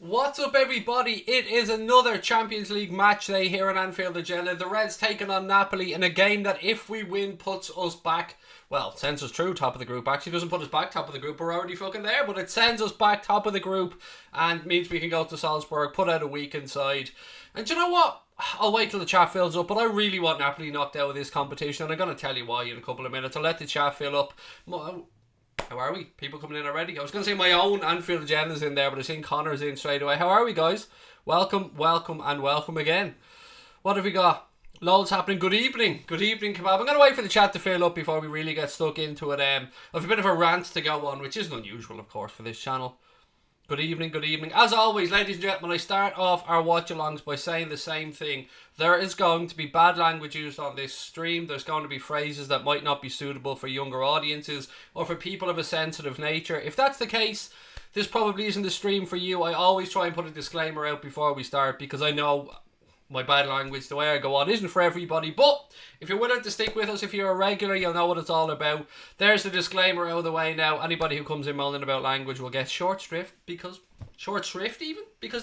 What's up, everybody? It is another Champions League match day here in Anfield agenda. The Reds taking on Napoli in a game that, if we win, puts us back. Well, sends us through top of the group. Actually, doesn't put us back top of the group. We're already fucking there, but it sends us back top of the group and means we can go to Salzburg, put out a week inside. And do you know what? I'll wait till the chat fills up, but I really want Napoli knocked out of this competition, and I'm going to tell you why in a couple of minutes. I'll let the chat fill up. How are we? People coming in already? I was going to say my own Anfield agenda's in there, but I've seen Connor's in straight away. How are we, guys? Welcome, and welcome again. What have we got? Loads happening. Good evening, kebab. I'm going to wait for the chat to fill up before we really get stuck into it. I have a bit of a rant to go on, which isn't unusual, of course, for this channel. Good evening. As always, ladies and gentlemen, I start off our watch-alongs by saying the same thing. There is going to be bad language used on this stream. There's going to be phrases that might not be suitable for younger audiences or for people of a sensitive nature. If that's the case, this probably isn't the stream for you. I always try and put a disclaimer out before we start because I know my bad language, the way I go on, isn't for everybody. But if you're willing to stick with us, if you're a regular, you'll know what it's all about. There's the disclaimer out of the way now. Anybody who comes in moaning about language will get short shrift because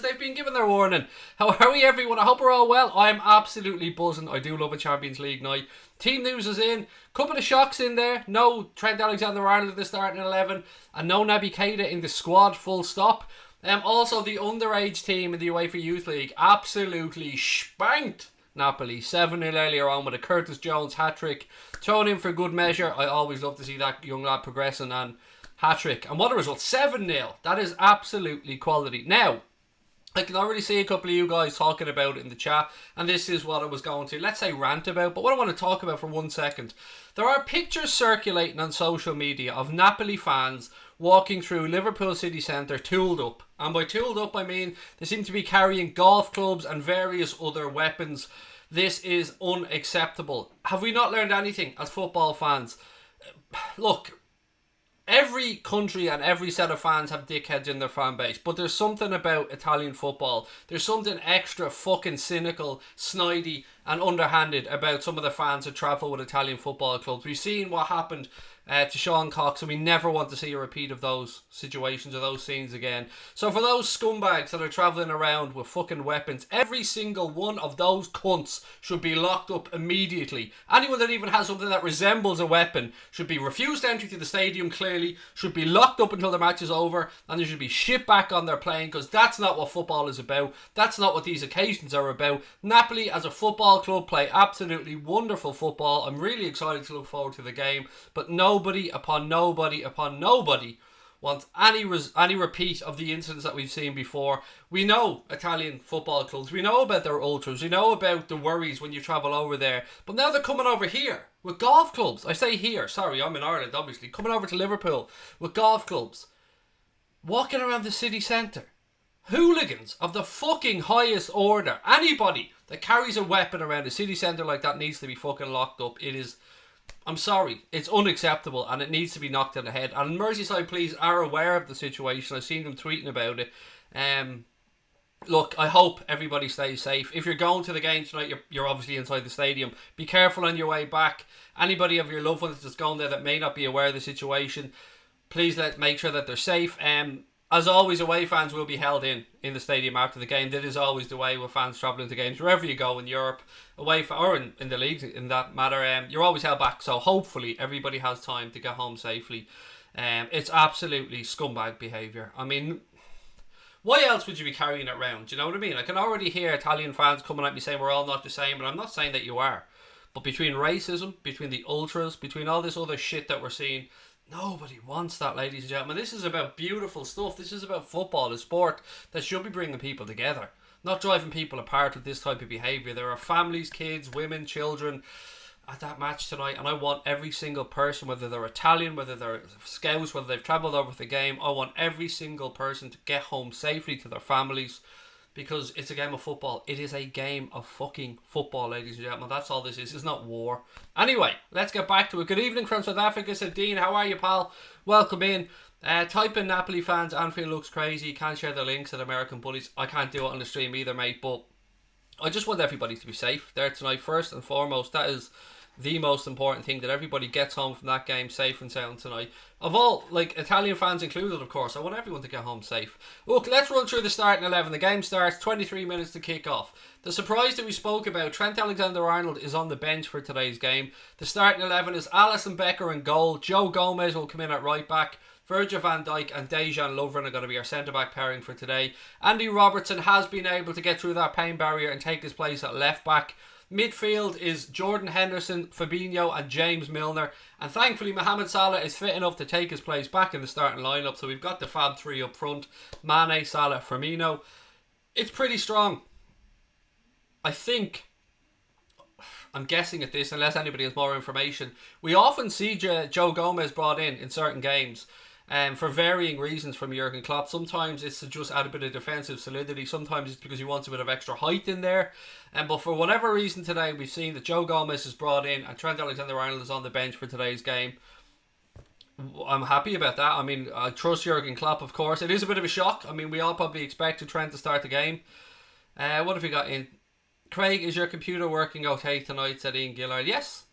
they've been given their warning. How are we, everyone? I hope we're all well. I'm absolutely buzzing. I do love a Champions League night. Team news is in. Couple of shocks in there. No Trent Alexander-Arnold at the starting 11 and no Naby Keita in the squad, full stop. Also, the underage team in the UEFA Youth League absolutely spanked Napoli 7-0 earlier on with a Curtis Jones hat-trick. Thrown in for good measure. I always love to see that young lad progressing, and hat-trick. And what a result, 7-0. That is absolutely quality. Now, I can already see a couple of you guys talking about it in the chat, and this is what I was going to, let's say, rant about. But what I want to talk about for 1 second, there are pictures circulating on social media of Napoli fans walking through Liverpool city centre tooled up. And by tooled up, I mean they seem to be carrying golf clubs and various other weapons. This is unacceptable. Have we not learned anything as football fans? Look, every country and every set of fans have dickheads in their fan base, but there's something about Italian football. There's something extra fucking cynical, snidey and underhanded about some of the fans that travel with Italian football clubs. We've seen what happened to Sean Cox, and we never want to see a repeat of those situations or those scenes again. So for those scumbags that are travelling around with fucking weapons, every single one of those cunts should be locked up immediately. Anyone that even has something that resembles a weapon should be refused entry to the stadium, clearly, should be locked up until the match is over, and they should be shipped back on their plane, because that's not what football is about. That's not what these occasions are about. Napoli as a football club play absolutely wonderful football. I'm really excited to look forward to the game, but nobody wants any repeat of the incidents that we've seen before. We know Italian football clubs, we know about their ultras, we know about the worries when you travel over there, but now they're coming over here with golf clubs. I say here, sorry, I'm in Ireland obviously, coming over to Liverpool with golf clubs, walking around the city centre. Hooligans of the fucking highest order. Anybody that carries a weapon around a city centre like that needs to be fucking locked up. It is, I'm sorry, it's unacceptable and it needs to be knocked on the head. And Merseyside police are aware of the situation. I've seen them tweeting about it. Look, I hope everybody stays safe. If you're going to the game tonight, you're obviously inside the stadium. Be careful on your way back. Anybody of your loved ones that's going there that may not be aware of the situation, please make sure that they're safe. As always, away fans will be held in the stadium after the game. That is always the way with fans travelling to games. Wherever you go in Europe, or in the leagues in that matter, you're always held back. So hopefully everybody has time to get home safely. It's absolutely scumbag behaviour. I mean, why else would you be carrying it around? Do you know what I mean? I can already hear Italian fans coming at me saying we're all not the same, and I'm not saying that you are. But between racism, between the ultras, between all this other shit that we're seeing, nobody wants that, ladies and gentlemen. This is about beautiful stuff. This is about football, a sport that should be bringing people together, not driving people apart with this type of behaviour. There are families, kids, women, children at that match tonight, and I want every single person, whether they're Italian, whether they're Scouts, whether they've travelled over for the game, I want every single person to get home safely to their families, because it's a game of football. It is a game of fucking football, ladies and gentlemen. That's all this is. It's not war. Anyway, let's get back to it. Good evening from South Africa, said Dean. How are you, pal? Welcome in. Type in Napoli fans, Anfield looks crazy. Can't share the links at American Bullies. I can't do it on the stream either, mate. But I just want everybody to be safe there tonight, first and foremost. That is the most important thing, that everybody gets home from that game safe and sound tonight. Of all, like, Italian fans included, of course, I want everyone to get home safe. Look, let's run through the starting 11. The game starts, 23 minutes to kick off. The surprise that we spoke about, Trent Alexander-Arnold is on the bench for today's game. The starting 11 is Alisson Becker in goal. Joe Gomez will come in at right back. Virgil Van Dijk and Dejan Lovren are going to be our centre-back pairing for today. Andy Robertson has been able to get through that pain barrier and take his place at left-back. Midfield is Jordan Henderson, Fabinho and James Milner. And thankfully Mohamed Salah is fit enough to take his place back in the starting lineup. So we've got the Fab 3 up front. Mane, Salah, Firmino. It's pretty strong. I think, I'm guessing at this unless anybody has more information, we often see Joe Gomez brought in certain games. For varying reasons from Jurgen Klopp. Sometimes it's to just add a bit of defensive solidity. Sometimes it's because he wants a bit of extra height in there. But for whatever reason today, we've seen that Joe Gomez is brought in and Trent Alexander-Arnold is on the bench for today's game. I'm happy about that. I mean, I trust Jurgen Klopp, of course. It is a bit of a shock. I mean, we all probably expected Trent to start the game. What have we got in? Craig, is your computer working okay tonight? Said Ian Gillard. Yes.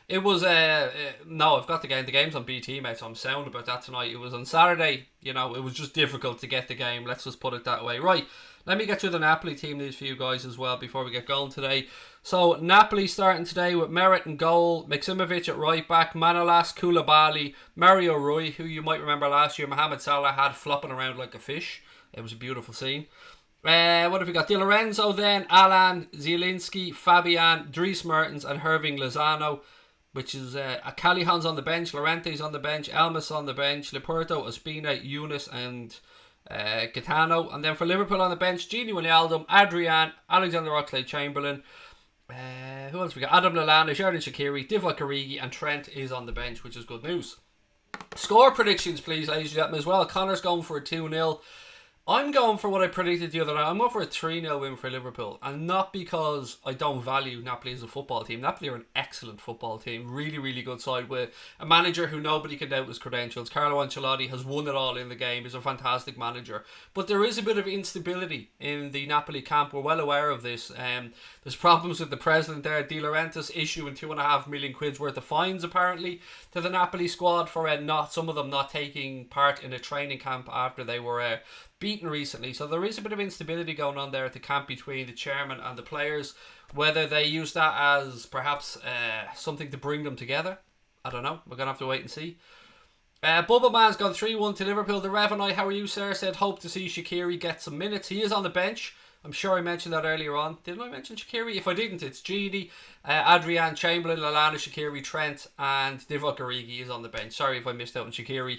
It was, no, I've got the game. The game's on BT, mate, so I'm sound about that tonight. It was on Saturday, you know, it was just difficult to get the game. Let's just put it that way. Right, let me get through the Napoli team, these few guys as well, before we get going today. So, Napoli starting today with Merritt in goal, Maksimovic at right back, Manolas, Koulibaly, Mario Rui, who you might remember last year, Mohamed Salah had flopping around like a fish. It was a beautiful scene. What have we got? Di Lorenzo then, Alan, Zielinski, Fabian, Dries Mertens and Herving Lozano. Which is Calihan's on the bench, Llorente's on the bench, Elmas on the bench, Leporto, Ospina, Eunice and Gaetano. And then for Liverpool on the bench, Gini Wijnaldum, Adrian, Alexander Oxlade-Chamberlain. Who else we got? Adam Lallana, Xherdan Shaqiri, Divock Origi and Trent is on the bench, which is good news. Score predictions please, ladies and gentlemen, as well. Connor's going for a 2-0. I'm going for what I predicted the other night. I'm going for a 3-0 win for Liverpool. And not because I don't value Napoli as a football team. Napoli are an excellent football team. Really, really good side with a manager who nobody can doubt his credentials. Carlo Ancelotti has won it all in the game. He's a fantastic manager. But there is a bit of instability in the Napoli camp. We're well aware of this. There's problems with the president there. De Laurentiis issuing £2.5 million worth of fines apparently to the Napoli squad for some of them not taking part in a training camp after they were beaten recently. So there is a bit of instability going on there at the camp between the chairman and the players. Whether they use that as perhaps something to bring them together, I don't know. We're going to have to wait and see. Bubba Man's gone 3-1 to Liverpool. The Rev and I, how are you, sir? Said hope to see Shaqiri get some minutes. He is on the bench. I'm sure I mentioned that earlier on. Didn't I mention Shaqiri? If I didn't, it's Gini, Adrian, Chamberlain, Lallana, Shaqiri, Trent and Divock Origi is on the bench. Sorry if I missed out on Shaqiri.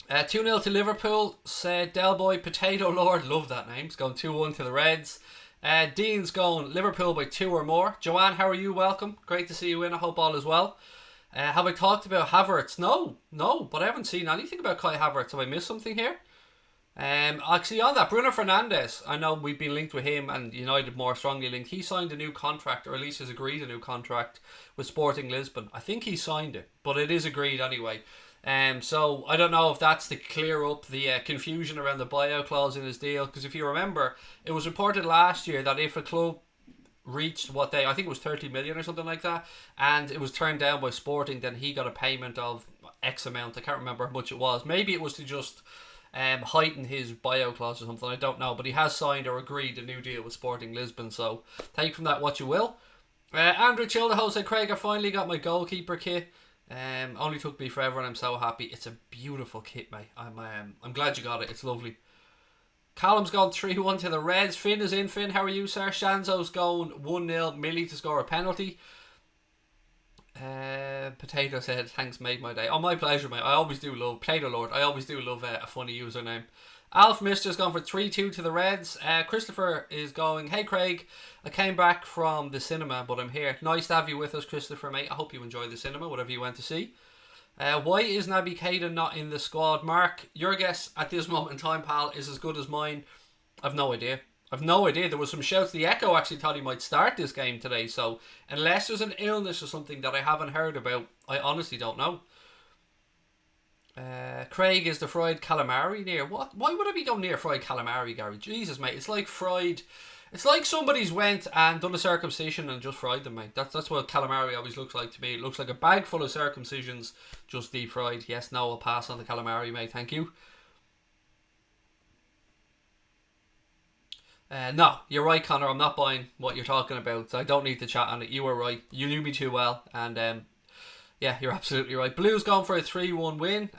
2-0 to Liverpool, said Delboy. Potato Lord, love that name. It's going 2-1 to the Reds. Dean's going Liverpool by 2 or more. Joanne, how are you? Welcome. Great to see you in. I hope all is well. Have I talked about Havertz? No, but I haven't seen anything about Kai Havertz. Have I missed something here? Actually, on that, Bruno Fernandes, I know we've been linked with him and United more strongly linked. He signed a new contract, or at least has agreed a new contract with Sporting Lisbon. I think he signed it, but it is agreed anyway. So I don't know if that's to clear up the confusion around the buyout clause in his deal, because if you remember, it was reported last year that if a club reached I think it was 30 million or something like that, and it was turned down by Sporting, then he got a payment of X amount. I can't remember how much it was. Maybe it was to just heighten his buyout clause or something, I don't know, but he has signed or agreed a new deal with Sporting Lisbon, so take from that what you will. Andrew Childerho said, Craig, I finally got my goalkeeper kit. Only took me forever and I'm so happy. It's a beautiful kit, mate. I'm glad you got it. It's lovely. Callum's gone 3-1 to the Reds. Finn is in. Finn, how are you, sir? Shanzo's going 1-0. Millie to score a penalty. Potato said, thanks, made my day. Oh, my pleasure, mate. I always do love Potato Lord. I always do love a funny username. Alf Mister's gone for 3-2 to the Reds. Christopher is going, hey Craig, I came back from the cinema, but I'm here. Nice to have you with us, Christopher, mate. I hope you enjoyed the cinema, whatever you went to see. Why is Naby Keita not in the squad? Mark, your guess at this moment in time, pal, is as good as mine. I've no idea. There was some shouts. The Echo actually thought he might start this game today, so unless there's an illness or something that I haven't heard about, I honestly don't know. Craig, is the fried calamari near? What? Why would I be going near fried calamari, Gary? Jesus, mate, it's like fried It's like somebody's went and done a circumcision and just fried them, mate. That's what calamari always looks like to me. It looks like a bag full of circumcisions just deep fried. Yes, no, I'll pass on the calamari, mate. Thank you. No, you're right, Connor. I'm not buying what you're talking about. I don't need to chat on it. You were right. You knew me too well. And yeah, you're absolutely right. Blues going for a 3-1 win.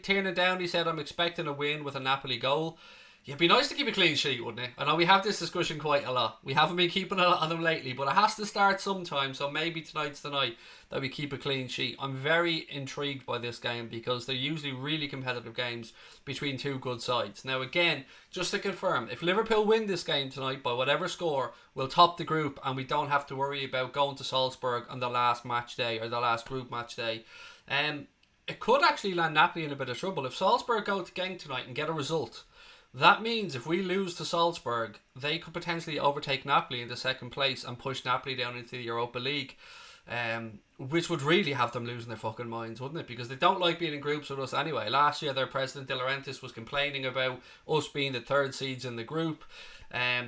Tiernan Downey said, I'm expecting a win with a Napoli goal. Yeah, it'd be nice to keep a clean sheet, wouldn't it? I know we have this discussion quite a lot. We haven't been keeping a lot of them lately, but it has to start sometime. So maybe tonight's the night that we keep a clean sheet. I'm very intrigued by this game because they're usually really competitive games between two good sides. Now again, just to confirm, if Liverpool win this game tonight by whatever score, we'll top the group and we don't have to worry about going to Salzburg on the last match day or the last group match day. It could actually land Napoli in a bit of trouble. If Salzburg go to Genk tonight and get a result, that means if we lose to Salzburg, they could potentially overtake Napoli in the second place and push Napoli down into the Europa League, which would really have them losing their fucking minds, wouldn't it? Because they don't like being in groups with us anyway. Last year, their president, De Laurentiis, was complaining about us being the third seeds in the group.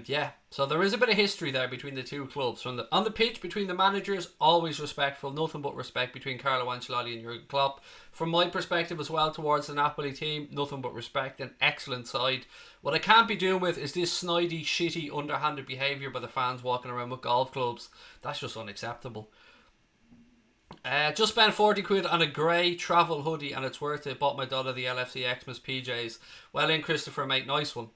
Yeah, so there is a bit of history there between the two clubs. On the pitch, between the managers, always respectful, nothing but respect between Carlo Ancelotti and Jurgen Klopp. From my perspective as well, towards the Napoli team, nothing but respect, an excellent side. What I can't be doing with is this snidey, shitty, underhanded behaviour by the fans walking around with golf clubs. That's just unacceptable. Just spent 40 quid on a grey travel hoodie and it's worth it. Bought my daughter the LFC Xmas PJs. Well in, Christopher, mate, nice one.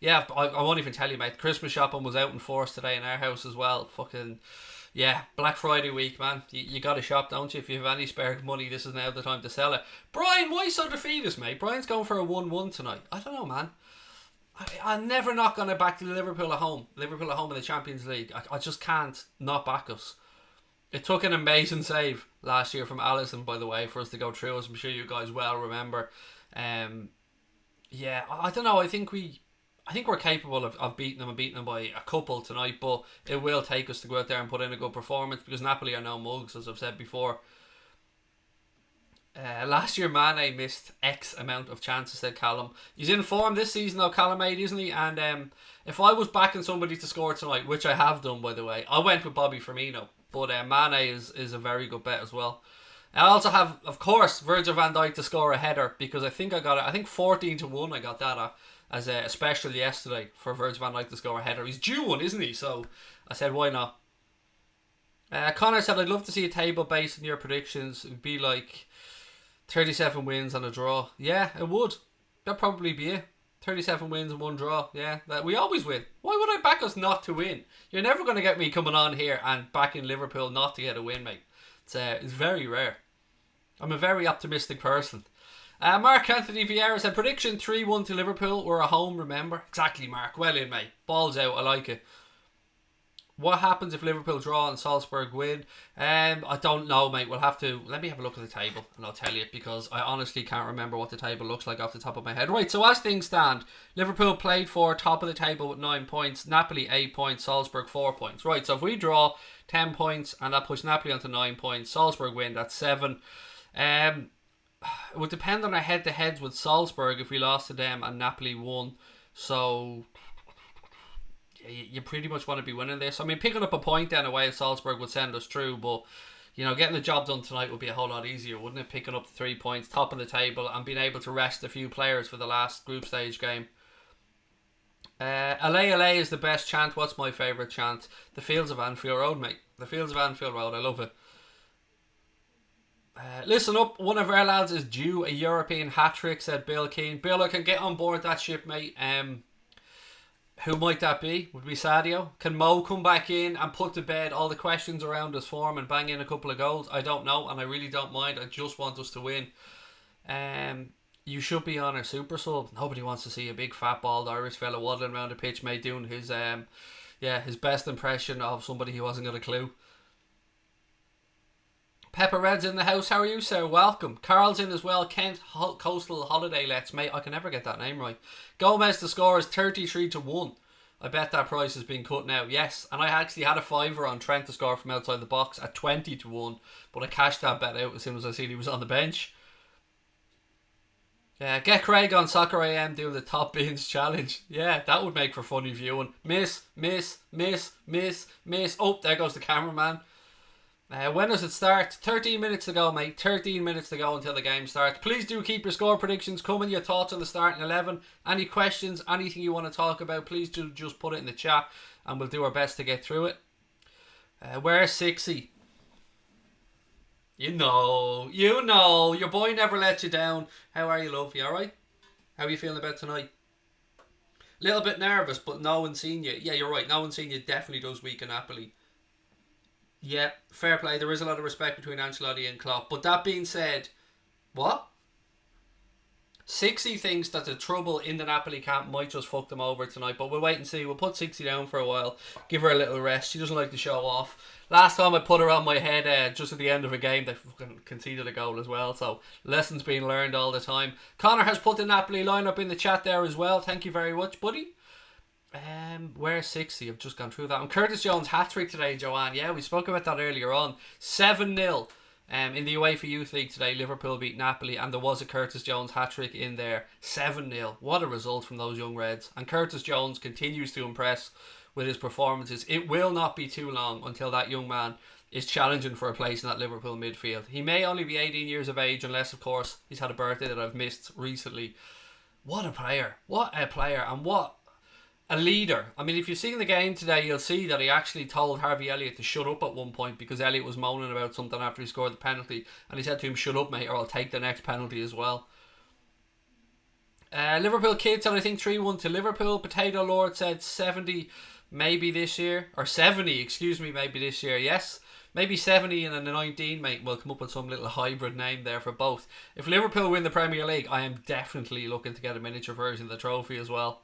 Yeah, I won't even tell you, mate. Christmas shopping was out in force today in our house as well. Fucking, yeah, Black Friday week, man. You got to shop, don't you? If you have any spare money, this is now the time to sell it. Brian, why so defeatist, mate? Brian's going for a 1-1 tonight. I don't know, man. I'm never not going to back to Liverpool at home. Liverpool at home in the Champions League. I just can't not back us. It took an amazing save last year from Alisson, by the way, for us to go through, as I'm sure you guys well remember. Yeah, I don't know. I think we're capable of beating them and beating them by a couple tonight, but it will take us to go out there and put in a good performance because Napoli are no mugs, as I've said before. Last year, Mane missed X amount of chances, said Callum. He's in form this season, though, Callum, mate, isn't he? And if I was backing somebody to score tonight, which I have done, by the way, I went with Bobby Firmino. But Mane is a very good bet as well. I also have, of course, Virgil Van Dijk to score a header because I think I got it. I think 14-1 I got that as a special yesterday for Virgil Van Dijk to score a header. He's due one, isn't he? So I said, why not? Connor said, I'd love to see a table based on your predictions. It would be like 37 wins and a draw. Yeah, it would. That'd probably be it. 37 wins and 1 draw. Yeah, that we always win. Why would I back us not to win? You're never going to get me coming on here and backing Liverpool not to get a win, mate. It's very rare. I'm a very optimistic person. Mark Anthony Vieira said, prediction 3-1 to Liverpool. We're at home, remember? Exactly, Mark. Well in, mate. Balls out. I like it. What happens if Liverpool draw and Salzburg win? I don't know, mate. We'll have to... Let me have a look at the table and I'll tell you because I honestly can't remember what the table looks like off the top of my head. Right, so as things stand, Liverpool played for top of the table with 9 points. Napoli 8 points. Salzburg 4 points. Right, so if we draw 10 points and that puts Napoli onto 9 points, Salzburg win, that's 7. It would depend on our head-to-heads with Salzburg if we lost to them and Napoli won. So... you pretty much want to be winning this. I mean, picking up a point then away at Salzburg would send us through, but you know, getting the job done tonight would be a whole lot easier, wouldn't it? Picking up the 3 points, top of the table, and being able to rest a few players for the last group stage game. LA is the best chant. What's my favourite chant? The Fields of Anfield Road, mate. The Fields of Anfield Road, I love it. Listen up, one of our lads is due a European hat-trick, said Bill Keane. Bill, I can get on board that ship, mate. Who might that be? Would it be Sadio? Can Mo come back in and put to bed all the questions around his form and bang in a couple of goals? I don't know, and I really don't mind. I just want us to win. You should be on a super sub. Nobody wants to see a big fat bald Irish fella waddling around the pitch, mate, doing his his best impression of somebody who hasn't got a clue. Pepper Red's in the house. How are you, sir? Welcome. Carl's in as well. Kent Coastal Holiday Let's, mate. I can never get that name right. Gomez to score is 33-1. I bet that price has been cut now. Yes, and I actually had a fiver on Trent to score from outside the box at 20-1, but I cashed that bet out as soon as I seen he was on the bench. Yeah, get Craig on Soccer AM doing the top bins challenge. Yeah, that would make for funny viewing. Miss, miss, miss, miss, miss. Oh, there goes the cameraman. When does it start? 13 minutes to go, mate. 13 minutes to go until the game starts. Please do keep your score predictions coming. Your thoughts on the starting 11. Any questions, anything you want to talk about, please do just put it in the chat and we'll do our best to get through it. Where's 60? You know. Your boy never let you down. How are you, love? You alright? How are you feeling about tonight? Little bit nervous, but no one's seen you. Yeah, you're right. No one's seen you definitely does weaken Napoli. Yeah, fair play. There is a lot of respect between Ancelotti and Klopp. But that being said, what? 60 thinks that the trouble in the Napoli camp might just fuck them over tonight. But we'll wait and see. We'll put 60 down for a while. Give her a little rest. She doesn't like to show off. Last time I put her on my head just at the end of a game, they fucking conceded a goal as well. So lessons being learned all the time. Connor has put the Napoli lineup in the chat there as well. Thank you very much, buddy. Where's 60? I've just gone through that. And Curtis Jones hat-trick today, Joanne. Yeah, we spoke about that earlier on. 7-0 in the UEFA Youth League today. Liverpool beat Napoli and there was a Curtis Jones hat-trick in there. 7-0. What a result from those young Reds. And Curtis Jones continues to impress with his performances. It will not be too long until that young man is challenging for a place in that Liverpool midfield. He may only be 18 years of age unless, of course, he's had a birthday that I've missed recently. What a player. What a player. And what a leader. I mean, if you've seen the game today, you'll see that he actually told Harvey Elliott to shut up at one point because Elliott was moaning about something after he scored the penalty, and he said to him, shut up, mate, or I'll take the next penalty as well. Liverpool kids said, I think 3-1 to Liverpool. Potato Lord said 70 maybe this year, or 70, excuse me, maybe this year. Yes, maybe 70 and then the 19, mate. We'll come up with some little hybrid name there for both. If Liverpool win the Premier League, I am definitely looking to get a miniature version of the trophy as well.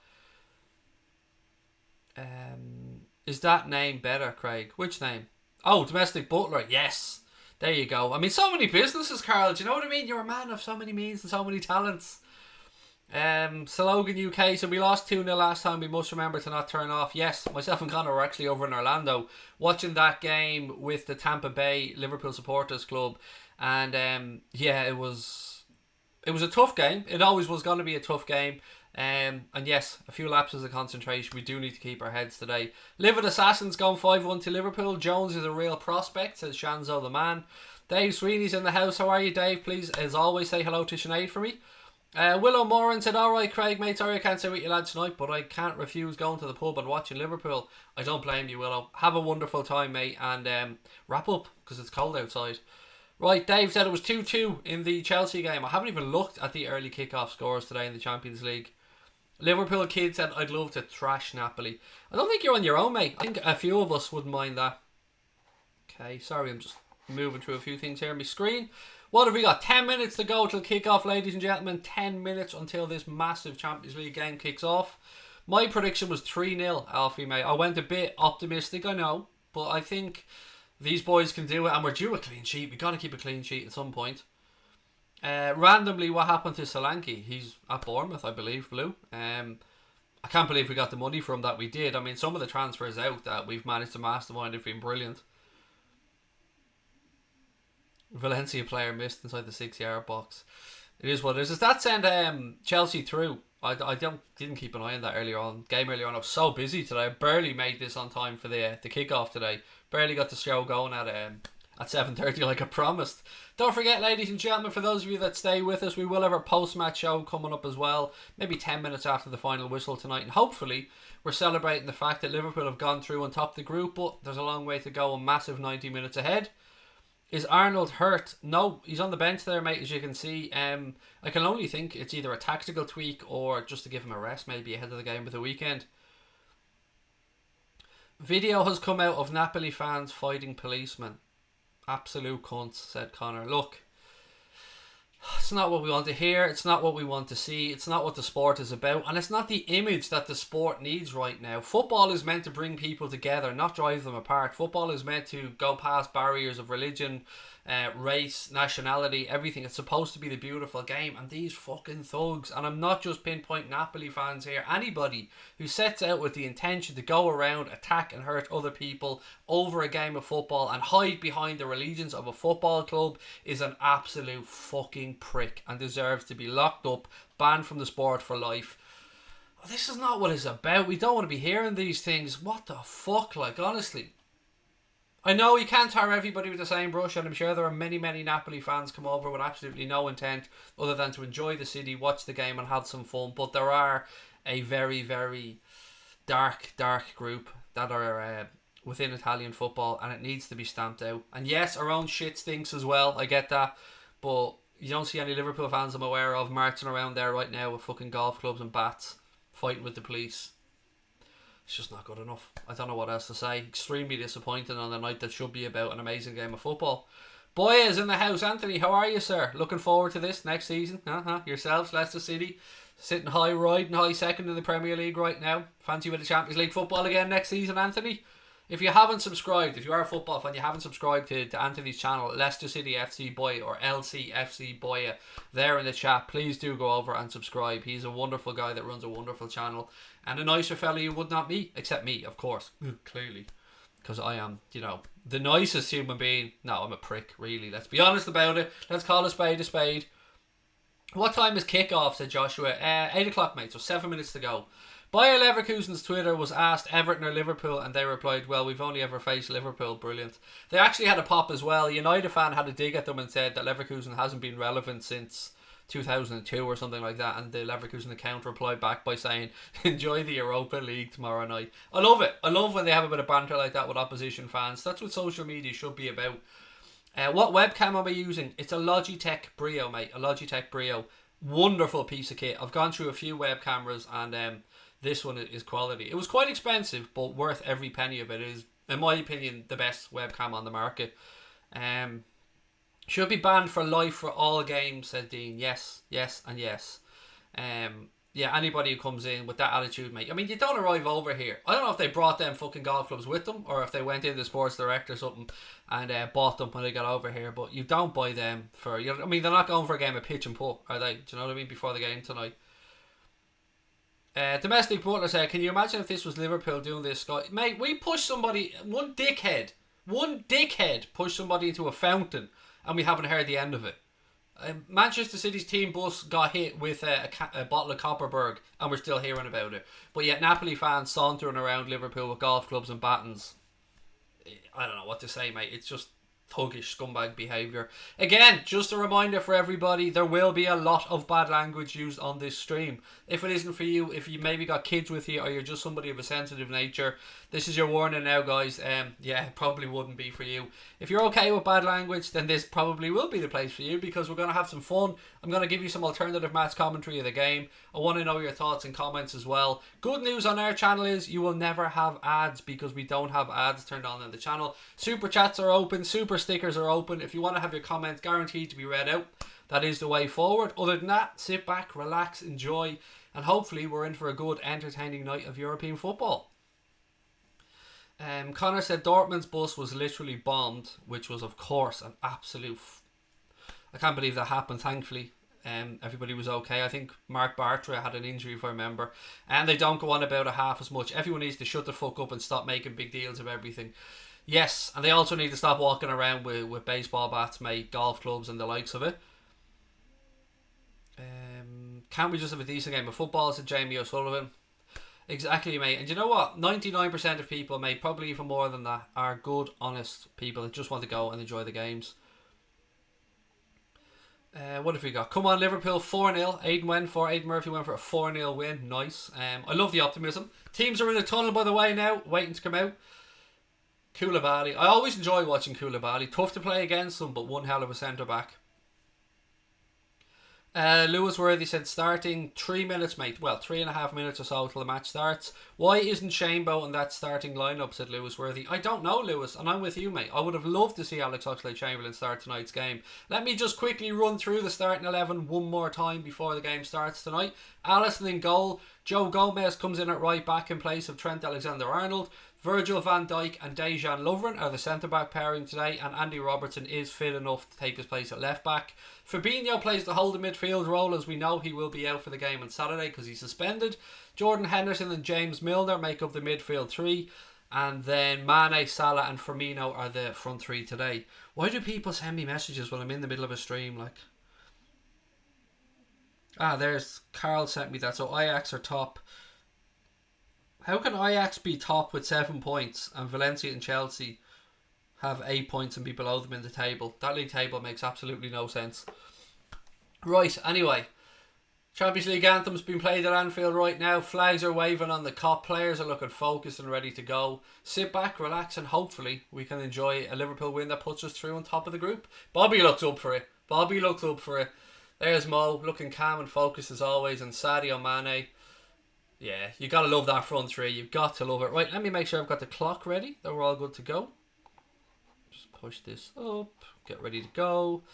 Is that name better, Craig? Which name? Oh, Domestic Butler. Yes. There you go. I mean, so many businesses, Carl. Do you know what I mean? You're a man of so many means and so many talents. Slogan UK. So we lost 2-0 last time. We must remember to not turn off. Yes, myself and Connor were actually over in Orlando watching that game with the Tampa Bay Liverpool Supporters Club. And yeah, it was a tough game. It always was going to be a tough game. And yes, a few lapses of concentration. We do need to keep our heads today. Livid Assassins going 5-1 to Liverpool. Jones is a real prospect, says Shanzo the man. Dave Sweeney's in the house. How are you, Dave? Please, as always, say hello to Sinead for me. Willow Moran said, alright, Craig, mate, sorry I can't stay with you lads tonight, but I can't refuse going to the pub and watching Liverpool. I don't blame you, Willow. Have a wonderful time, mate, and wrap up, because it's cold outside. Right, Dave said it was 2-2 in the Chelsea game. I haven't even looked at the early kickoff scores today in the Champions League. Liverpool kid said, I'd love to thrash Napoli. I don't think you're on your own, mate. I think a few of us wouldn't mind that. Okay, sorry, I'm just moving through a few things here on my screen. What have we got? 10 minutes to go till kick-off, ladies and gentlemen. 10 minutes until this massive Champions League game kicks off. My prediction was 3-0, Alfie, mate. I went a bit optimistic, I know. But I think these boys can do it. And we're due a clean sheet. We've got to keep a clean sheet at some point. Randomly, what happened to Solanke? He's at Bournemouth, I believe, Blue. I can't believe we got the money from that we did. I mean, some of the transfers out that we've managed to mastermind have been brilliant. Valencia player missed inside the 6-yard box. It is what it is. Does that send Chelsea through? I didn't keep an eye on that game earlier on. I was so busy today. I barely made this on time for the kickoff today. Barely got the show going at 7:30 like I promised. Don't forget, ladies and gentlemen, for those of you that stay with us, we will have our post-match show coming up as well. Maybe 10 minutes after the final whistle tonight. And hopefully, we're celebrating the fact that Liverpool have gone through on top of the group. But there's a long way to go. A massive 90 minutes ahead. Is Arnold hurt? No, he's on the bench there, mate, as you can see. I can only think it's either a tactical tweak or just to give him a rest, maybe ahead of the game of the weekend. Video has come out of Napoli fans fighting policemen. Absolute cunts, said Connor. Look, it's not what we want to hear. It's not what we want to see. It's not what the sport is about. And it's not the image that the sport needs right now. Football is meant to bring people together, not drive them apart. Football is meant to go past barriers of religion, race, nationality, everything. It's supposed to be the beautiful game. And these fucking thugs, and I'm not just pinpointing Napoli fans here, anybody who sets out with the intention to go around, attack and hurt other people over a game of football and hide behind the allegiance of a football club is an absolute fucking fucking prick and deserves to be locked up, banned from the sport for life. This is not what it's about. We don't want to be hearing these things. What the fuck? Like, honestly. I know you can't tar everybody with the same brush, and I'm sure there are many, many Napoli fans come over with absolutely no intent other than to enjoy the city, watch the game and have some fun. But there are a very, very dark group that are within Italian football, and it needs to be stamped out. And yes, our own shit stinks as well, I get that, but you don't see any Liverpool fans I'm aware of marching around there right now with fucking golf clubs and bats fighting with the police. It's just not good enough. I don't know what else to say. Extremely disappointing on a night that should be about an amazing game of football. Boya is in the house. Anthony, how are you, sir? Looking forward to this next season? Yourselves, Leicester City, sitting high, riding high, second in the Premier League right now. Fancy with the Champions League football again next season, Anthony? If you haven't subscribed, if you are a football fan, you haven't subscribed to Anthony's channel, Leicester City FC Boya or LCFC Boya, there in the chat, please do go over and subscribe. He's a wonderful guy that runs a wonderful channel, and a nicer fella you would not meet, except me, of course, clearly, because I am, the nicest human being. No, I'm a prick, really. Let's be honest about it. Let's call a spade a spade. What time is kickoff, said Joshua? 8 o'clock, mate, so 7 minutes to go. Bayer Leverkusen's Twitter was asked Everton or Liverpool, and they replied, well, we've only ever faced Liverpool. Brilliant. They actually had a pop as well. United fan had a dig at them and said that Leverkusen hasn't been relevant since 2002 or something like that, and the Leverkusen account replied back by saying, enjoy the Europa League tomorrow night. I love it. I love when they have a bit of banter like that with opposition fans. That's what social media should be about. What webcam am I using? It's a Logitech Brio, mate. A Logitech Brio. Wonderful piece of kit. I've gone through a few web cameras, and this one is quality. It was quite expensive, but worth every penny of it. It is, in my opinion, the best webcam on the market. Should be banned for life for all games, said Dean. Yes, and yes. Yeah, anybody who comes in with that attitude, mate. I mean, you don't arrive over here. I don't know if they brought them fucking golf clubs with them, or if they went into Sports Direct or something and bought them when they got over here. But you don't buy them for... I mean, they're not going for a game of pitch and putt, are they? Do you know what I mean? Before the game tonight. Domestic Butler said, can you imagine if this was Liverpool doing this? Mate, we pushed somebody... One dickhead pushed somebody into a fountain, and we haven't heard the end of it. Manchester City's team bus got hit with a bottle of Copperberg, and we're still hearing about it. But yet Napoli fans sauntering around Liverpool with golf clubs and battens. I don't know what to say, mate. It's just thuggish scumbag behaviour. Again, just a reminder for everybody, there will be a lot of bad language used on this stream. If it isn't for you, if you maybe got kids with you, or you're just somebody of a sensitive nature, this is your warning now, guys. Yeah, it probably wouldn't be for you. If you're okay with bad language, then this probably will be the place for you, because we're going to have some fun. I'm going to give you some alternative match commentary of the game. I want to know your thoughts and comments as well. Good news on our channel is you will never have ads, because we don't have ads turned on in the channel. Super chats are open, super stickers are open. If you want to have your comments guaranteed to be read out, that is the way forward. Other than that, sit back, relax, enjoy, and hopefully we're in for a good entertaining night of European football. Connor said Dortmund's bus was literally bombed, which was of course an absolute I can't believe that happened. Thankfully everybody was okay. I think Mark Bartra had an injury, if I remember, and they don't go on about it half as much. Everyone needs to shut the fuck up and stop making big deals of everything. Yes, and they also need to stop walking around with baseball bats, mate, golf clubs and the likes of it. Can't we just have a decent game of football, said Jamie O'Sullivan. Exactly, mate. And you know what? 99% of people, mate, probably even more than that, are good, honest people that just want to go and enjoy the games. What have we got? Come on, Liverpool, 4-0. Aidan Murphy went for a 4-0 win. Nice. I love the optimism. Teams are in the tunnel, by the way, now, waiting to come out. Koulibaly. I always enjoy watching Koulibaly. Tough to play against him, but one hell of a centre-back. Lewis Worthy said starting 3 minutes, mate. Well, 3.5 minutes or so till the match starts. Why isn't Shanepo in that starting lineup, said Lewis Worthy. I don't know, Lewis, and I'm with you, mate. I would have loved to see Alex Oxlade-Chamberlain start tonight's game. Let me just quickly run through the starting 11 one more time before the game starts tonight. Alisson in goal. Joe Gomez comes in at right back in place of Trent Alexander-Arnold. Virgil van Dijk and Dejan Lovren are the centre-back pairing today, and Andy Robertson is fit enough to take his place at left-back. Fabinho plays the holding midfield role, as we know he will be out for the game on Saturday because he's suspended. Jordan Henderson and James Milner make up the midfield three, and then Mane, Salah and Firmino are the front three today. Why do people send me messages when I'm in the middle of a stream? Like, There's Carl sent me that. So Ajax are top. How can Ajax be top with 7 points and Valencia and Chelsea have 8 points and be below them in the table? That league table makes absolutely no sense. Right, anyway. Champions League anthem's been played at Anfield right now. Flags are waving on the Kop. Players are looking focused and ready to go. Sit back, relax, and hopefully we can enjoy a Liverpool win that puts us through on top of the group. Bobby looks up for it. There's Mo looking calm and focused as always, and Sadio Mane. Yeah, you gotta love that front three. You've got to love it. Right, let me make sure I've got the clock ready. That we're all good to go. Just push this up. Get ready to go.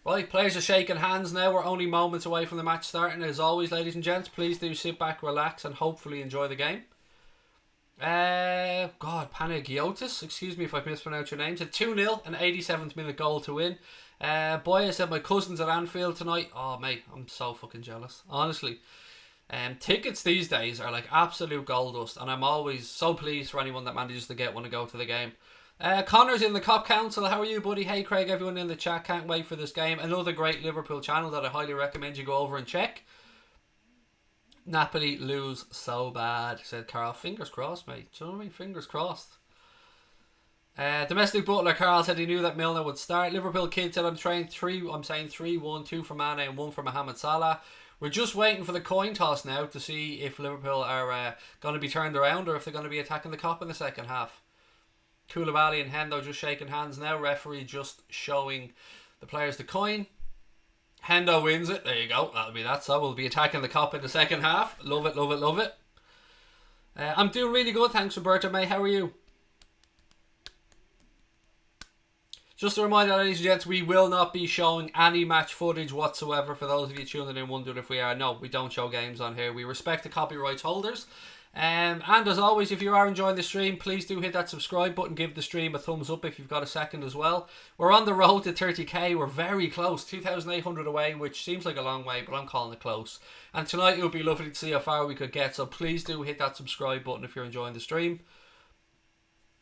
Right, players are shaking hands now. We're only moments away from the match starting. As always, ladies and gents, please do sit back, relax, and hopefully enjoy the game. Panagiotis, excuse me if I've mispronounced your name. It's a 2-0, an 87th minute goal to win. Boya said my cousin's at Anfield tonight. Oh, mate, I'm so fucking jealous. Honestly. Tickets these days are like absolute gold dust, and I'm always so pleased for anyone that manages to get one to go to the game. Connor's in the Kop Council. How are you, buddy? Hey, Craig, everyone in the chat. Can't wait for this game. Another great Liverpool channel that I highly recommend you go over and check. Napoli lose so bad, said Carl. Fingers crossed, mate. Do you know what I mean? Fingers crossed. Domestic butler Carl said he knew that Milner would start. Liverpool kid said I'm saying 3-1, 2 for Mane and 1 for Mohamed Salah. We're just waiting for the coin toss now to see if Liverpool are going to be turned around or if they're going to be attacking the Kop in the second half. Koulibaly and Hendo just shaking hands now. Referee just showing the players the coin. Hendo wins it. There you go. That'll be that. So we'll be attacking the Kop in the second half. Love it, love it, love it. I'm doing really good. Thanks, Roberto May. How are you? Just a reminder, ladies and gents, we will not be showing any match footage whatsoever. For those of you tuning in wondering if we are, no, we don't show games on here. We respect the copyright holders. And as always, if you are enjoying the stream, please do hit that subscribe button. Give the stream a thumbs up if you've got a second as well. We're on the road to 30k. We're very close, 2,800 away, which seems like a long way, but I'm calling it close. And tonight it would be lovely to see how far we could get, so please do hit that subscribe button if you're enjoying the stream.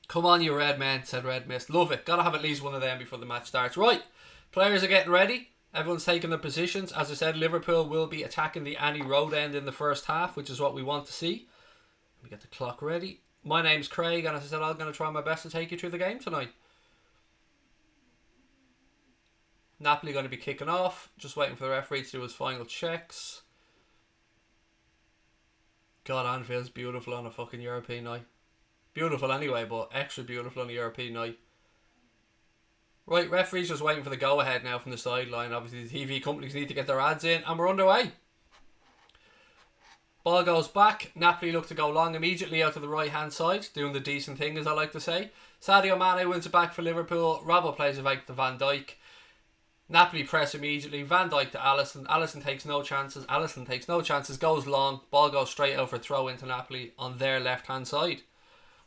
Come on, you red men, said Red Mist. Love it. Gotta have at least one of them before the match starts. Right, players are getting ready. Everyone's taking their positions. As I said, Liverpool will be attacking the Annie Road end in the first half, which is what we want to see. Let me get the clock ready. My name's Craig, and as I said, I'm going to try my best to take you through the game tonight. Napoli going to be kicking off. Just waiting for the referee to do his final checks. God, Anfield's beautiful on a fucking European night. Beautiful anyway, but extra beautiful on a European night. Right, referee's just waiting for the go-ahead now from the sideline. Obviously, the TV companies need to get their ads in, and we're underway. Ball goes back. Napoli look to go long immediately out to the right-hand side, doing the decent thing, as I like to say. Sadio Mane wins it back for Liverpool. Robbo plays it back to Van Dijk. Napoli press immediately. Van Dijk to Alisson. Alisson takes no chances. Goes long. Ball goes straight out for throw into Napoli on their left-hand side.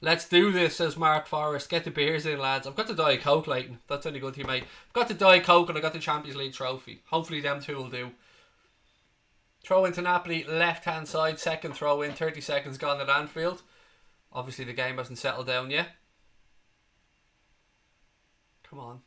Let's do this, says Mark Forrest. Get the beers in, lads. I've got the Diet Coke, Leighton. That's only good to you, mate. I've got the Diet Coke and I've got the Champions League trophy. Hopefully them two will do. Throw into Napoli, left-hand side. Second throw in. 30 seconds gone at Anfield. Obviously the game hasn't settled down yet. Come on.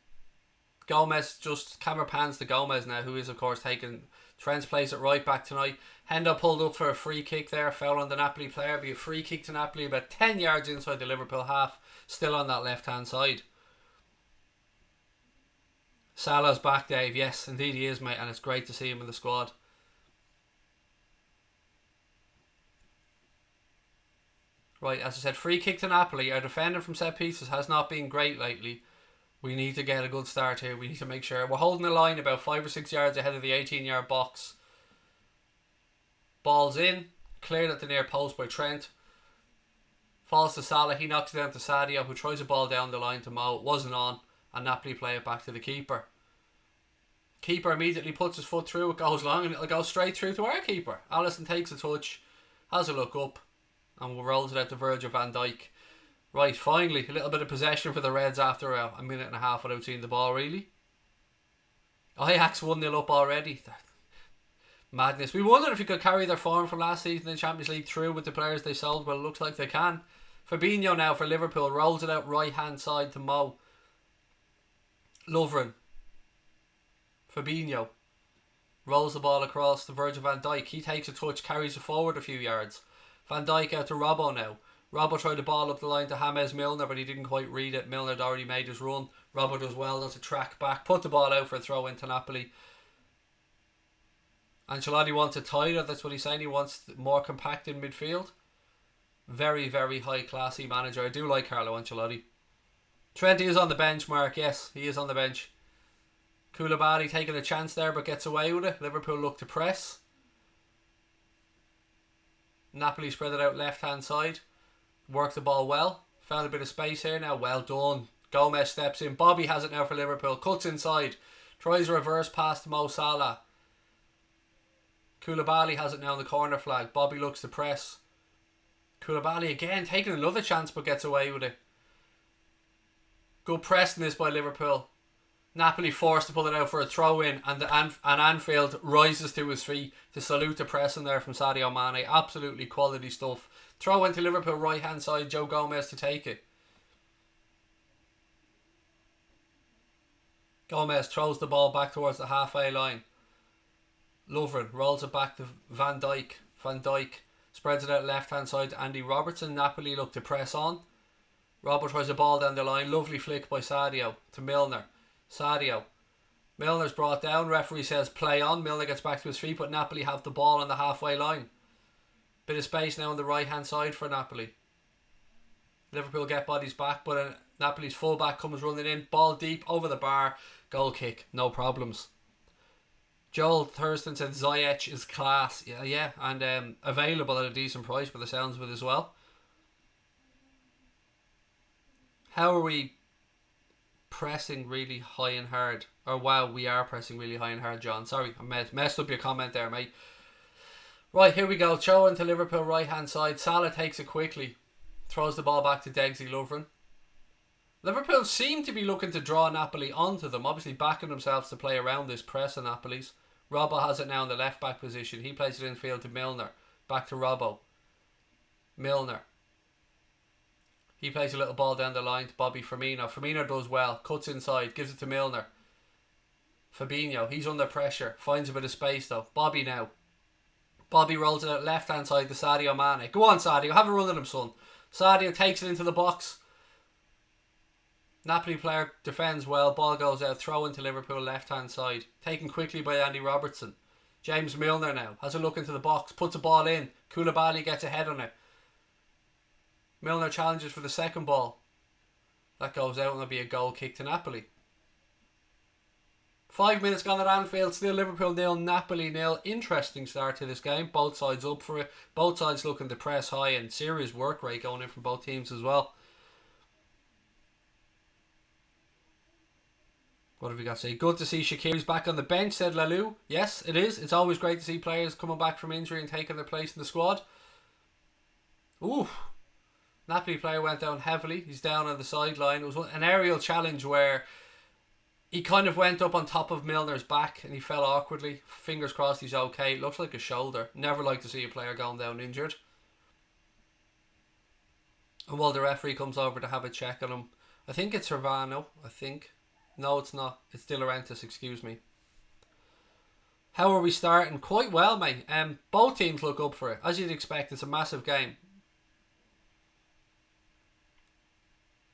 Gomez, just camera pans to Gomez now, who is, of course, taking Trent's place at right back tonight. Hendo pulled up for a free kick there. Foul on the Napoli player. Be a free kick to Napoli about 10 yards inside the Liverpool half. Still on that left-hand side. Salah's back, Dave. Yes, indeed he is, mate. And it's great to see him in the squad. Right, as I said, free kick to Napoli. Our defender from set pieces has not been great lately. We need to get a good start here. We need to make sure. We're holding the line about 5 or 6 yards ahead of the 18-yard box. Ball's in. Cleared at the near post by Trent. Falls to Salah. He knocks it down to Sadio, who tries a ball down the line to Mo. It wasn't on. And Napoli play it back to the keeper. Keeper immediately puts his foot through. It goes long and it'll go straight through to our keeper. Alisson takes a touch. Has a look up. And rolls it out to Virgil Van Dijk. Right, finally, a little bit of possession for the Reds after a minute and a half without seeing the ball, really. Ajax 1-0 up already. Madness. We wondered if we could carry their form from last season in Champions League through with the players they sold. Well, it looks like they can. Fabinho now for Liverpool. Rolls it out right-hand side to Mo. Lovren. Fabinho. Rolls the ball across to Virgil Van Dijk. He takes a touch, carries it forward a few yards. Van Dijk out to Robbo now. Robbo tried the ball up the line to James Milner, but he didn't quite read it. Milner had already made his run. Robbo does well, does a track back, put the ball out for a throw into Napoli. Ancelotti wants it tighter, that's what he's saying. He wants more compact in midfield. Very, very high classy manager. I do like Carlo Ancelotti. Trent is on the bench, Mark. Yes, he is on the bench. Koulibaly taking a chance there but gets away with it. Liverpool look to press. Napoli spread it out left hand side. Worked the ball well. Found a bit of space here now. Well done. Gomez steps in. Bobby has it now for Liverpool. Cuts inside. Tries a reverse pass to Mo Salah. Koulibaly has it now in the corner flag. Bobby looks to press. Koulibaly again taking another chance but gets away with it. Good pressing this by Liverpool. Napoli forced to pull it out for a throw in, and Anfield rises to his feet to salute the pressing there from Sadio Mane. Absolutely quality stuff. Throw into Liverpool right hand side. Joe Gomez to take it. Gomez throws the ball back towards the halfway line. Lovren rolls it back to Van Dijk. Van Dijk spreads it out left hand side to Andy Robertson. Napoli look to press on. Robert tries a ball down the line. Lovely flick by Sadio to Milner. Sadio. Milner's brought down. Referee says play on. Milner gets back to his feet, but Napoli have the ball on the halfway line. Bit of space now on the right hand side for Napoli. Liverpool get bodies back, but Napoli's fullback comes running in. Ball deep over the bar. Goal kick. No problems. Joel Thurston said Ziyech is class. Yeah, and available at a decent price by the sounds of it as well. How are we pressing really high and hard? Or wow, we are pressing really high and hard, John. Sorry, I messed up your comment there, mate. Right, here we go. Cho into Liverpool right hand side. Salah takes it quickly. Throws the ball back to Degsy Lovren. Liverpool seem to be looking to draw Napoli onto them. Obviously backing themselves to play around this press of Napoli's. Robbo has it now in the left back position. He plays it infield to Milner. Back to Robbo. Milner. He plays a little ball down the line to Bobby Firmino. Firmino does well. Cuts inside. Gives it to Milner. Fabinho. He's under pressure. Finds a bit of space though. Bobby now. Bobby rolls it out left hand side to Sadio Mane. Go on Sadio. Have a run at him, son. Sadio takes it into the box. Napoli player defends well. Ball goes out. Throw into Liverpool left hand side. Taken quickly by Andy Robertson. James Milner now has a look into the box. Puts a ball in. Koulibaly gets ahead on it. Milner challenges for the second ball. That goes out and it'll be a goal kick to Napoli. 5 minutes gone at Anfield. Still Liverpool 0, Napoli 0. Interesting start to this game. Both sides up for it. Both sides looking to press high and serious work rate going in from both teams as well. What have we got to say? Good to see Shaqiri's back on the bench, said Lalou. Yes, it is. It's always great to see players coming back from injury and taking their place in the squad. Ooh. Napoli player went down heavily. He's down on the sideline. It was an aerial challenge where he kind of went up on top of Milner's back and he fell awkwardly. Fingers crossed he's okay. It looks like a shoulder. Never like to see a player going down injured. And while the referee comes over to have a check on him, I think it's Hervano. I think. No, it's not. It's De Laurentiis, excuse me. How are we starting? Quite well, mate. Both teams look up for it. As you'd expect, it's a massive game.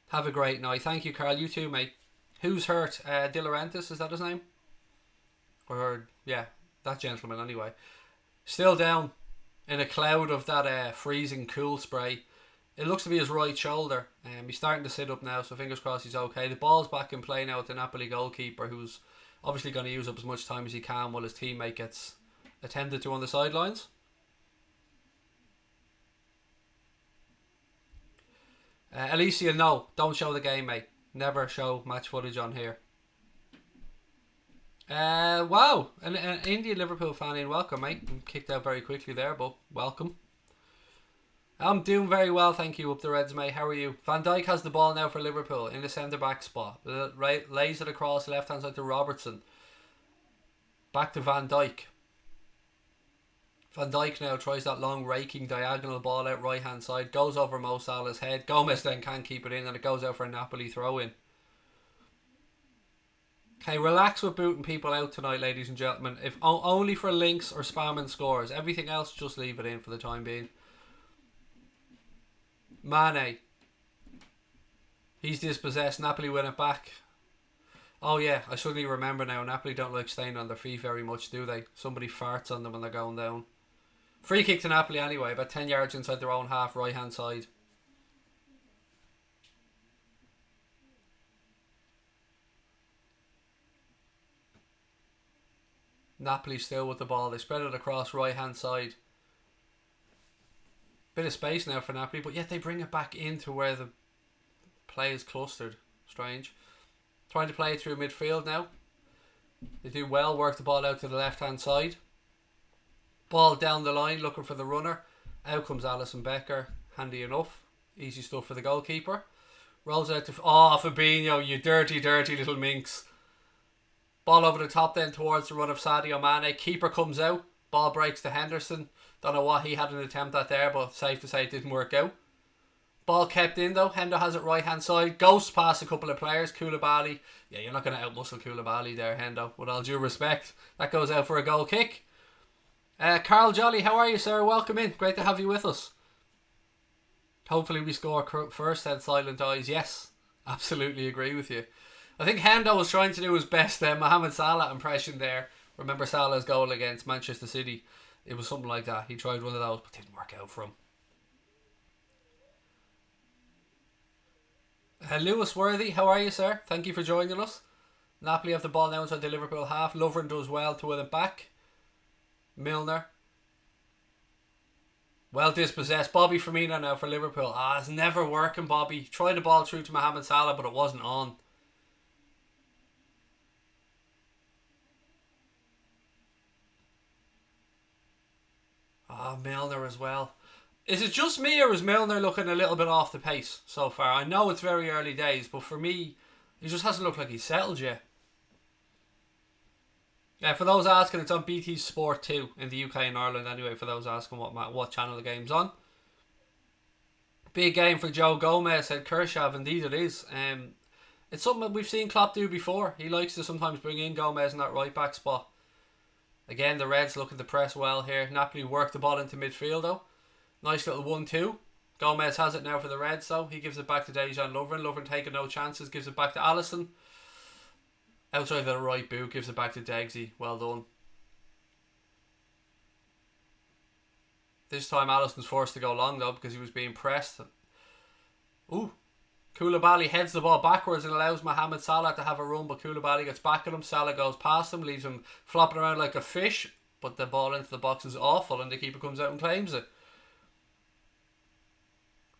Have a great night. Thank you, Carl. You too, mate. Who's hurt? De Laurentiis, is that his name? Or, yeah, that gentleman anyway. Still down in a cloud of that freezing cool spray. It looks to be his right shoulder. He's starting to sit up now, so fingers crossed he's okay. The ball's back in play now with the Napoli goalkeeper, who's obviously going to use up as much time as he can while his teammate gets attended to on the sidelines. Alicia, no, don't show the game, mate. Never show match footage on here. Wow, an Indian Liverpool fan in. Welcome, mate. I'm kicked out very quickly there, but welcome. I'm doing very well, thank you, up the Reds, mate. How are you? Van Dijk has the ball now for Liverpool in the centre-back spot. Right, lays it across left-hand side to Robertson. Back to Van Dijk. Van Dijk now tries that long raking diagonal ball out right-hand side. Goes over Mo Salah's head. Gomez then can't keep it in and it goes out for a Napoli throw-in. Okay, relax with booting people out tonight, ladies and gentlemen. If only for links or spamming scores. Everything else, just leave it in for the time being. Mane. He's dispossessed. Napoli win it back. Oh yeah, I suddenly remember now. Napoli don't like staying on their feet very much, do they? Somebody farts on them when they're going down. Free kick to Napoli anyway, about 10 yards inside their own half, right hand side. Napoli still with the ball. They spread it across right hand side. Bit of space now for Napoli, but yet they bring it back into where the play is clustered. Strange. Trying to play it through midfield now. They do well, work the ball out to the left hand side. Ball down the line, looking for the runner. Out comes Alisson Becker. Handy enough. Easy stuff for the goalkeeper. Rolls out to... Oh, Fabinho, you dirty, dirty little minx. Ball over the top then towards the run of Sadio Mane. Keeper comes out. Ball breaks to Henderson. Don't know what he had an attempt at there, but safe to say it didn't work out. Ball kept in though. Hendo has it right hand side. Ghost past a couple of players. Koulibaly. Yeah, you're not going to outmuscle Koulibaly there, Hendo. With all due respect. That goes out for a goal kick. Carl Jolly, how are you, sir? Welcome in. Great to have you with us. Hopefully we score first, said Silent Eyes. Yes, absolutely agree with you. I think Hendo was trying to do his best Mohamed Salah impression there. Remember Salah's goal against Manchester City? It was something like that. He tried one of those, but didn't work out for him. Lewis Worthy, how are you, sir? Thank you for joining us. Napoli have the ball now inside the Liverpool half. Lovren does well to win it back. Milner. Well dispossessed. Bobby Firmino now for Liverpool. It's never working, Bobby. Tried the ball through to Mohamed Salah, but it wasn't on. Milner as well. Is it just me, or is Milner looking a little bit off the pace so far? I know it's very early days, but for me, he just hasn't looked like he's settled yet. For those asking, it's on BT Sport 2 in the UK and Ireland anyway, for those asking what channel the game's on. Big game for Joe Gomez, said Kershav. Indeed it is. It's something that we've seen Klopp do before. He likes to sometimes bring in Gomez in that right back spot. Again, the Reds looking to press well here. Napoli work the ball into midfield though. Nice little 1-2. Gomez has it now for the Reds though. He gives it back to Dejan Lovren. Lovren taking no chances. Gives it back to Alisson. Outside of the right boot. Gives it back to Degsy. Well done. This time Alisson's forced to go long though because he was being pressed. Ooh. Koulibaly heads the ball backwards and allows Mohamed Salah to have a run, but Koulibaly gets back at him. Salah goes past him, leaves him flopping around like a fish, but the ball into the box is awful and the keeper comes out and claims it.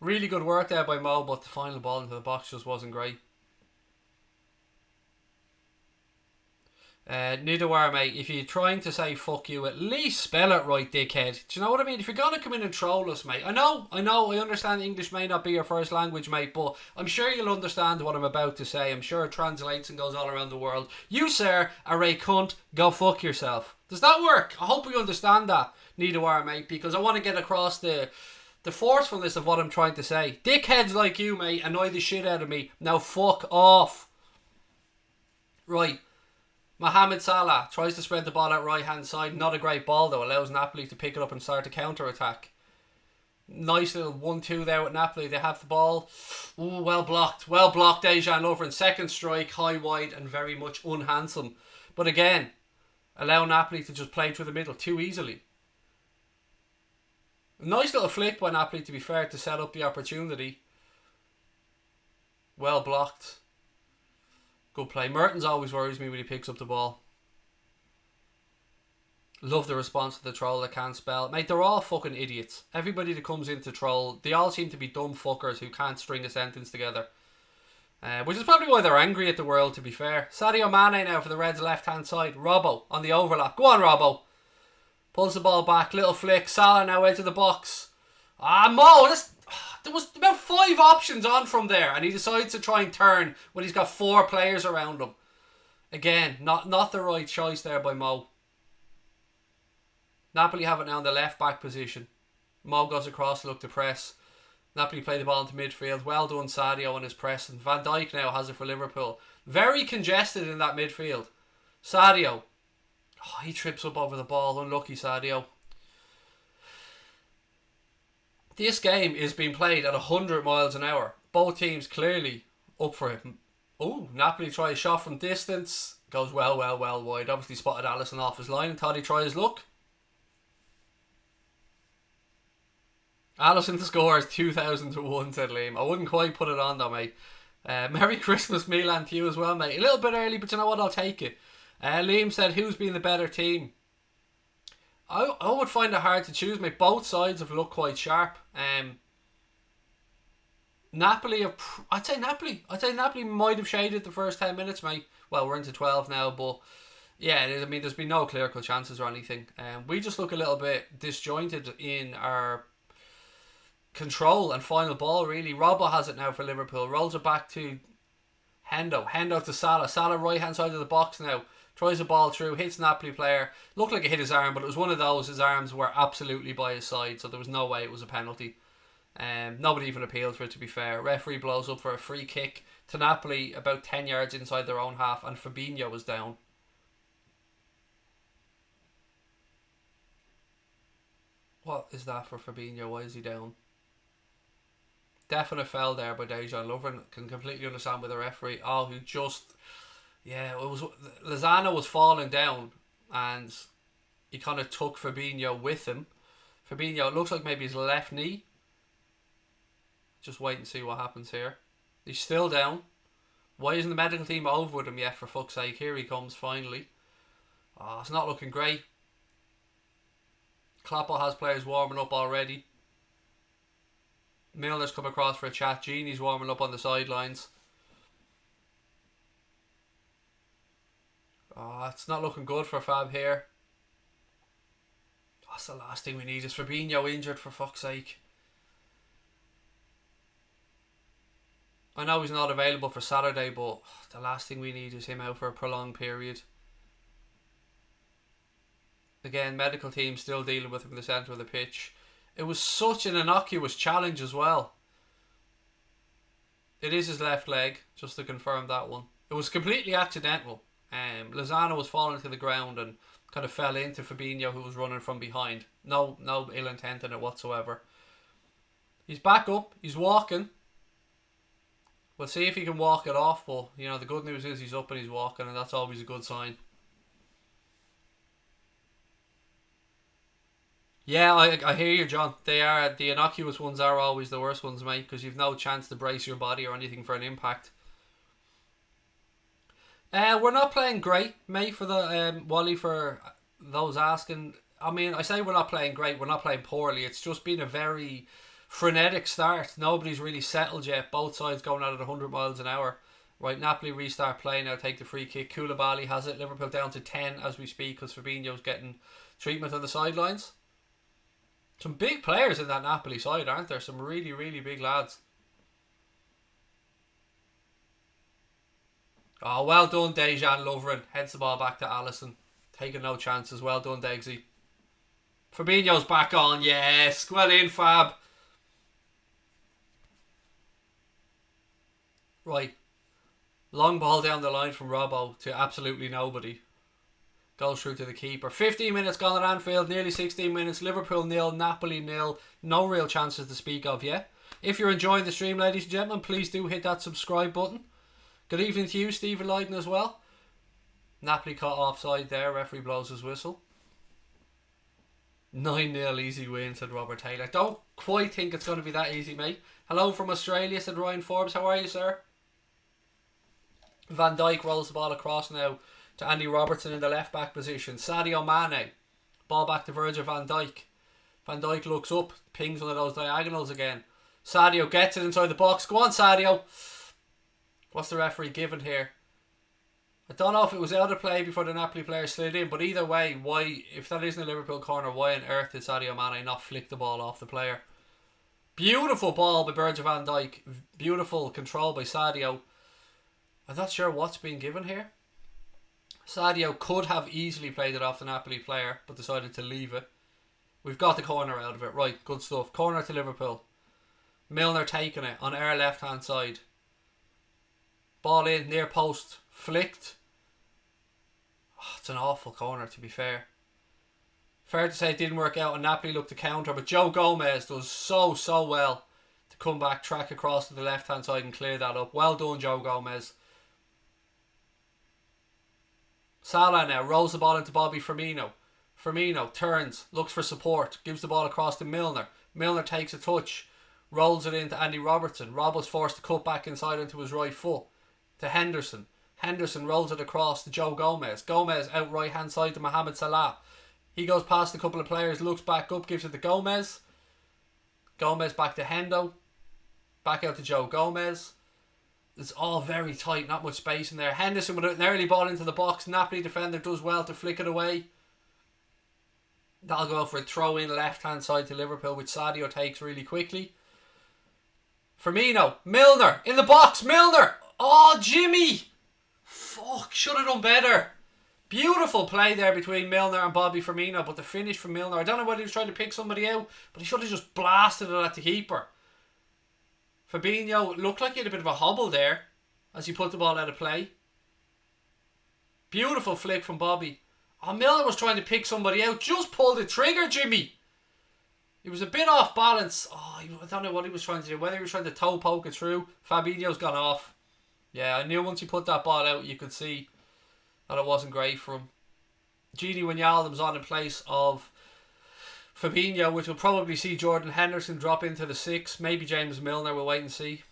Really good work there by Mo, but the final ball into the box just wasn't great. Nidawar, mate, if you're trying to say fuck you, at least spell it right, dickhead. Do you know what I mean? If you're going to come in and troll us, mate, I understand English may not be your first language, mate, but I'm sure you'll understand what I'm about to say. I'm sure it translates and goes all around the world. You, sir, are a cunt. Go fuck yourself. Does that work? I hope you understand that, Nidawar, mate, because I want to get across the forcefulness of what I'm trying to say. Dickheads like you, mate, annoy the shit out of me. Now fuck off. Right. Mohamed Salah tries to spread the ball out right hand side. Not a great ball though. Allows Napoli to pick it up and start a counter attack. Nice little 1-2 there with Napoli. They have the ball. Ooh, well blocked. Well blocked, Dejan Lovren. Second strike, high wide and very much unhandsome. But again, allow Napoli to just play through the middle too easily. Nice little flick by Napoli, to be fair, to set up the opportunity. Well blocked. Good play. Mertens always worries me when he picks up the ball. Love the response to the troll that can't spell. Mate, they're all fucking idiots. Everybody that comes into troll, they all seem to be dumb fuckers who can't string a sentence together. Which is probably why they're angry at the world, to be fair. Sadio Mane now for the Reds left hand side. Robbo on the overlap. Go on, Robbo. Pulls the ball back. Little flick. Salah now into the box. Mo, there was about 5 options on from there, and he decides to try and turn when he's got 4 players around him. Again, not the right choice there by Mo. Napoli have it now in the left back position. Mo goes across to look to press. Napoli play the ball into midfield. Well done, Sadio, on his press. And Van Dijk now has it for Liverpool. Very congested in that midfield. Sadio. Oh, he trips up over the ball. Unlucky Sadio. This game is being played at 100 miles an hour. Both teams clearly up for it. Oh, Napoli try a shot from distance. Goes well wide. Obviously spotted Alisson off his line and thought he'd try his luck. Alisson scores 2,000 to 1, said Liam. I wouldn't quite put it on though, mate. Merry Christmas, Milan, to you as well, mate. A little bit early, but you know what? I'll take it. Liam said, who's been the better team? I would find it hard to choose, mate. Both sides have looked quite sharp. Napoli, I'd say Napoli might have shaded the first 10 minutes, mate. Well, we're into 12 now, but yeah, I mean, there's been no clear-cut chances or anything. We just look a little bit disjointed in our control and final ball, really. Robbo has it now for Liverpool. Rolls it back to Hendo. Hendo to Salah. Salah right-hand side of the box now. Tries the ball through, hits Napoli player. Looked like it hit his arm, but it was one of those. His arms were absolutely by his side, so there was no way it was a penalty. Nobody even appealed for it, to be fair. Referee blows up for a free kick to Napoli about 10 yards inside their own half, and Fabinho was down. What is that for Fabinho? Why is he down? Definite foul there by Jadon. Lovren can completely understand with the referee. Oh, who just... Yeah, it was... Lozano was falling down and he kind of took Fabinho with him. Fabinho, it looks like maybe his left knee. Just wait and see what happens here. He's still down. Why isn't the medical team over with him yet, for fuck's sake? Here he comes finally. Oh, it's not looking great. Kloppo has players warming up already. Milner's come across for a chat. Genie's warming up on the sidelines. Oh, it's not looking good for Fab here. That's the last thing we need. Is Fabinho injured, for fuck's sake? I know he's not available for Saturday, but the last thing we need is him out for a prolonged period. Again, medical team still dealing with him in the centre of the pitch. It was such an innocuous challenge as well. It is his left leg, just to confirm that one. It was completely accidental. Lozano was falling to the ground and kind of fell into Fabinho, who was running from behind. No ill intent in it whatsoever. He's back up. He's walking. We'll see if he can walk it off, but you know, the good news is he's up and he's walking, and that's always a good sign. Yeah, I hear you, John. The innocuous ones are always the worst ones, mate, because you've no chance to brace your body or anything for an impact. We're not playing great, mate, for the Wally, for those asking. I mean, I say we're not playing great, we're not playing poorly. It's just been a very frenetic start. Nobody's really settled yet. Both sides going at it 100 miles an hour. Right, Napoli restart play now, take the free kick. Koulibaly has it. Liverpool down to 10 as we speak because Fabinho's getting treatment on the sidelines. Some big players in that Napoli side, aren't there? Some really, really big lads. Oh, well done, Dejan Lovren. Heads the ball back to Alisson. Taking no chances. Well done, Degsy. Fabinho's back on. Yes. Well in, Fab. Right. Long ball down the line from Robbo to absolutely nobody. Goes through to the keeper. 15 minutes gone at Anfield. Nearly 16 minutes. Liverpool 0. Napoli 0. No real chances to speak of yet. If you're enjoying the stream, ladies and gentlemen, please do hit that subscribe button. Good evening to you, Stephen Lydon, as well. Napoli caught offside there. Referee blows his whistle. 9-0 easy win, said Robert Taylor. Don't quite think it's going to be that easy, mate. Hello from Australia, said Ryan Forbes. How are you, sir? Van Dijk rolls the ball across now to Andy Robertson in the left back position. Sadio Mane. Ball back to Virgil Van Dijk. Van Dijk looks up, pings one of those diagonals again. Sadio gets it inside the box. Go on, Sadio. What's the referee given here? I don't know if it was out of play before the Napoli player slid in, but either way, why, if that isn't a Liverpool corner, why on earth did Sadio Mane not flick the ball off the player? Beautiful ball by Virgil Van Dijk. Beautiful control by Sadio. I'm not sure what's being given here. Sadio could have easily played it off the Napoli player, but decided to leave it. We've got the corner out of it. Right, good stuff. Corner to Liverpool. Milner taking it on our left-hand side. Ball in, near post, flicked. Oh, it's an awful corner, to be fair. Fair to say it didn't work out and Napoli looked to counter, but Joe Gomez does so well to come back, track across to the left hand side and clear that up. Well done, Joe Gomez. Salah now rolls the ball into Bobby Firmino. Firmino turns, looks for support, gives the ball across to Milner. Milner takes a touch, rolls it into Andy Robertson. Rob was forced to cut back inside into his right foot to Henderson. Henderson rolls it across to Joe Gomez. Gomez out right hand side to Mohamed Salah. He goes past a couple of players, looks back up, gives it to Gomez. Gomez back to Hendo. Back out to Joe Gomez. It's all very tight, not much space in there. Henderson with an early ball into the box. Napoli defender does well to flick it away. That'll go for a throw in left hand side to Liverpool, which Sadio takes really quickly. Firmino. Milner in the box. Milner. Oh, Jimmy. Fuck, should have done better. Beautiful play there between Milner and Bobby Firmino, but the finish from Milner, I don't know whether he was trying to pick somebody out, but he should have just blasted it at the keeper. Fabinho looked like he had a bit of a hobble there as he put the ball out of play. Beautiful flick from Bobby. Oh, Milner was trying to pick somebody out. Just pull the trigger, Jimmy. He was a bit off balance. Oh, I don't know what he was trying to do. Whether he was trying to toe poke it through. Fabinho's gone off. Yeah, I knew once he put that ball out, you could see that it wasn't great for him. Gini Wijnaldum's on in place of Fabinho, which will probably see Jordan Henderson drop into the 6. Maybe James Milner, we'll wait and see.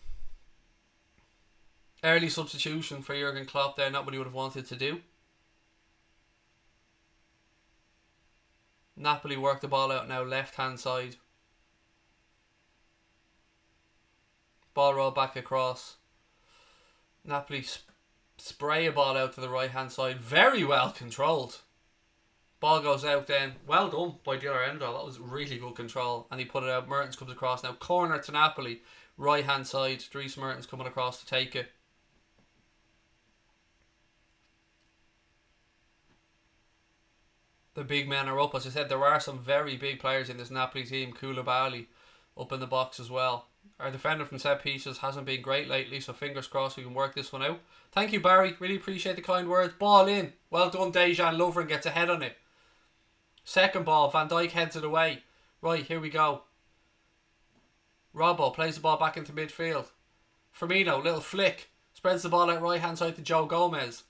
Early substitution for Jurgen Klopp there, not what he would have wanted to do. Napoli work the ball out now, left hand side. Ball roll back across. Napoli spray a ball out to the right hand side. Very well controlled. Ball goes out then. Well done by the other end. That was really good control. And he put it out. Mertens comes across now. Corner to Napoli. Right hand side. Dries Mertens coming across to take it. The big men are up. As I said, there are some very big players in this Napoli team. Koulibaly up in the box as well. Our defender from set pieces hasn't been great lately, so fingers crossed we can work this one out. Thank you, Barry. Really appreciate the kind words. Ball in. Well done, Dejan Lovren gets ahead on it. Second ball, Van Dijk heads it away. Right, here we go. Robbo plays the ball back into midfield. Firmino, little flick. Spreads the ball out right hand side to Joe Gomez.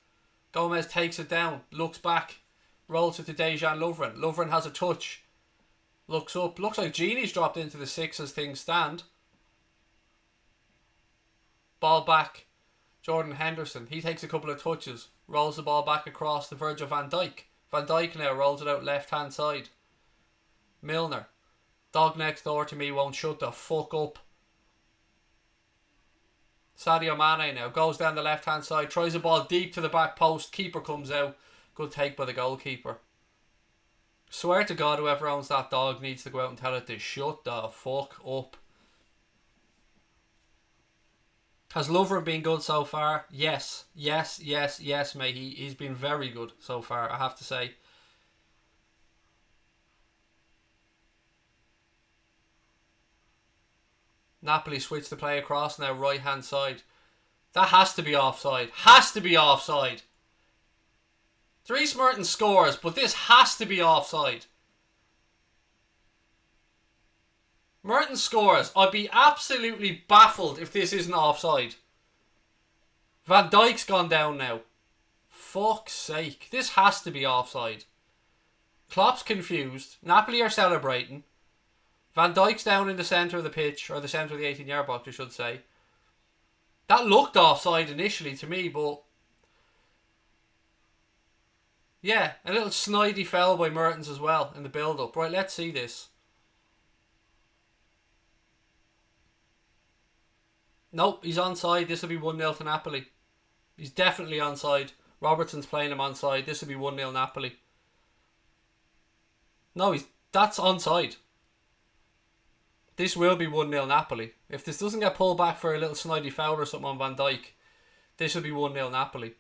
Gomez takes it down. Looks back. Rolls it to Dejan Lovren. Lovren has a touch. Looks up. Looks like Gini's dropped into the 6 as things stand. Ball back. Jordan Henderson. He takes a couple of touches. Rolls the ball back across to Virgil Van Dijk. Van Dijk now rolls it out left hand side. Milner. Dog next door to me won't shut the fuck up. Sadio Mane now goes down the left hand side. Tries a ball deep to the back post. Keeper comes out. Good take by the goalkeeper. Swear to God, whoever owns that dog needs to go out and tell it to shut the fuck up. Has Lovren been good so far? Yes, mate. He's been very good so far, I have to say. Napoli switch the play across now, right hand side. That has to be offside. Has to be offside. Dries Mertens scores, but this has to be offside. Mertens scores. I'd be absolutely baffled if this isn't offside. Van Dijk's gone down now. Fuck's sake. This has to be offside. Klopp's confused. Napoli are celebrating. Van Dijk's down in the centre of the pitch, or the centre of the 18-yard box, I should say. That looked offside initially to me, but yeah, a little snidey foul by Mertens as well in the build-up. Right, let's see this. Nope, he's onside. This will be 1-0 to Napoli. He's definitely onside. Robertson's playing him onside. This will be 1-0 Napoli. No, that's onside. This will be 1-0 Napoli. If this doesn't get pulled back for a little snidey foul or something on Van Dijk, this will be 1-0 Napoli.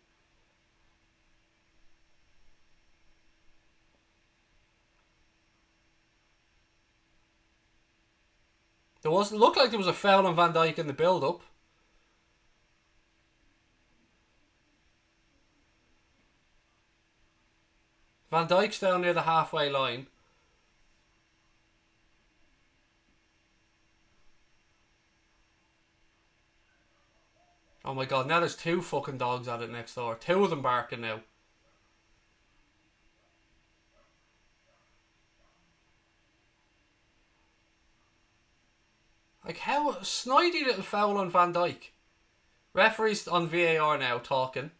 There wasn't looked like there was a foul on Van Dijk in the build-up. Van Dijk's down near the halfway line. Oh my god, now there's two fucking dogs at it next door. Two of them barking now. Like, how snidey little foul on Van Dijk. Referee's on VAR now talking.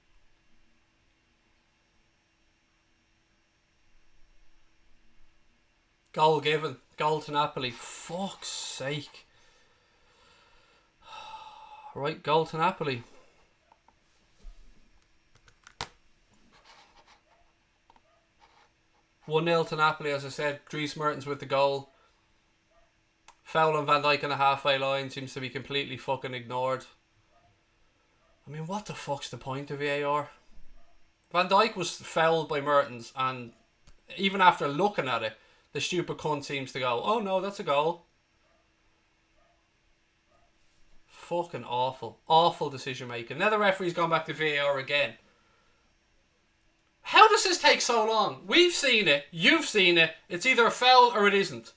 Goal given. Goal to Napoli. Fuck's sake. Right, goal to Napoli. One 0 to Napoli, as I said. Dries Mertens with the goal. Foul on Van Dijk on the halfway line seems to be completely fucking ignored. I mean, what the fuck's the point of VAR? Van Dijk was fouled by Mertens, and even after looking at it, the stupid cunt seems to go, oh no, that's a goal. Fucking awful. Awful decision making. Now the referee's gone back to VAR again. How does this take so long? We've seen it. You've seen it. It's either a foul or it isn't.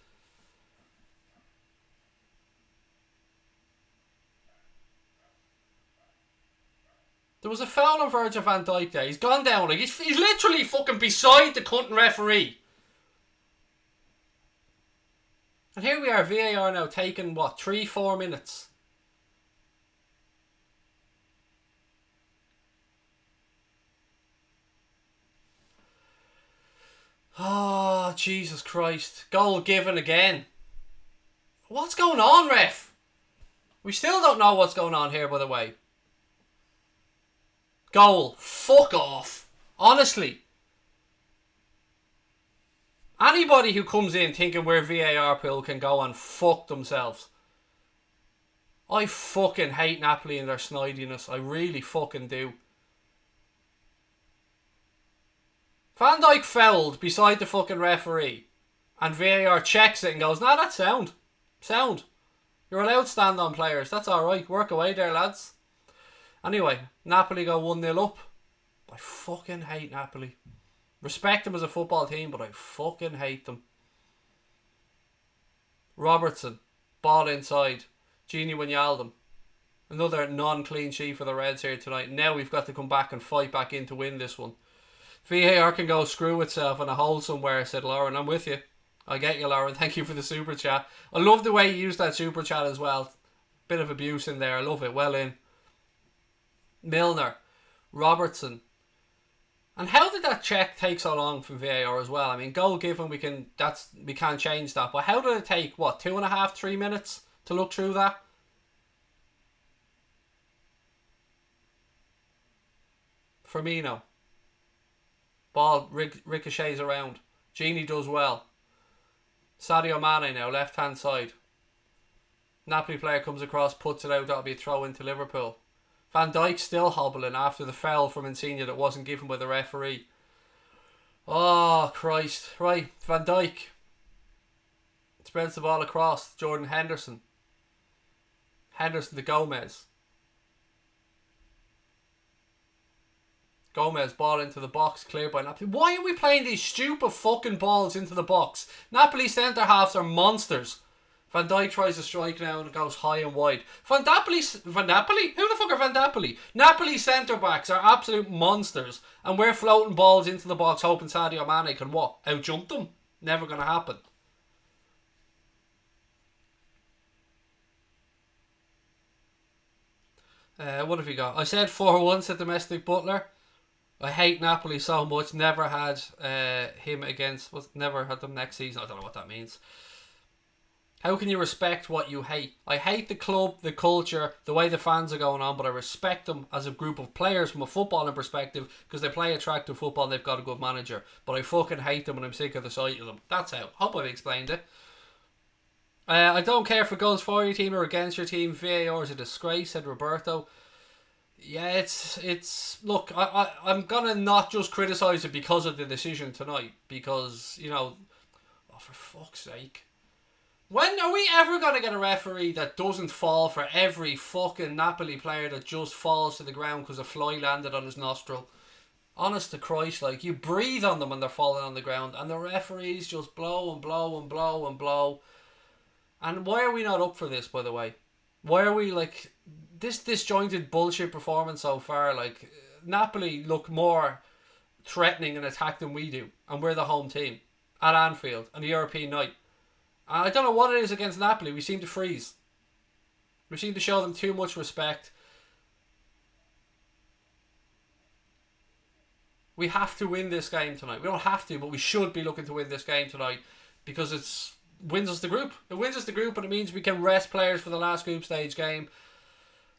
There was a foul on Virgil Van Dijk there. He's gone down. Like he's literally fucking beside the cunting referee. And here we are, VAR now taking, what, 3-4 minutes? Oh, Jesus Christ. Goal given again. What's going on, ref? We still don't know what's going on here, by the way. Goal. Fuck off. Honestly. Anybody who comes in thinking where VAR pill can go and fuck themselves. I fucking hate Napoli and their snidiness. I really fucking do. Van Dijk fouled beside the fucking referee. And VAR checks it and goes, nah, that's sound. Sound. You're allowed stand on players. That's alright. Work away there, lads. Anyway, Napoli go 1-0 up. I fucking hate Napoli. Respect them as a football team, but I fucking hate them. Robertson. Ball inside. Gini Wijnaldum. Another non-clean sheet for the Reds here tonight. Now we've got to come back and fight back in to win this one. VAR can go screw itself in a hole somewhere, said Lauren. I'm with you. I get you, Lauren. Thank you for the super chat. I love the way you used that super chat as well. Bit of abuse in there. I love it. Well in. Milner. Robertson. And how did that check take so long from VAR as well? I mean, goal given, we can't change that. But how did it take, what, 2.5, 3 minutes to look through that? Firmino. Ball ricochets around. Gini does well. Sadio Mane now, left hand side. Napoli player comes across, puts it out. That'll be a throw into Liverpool. Van Dijk still hobbling after the foul from Insigne that wasn't given by the referee. Oh, Christ. Right, Van Dijk spreads the ball across. Jordan Henderson. Henderson to Gomez. Gomez, ball into the box, cleared by Napoli. Why are we playing these stupid fucking balls into the box? Napoli centre-halves are monsters. Van Dijk tries to strike now and it goes high and wide. Van Napoli? Who the fuck are Van Napoli? Napoli centre-backs are absolute monsters. And we're floating balls into the box hoping Sadio Mane can what? Out-jump them? Never going to happen. What have you got? I said 4-1, said Domestic Butler. I hate Napoli so much. Never had him against... Never had them next season. I don't know what that means. How can you respect what you hate? I hate the club, the culture, the way the fans are going on, but I respect them as a group of players from a footballing perspective because they play attractive football and they've got a good manager. But I fucking hate them and I'm sick of the sight of them. That's how. Hope I've explained it. I don't care if it goes for your team or against your team. VAR is a disgrace, said Roberto. Yeah, it's look, I'm gonna not just criticise it because of the decision tonight, because, you know, oh, for fuck's sake. When are we ever going to get a referee that doesn't fall for every fucking Napoli player that just falls to the ground because a fly landed on his nostril? Honest to Christ, like, you breathe on them when they're falling on the ground, and the referees just blow and blow and blow and blow. And why are we not up for this, by the way? Why are we, like, this disjointed bullshit performance so far? Like, Napoli look more threatening and attack than we do, and we're the home team at Anfield on a European night. And I don't know what it is against Napoli. We seem to freeze. We seem to show them too much respect. We have to win this game tonight. We don't have to, but we should be looking to win this game tonight because it's wins us the group. It wins us the group, and it means we can rest players for the last group stage game.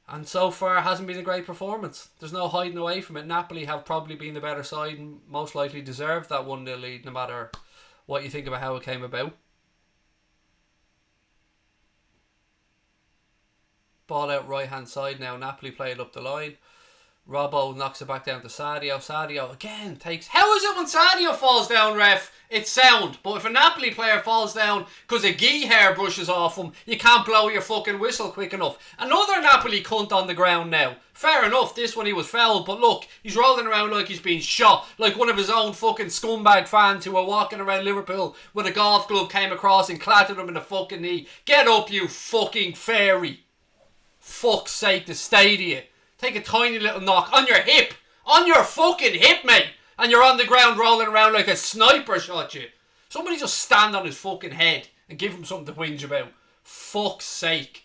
And so far, it hasn't been a great performance. There's no hiding away from it. Napoli have probably been the better side and most likely deserved that 1-0 lead, no matter what you think about how it came about. Ball out right hand side now. Napoli play it up the line. Robbo knocks it back down to Sadio. Sadio again takes... How is it when Sadio falls down, ref? It's sound. But if a Napoli player falls down because a gee hair brushes off him, you can't blow your fucking whistle quick enough. Another Napoli cunt on the ground now. Fair enough, this one he was fouled, but look, he's rolling around like he's being shot, like one of his own fucking scumbag fans who were walking around Liverpool with a golf club came across and clattered him in the fucking knee. Get up, you fucking fairy. Fuck's sake, the stadia. Take a tiny little knock on your hip. On your fucking hip, mate. And you're on the ground rolling around like a sniper shot you. Somebody just stand on his fucking head and give him something to whinge about. Fuck's sake.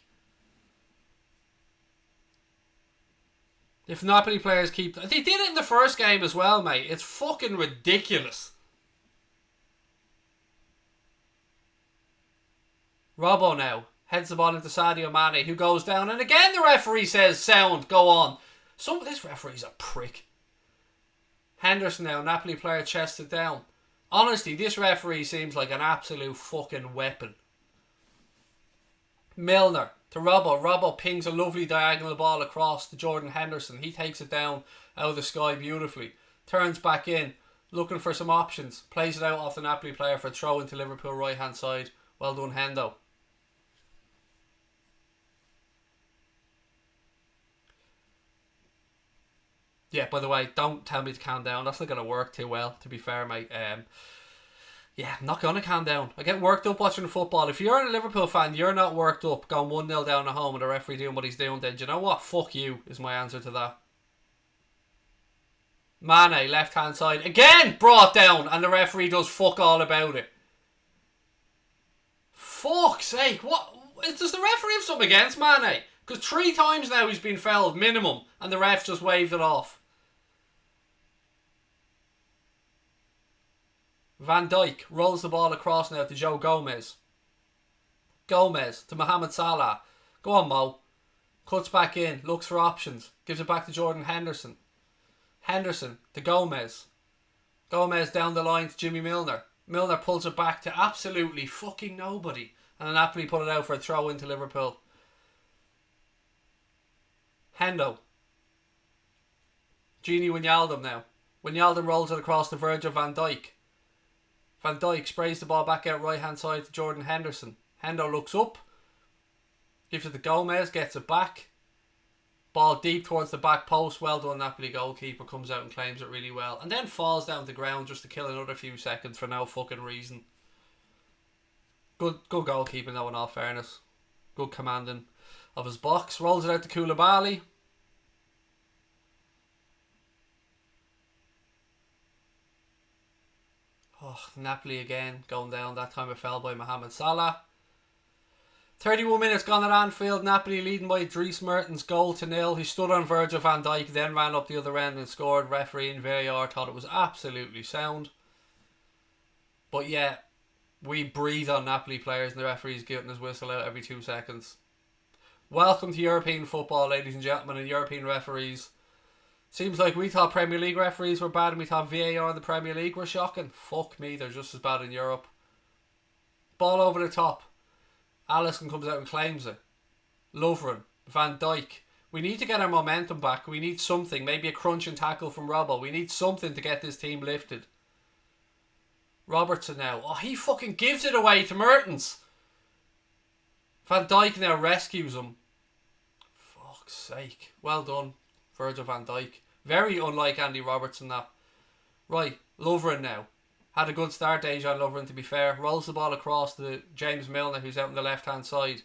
If Napoli players keep... They did it in the first game as well, mate. It's fucking ridiculous. Robbo now. Heads the ball into Sadio Mane, who goes down. And again the referee says, sound, go on. This referee's a prick. Henderson now, Napoli player chested down. Honestly, this referee seems like an absolute fucking weapon. Milner to Robbo. Robbo pings a lovely diagonal ball across to Jordan Henderson. He takes it down out of the sky beautifully. Turns back in, looking for some options. Plays it out off the Napoli player for a throw into Liverpool right hand side. Well done, Hendo. Yeah, by the way, don't tell me to calm down. That's not going to work too well, to be fair, mate. Yeah, I'm not going to calm down. I get worked up watching football. If you're a Liverpool fan, you're not worked up going 1-0 down at home and the referee doing what he's doing, then do you know what? Fuck you is my answer to that. Mane, left-hand side. Again brought down and the referee does fuck all about it. Fuck's sake. What? Does the referee have something against Mane? Because 3 times now he's been fouled, minimum, and the ref just waved it off. Van Dijk rolls the ball across now to Joe Gomez. Gomez to Mohamed Salah. Go on, Mo. Cuts back in, looks for options. Gives it back to Jordan Henderson. Henderson to Gomez. Gomez down the line to Jimmy Milner. Milner pulls it back to absolutely fucking nobody. And then Napoli put it out for a throw into Liverpool. Hendo. Gini Wijnaldum now. Wijnaldum rolls it across to Virgil Van Dijk. Van Dijk sprays the ball back out right hand side to Jordan Henderson. Hendo looks up. Gives it to Gomez. Gets it back. Ball deep towards the back post. Well done, Napoli goalkeeper. Comes out and claims it really well. And then falls down to the ground just to kill another few seconds for no fucking reason. Good goalkeeping though, in all fairness. Good commanding of his box. Rolls it out to Koulibaly. Oh, Napoli again going down. That time it fell by Mohamed Salah. 31 minutes gone at Anfield. Napoli leading by Dries Mertens goal to 0. He stood on Virgil van Dijk, then ran up the other end and scored. Referee and VAR thought it was absolutely sound. But yeah, we breathe on Napoli players and the referee's getting his whistle out every 2 seconds. Welcome to European football, ladies and gentlemen, and European referees. Seems like we thought Premier League referees were bad and we thought VAR in the Premier League were shocking. Fuck me, they're just as bad in Europe. Ball over the top. Alisson comes out and claims it. Lovren. Van Dijk. We need to get our momentum back. We need something. Maybe a crunching tackle from Robbo. We need something to get this team lifted. Robertson now. Oh, he fucking gives it away to Mertens. Van Dijk now rescues him. Fuck's sake. Well done, Virgil van Dijk. Very unlike Andy Robertson, that. Right, Lovren now. Had a good start, Dejan Lovren, to be fair. Rolls the ball across to James Milner, who's out on the left-hand side.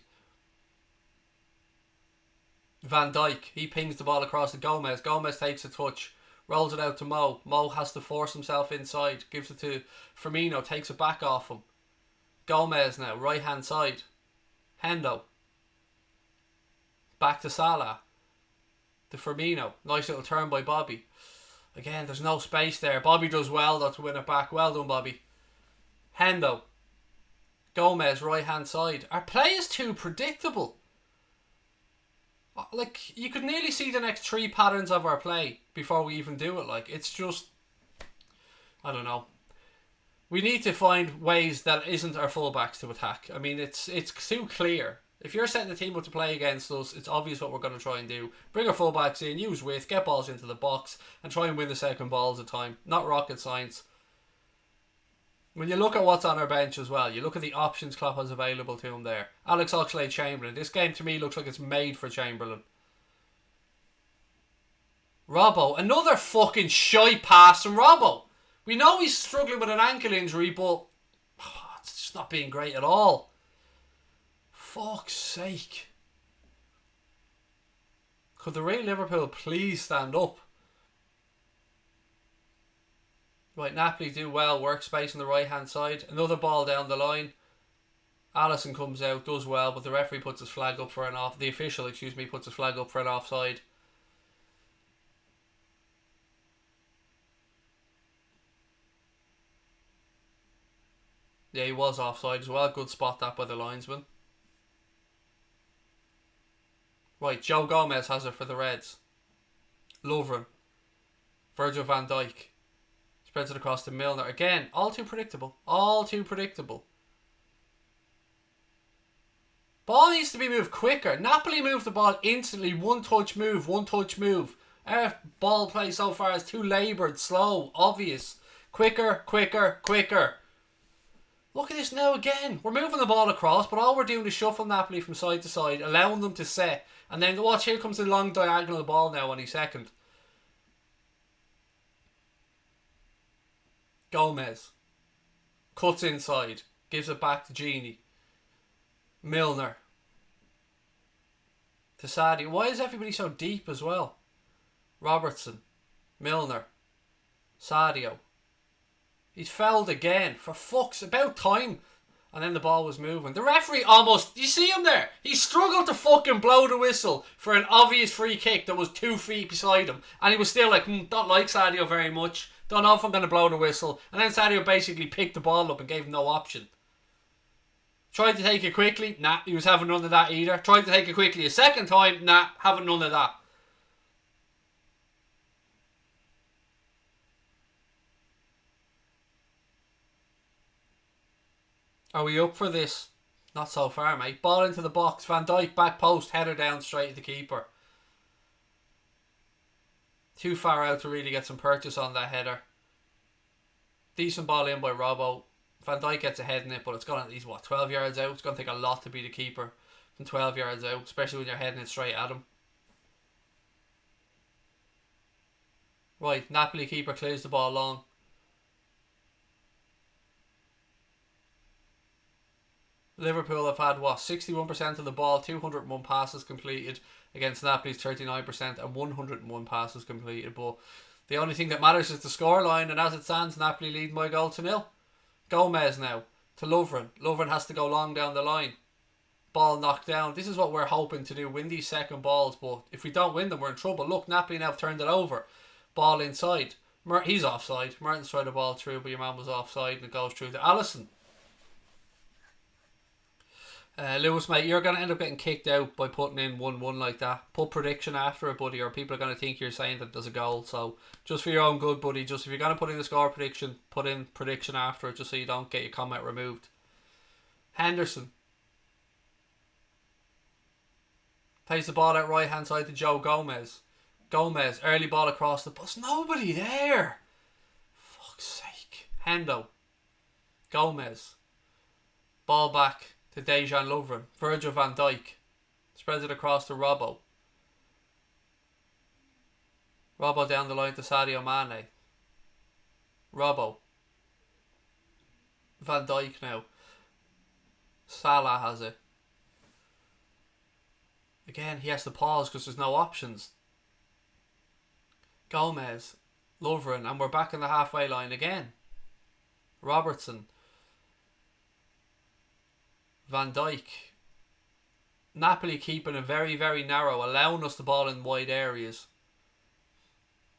Van Dijk, he pings the ball across to Gomez. Gomez takes a touch, rolls it out to Mo. Mo has to force himself inside, gives it to Firmino, takes it back off him. Gomez now, right-hand side. Hendo. Back to Salah. To Firmino. Nice little turn by Bobby. Again, there's no space there. Bobby does well though to win it back. Well done, Bobby. Hendo. Gomez, right hand side. Our play is too predictable. Like, you could nearly see the next 3 patterns of our play before we even do it. Like, it's just, I don't know. We need to find ways that isn't our fullbacks to attack. I mean, it's too clear. If you're setting the team up to play against us, it's obvious what we're going to try and do. Bring our fullbacks in, use width, get balls into the box, and try and win the second balls at a time. Not rocket science. When you look at what's on our bench as well, you look at the options Klopp has available to him there. Alex Oxlade-Chamberlain. This game to me looks like it's made for Chamberlain. Robbo. Another fucking shy pass from Robbo. We know he's struggling with an ankle injury, but it's just not being great at all. Fuck's sake. Could the real Liverpool please stand up? Right, Napoli do well. Work space on the right hand side. Another ball down the line. Alisson comes out, does well, but the referee puts his flag up for an off. The official, puts his flag up for an offside. Yeah, he was offside as well. Good spot that by the linesman. Right, Joe Gomez has it for the Reds. Lovren. Virgil Van Dijk. Spreads it across to Milner. Again, all too predictable. All too predictable. Ball needs to be moved quicker. Napoli moved the ball instantly. One touch move, one touch move. Our ball play so far is too laboured, slow, obvious. Quicker, quicker, quicker. Look at this now again. We're moving the ball across, but all we're doing is shuffle Napoli from side to side, allowing them to set. And then watch, here comes the long diagonal ball now on his second. Gomez. Cuts inside. Gives it back to Genie. Milner. To Sadio. Why is everybody so deep as well? Robertson. Milner. Sadio. He's fouled again. For fuck's about time. And then the ball was moving. The referee almost... You see him there? He struggled to fucking blow the whistle for an obvious free kick that was 2 feet beside him. And he was still like, don't like Sadio very much. Don't know if I'm going to blow the whistle. And then Sadio basically picked the ball up and gave him no option. Tried to take it quickly. Nah, he was having none of that either. Tried to take it quickly a second time. Nah, having none of that. Are we up for this? Not so far, mate. Ball into the box. Van Dijk, back post, header down straight at the keeper. Too far out to really get some purchase on that header. Decent ball in by Robbo. Van Dijk gets a head in it, but it's gonna, he's 12 yards out. It's going to take a lot to beat the keeper from 12 yards out, especially when you're heading it straight at him. Right, Napoli keeper clears the ball long. Liverpool have had 61% of the ball, 201 passes completed against Napoli's 39% and 101 passes completed. But the only thing that matters is the scoreline, and as it stands, Napoli lead by 1-0. Gomez now to Lovren. Lovren has to go long down the line. Ball knocked down. This is what we're hoping to do, win these second balls, but if we don't win them, we're in trouble. Look, Napoli now have turned it over. Ball inside. He's offside. Mertens tried the ball through, but your man was offside and it goes through to Alisson. Lewis, mate, you're going to end up getting kicked out by putting in 1-1 like that. Put prediction after it, buddy, or people are going to think you're saying that there's a goal. So, just for your own good, buddy, just if you're going to put in the score prediction, put in prediction after it, just so you don't get your comment removed. Henderson. Plays the ball out right hand side to Joe Gomez. Gomez, early ball across the bus. Nobody there. Fuck's sake. Hendo. Gomez. Ball back to Dejan Lovren. Virgil Van Dijk. Spreads it across to Robbo. Robbo down the line to Sadio Mane. Robbo. Van Dijk now. Salah has it. Again, he has to pause because there's no options. Gomez. Lovren. And we're back in the halfway line again. Robertson. Van Dijk. Napoli keeping it very, very narrow, allowing us the ball in wide areas.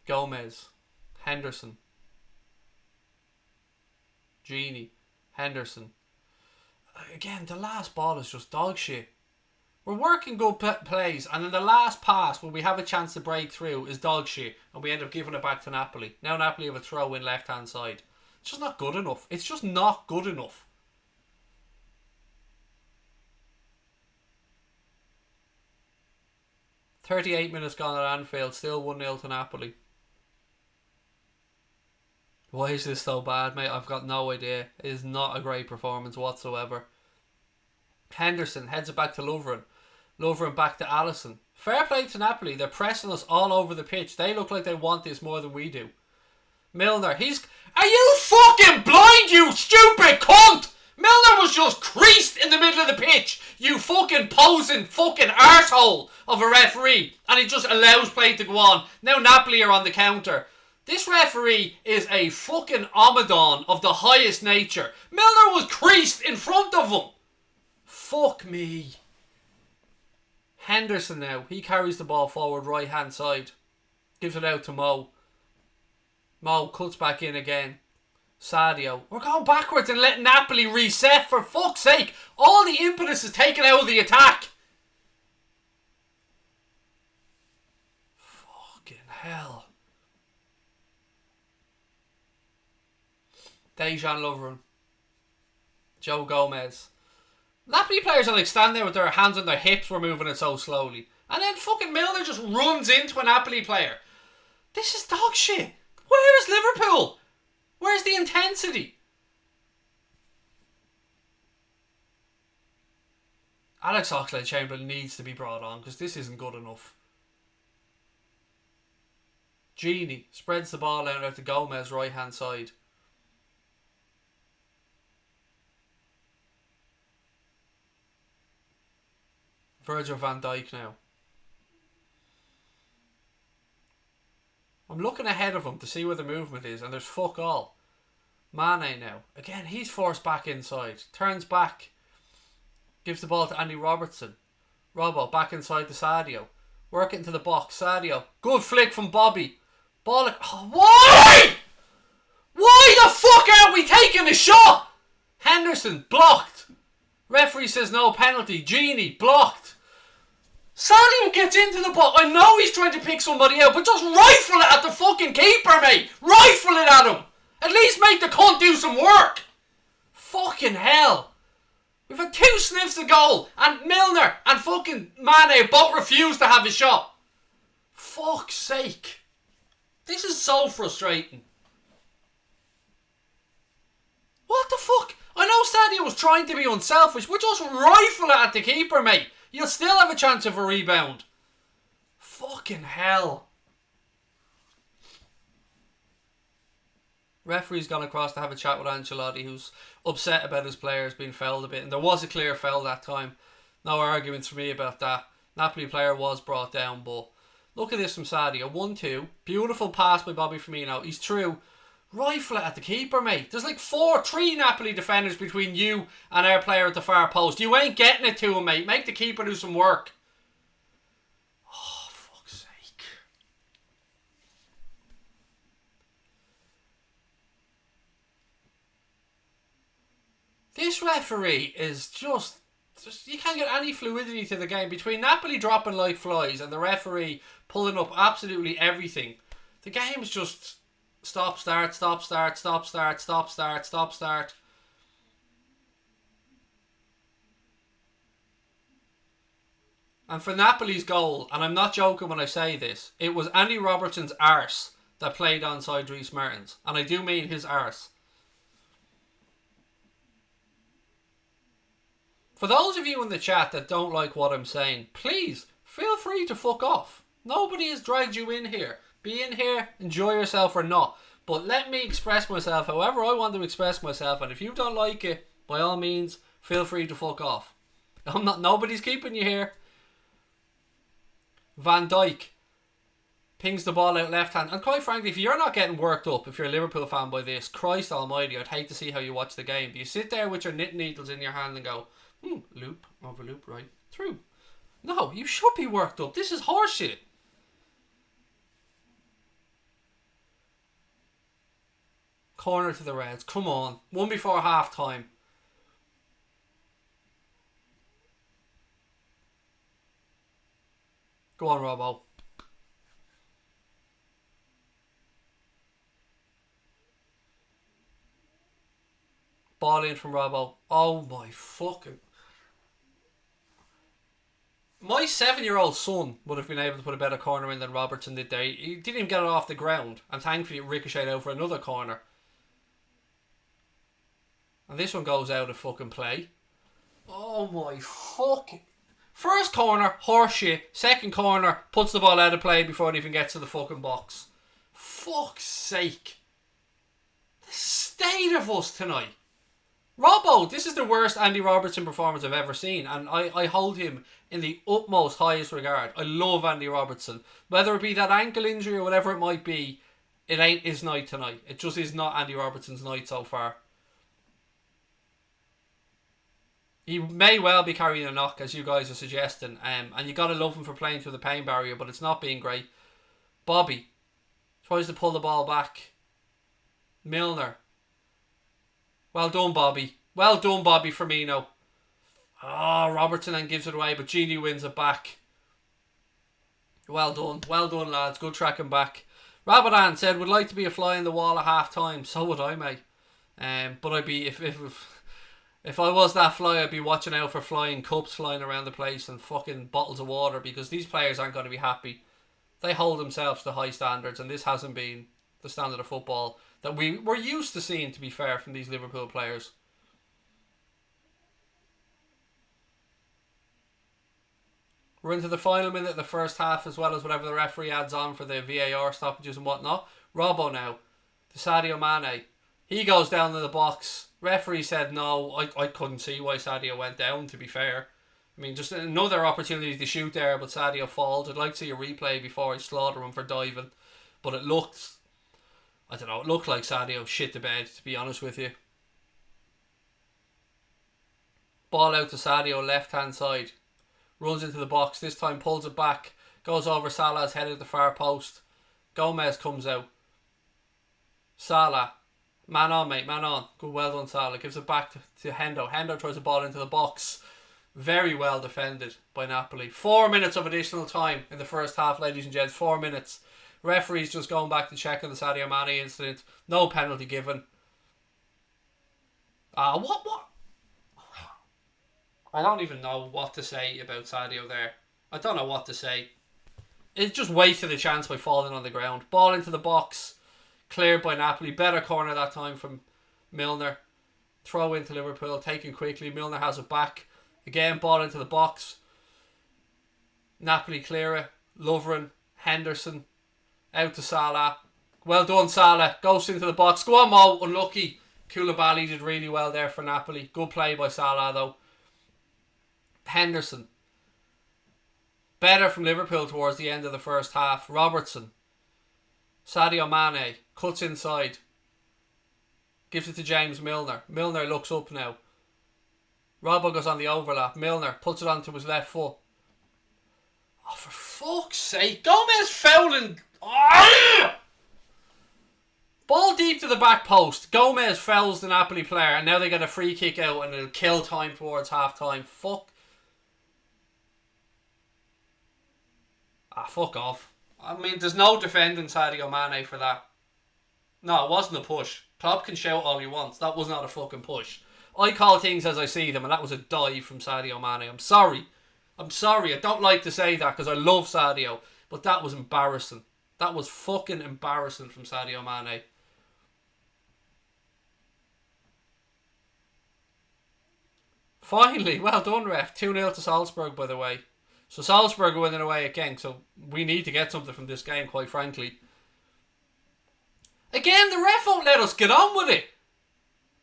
Gomez. Henderson. Gini. Henderson. Again, the last ball is just dog shit. We're working good plays, and then the last pass, when we have a chance to break through, is dog shit, and we end up giving it back to Napoli. Now Napoli have a throw in left-hand side. It's just not good enough. It's just not good enough. "38 minutes gone at Anfield, still 1-0 to Napoli. Why is this so bad, mate? I've got no idea. It is not a great performance whatsoever. Henderson heads it back to Lovren. Lovren back to Alisson. Fair play to Napoli. They're pressing us all over the pitch. They look like they want this more than we do. Milner, Are you fucking blind, you stupid cunt? Milner was just creased in the middle of the pitch. You fucking posing fucking arsehole of a referee. And he just allows play to go on. Now Napoli are on the counter. This referee is a fucking Omadon of the highest nature. Milner was creased in front of him. Fuck me. Henderson now. He carries the ball forward right hand side. Gives it out to Mo. Mo cuts back in again. Sadio. We're going backwards and letting Napoli reset, for fuck's sake. All the impetus is taken out of the attack. Fucking hell. Dejan Lovren. Joe Gomez. Napoli players are like standing there with their hands on their hips, we're moving it so slowly. And then fucking Milner just runs into a Napoli player. This is dog shit. Where is Liverpool? Where's the intensity? Alex Oxlade-Chamberlain needs to be brought on because this isn't good enough. Gini spreads the ball out to Gomez right hand side. Virgil Van Dijk now. I'm looking ahead of him to see where the movement is, and there's fuck all. Mane now. Again, he's forced back inside. Turns back. Gives the ball to Andy Robertson. Robbo back inside to Sadio. Work it into the box. Sadio. Good flick from Bobby. Ball. Why? Why the fuck aren't we taking a shot? Henderson blocked. Referee says no penalty. Gini blocked. Sadio gets into the ball. I know he's trying to pick somebody out, but just rifle it at the fucking keeper, mate. Rifle it at him. At least make the cunt do some work. Fucking hell. We've had 2 sniffs of goal, and Milner and fucking Mane both refuse to have a shot. Fuck's sake. This is so frustrating. What the fuck? I know Sadio was trying to be unselfish, but just rifle it at the keeper, mate. You'll still have a chance of a rebound. Fucking hell. Referee's gone across to have a chat with Ancelotti, who's upset about his players being fouled a bit. And there was a clear foul that time. No arguments for me about that. Napoli player was brought down, but look at this from Sadio. 1-2. Beautiful pass by Bobby Firmino. He's through. Rifle it at the keeper, mate. There's like 3 Napoli defenders between you and our player at the far post. You ain't getting it to him, mate. Make the keeper do some work. Oh, fuck's sake. This referee is just you can't get any fluidity to the game. Between Napoli dropping like flies and the referee pulling up absolutely everything, the game's just stop, start, stop, start, stop, start, stop, start, stop, start. And for Napoli's goal, and I'm not joking when I say this, it was Andy Robertson's arse that played onside Dries Mertens. And I do mean his arse. For those of you in the chat that don't like what I'm saying, please, feel free to fuck off. Nobody has dragged you in here. Be in here, enjoy yourself or not. But let me express myself however I want to express myself, and if you don't like it, by all means, feel free to fuck off. Nobody's keeping you here. Van Dijk pings the ball out left hand, and quite frankly, if you're not getting worked up, if you're a Liverpool fan by this, Christ almighty, I'd hate to see how you watch the game. Do you sit there with your knitting needles in your hand and go, loop, over loop, right, through? No, you should be worked up. This is horseshit. Corner to the Reds. Come on. One before half time. Go on, Robbo. Ball in from Robbo. Oh my fucking... My 7-year-old son would have been able to put a better corner in than Robertson did there. He didn't even get it off the ground. And thankfully it ricocheted out for another corner. And this one goes out of fucking play. Oh my fucking... First corner, horseshit. Second corner, puts the ball out of play before it even gets to the fucking box. Fuck's sake. The state of us tonight. Robbo, this is the worst Andy Robertson performance I've ever seen, and I hold him in the utmost highest regard. I love Andy Robertson. Whether it be that ankle injury or whatever it might be, it ain't his night tonight. It just is not Andy Robertson's night so far. He may well be carrying a knock, as you guys are suggesting, and you got to love him for playing through the pain barrier, but it's not being great. Bobby tries to pull the ball back. Milner. Well done, Bobby. Well done, Bobby Firmino. Robertson then gives it away, but Gini wins it back. Well done. Well done, lads. Good tracking back. Rabadan said, would like to be a fly in the wall at half time. So would I, mate. But I'd be, if I was that fly, I'd be watching out for flying cups flying around the place and fucking bottles of water, because these players aren't going to be happy. They hold themselves to high standards, and this hasn't been the standard of football that we were used to seeing, to be fair, from these Liverpool players. We're into the final minute of the first half, as well as whatever the referee adds on for the VAR stoppages and whatnot. Robbo now to Sadio Mane. He goes down to the box. Referee said no. I couldn't see why Sadio went down, to be fair. I mean, just another opportunity to shoot there, but Sadio falls. I'd like to see a replay before I slaughter him for diving. But it looked... I don't know, it looked like Sadio shit the bed, to be honest with you. Ball out to Sadio, left hand side. Runs into the box, this time pulls it back. Goes over Salah's head at the far post. Gomez comes out. Salah. Man on, mate, man on. Good, well done, Salah. Gives it back to Hendo. Hendo throws the ball into the box. Very well defended by Napoli. 4 minutes of additional time in the first half, ladies and gents. 4 minutes. Referee's just going back to check on the Sadio Mane incident. No penalty given. What? I don't even know what to say about Sadio there. I don't know what to say. It just wasted a chance by falling on the ground. Ball into the box. Cleared by Napoli. Better corner that time from Milner. Throw into Liverpool. Taken quickly. Milner has it back. Again, ball into the box. Napoli clear it. Lovren. Henderson. Out to Salah. Well done, Salah. Goes into the box. Go on, Mo. Unlucky. Koulibaly did really well there for Napoli. Good play by Salah, though. Henderson. Better from Liverpool towards the end of the first half. Robertson. Sadio Mane. Cuts inside. Gives it to James Milner. Milner looks up now. Robbo goes on the overlap. Milner puts it onto his left foot. Oh, for fuck's sake. Gomez fouling... Ball deep to the back post. Gomez fouls the Napoli player, and now they get a free kick out and it'll kill time towards half time. Fuck off. I mean, there's no defending Sadio Mane for that. No, it wasn't a push. Klopp can shout all he wants. That was not a fucking push. I call things as I see them, and that was a dive from Sadio Mane. I'm sorry. I don't like to say that because I love Sadio, but that was embarrassing. That was fucking embarrassing from Sadio Mane. Finally, well done, ref. 2-0 to Salzburg, by the way. So Salzburg are winning away again, so we need to get something from this game, quite frankly. Again, the ref won't let us get on with it.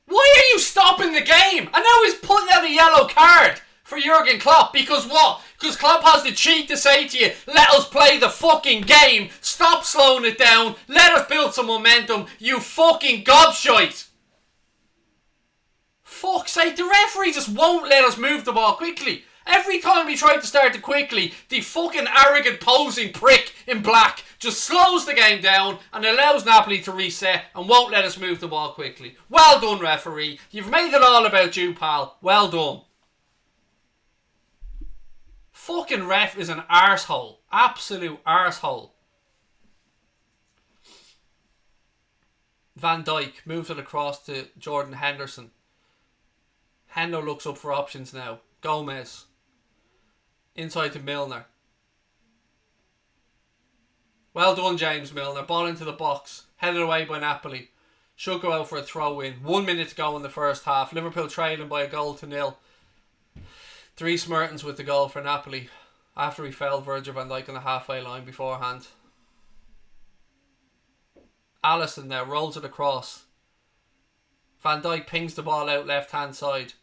Why are you stopping the game? And now he's putting out a yellow card for Jurgen Klopp. Because what? Because Klopp has the cheek to say to you, let us play the fucking game. Stop slowing it down. Let us build some momentum. You fucking gobshite. Fuck's sake, the referee just won't let us move the ball quickly. Every time we try to start it quickly, the fucking arrogant posing prick in black just slows the game down and allows Napoli to reset and won't let us move the ball quickly. Well done, referee. You've made it all about you, pal. Well done. Fucking ref is an arsehole. Absolute arsehole. Van Dijk moves it across to Jordan Henderson. Hendo looks up for options now. Gomez. Inside to Milner. Well done, James Milner. Ball into the box. Headed away by Napoli. Should go out for a throw-in. 1 minute to go in the first half. Liverpool trailing by a goal to nil. Dries Mertens with the goal for Napoli. After he fouled Virgil Van Dijk on the halfway line beforehand. Alisson now rolls it across. Van Dijk pings the ball out left-hand side.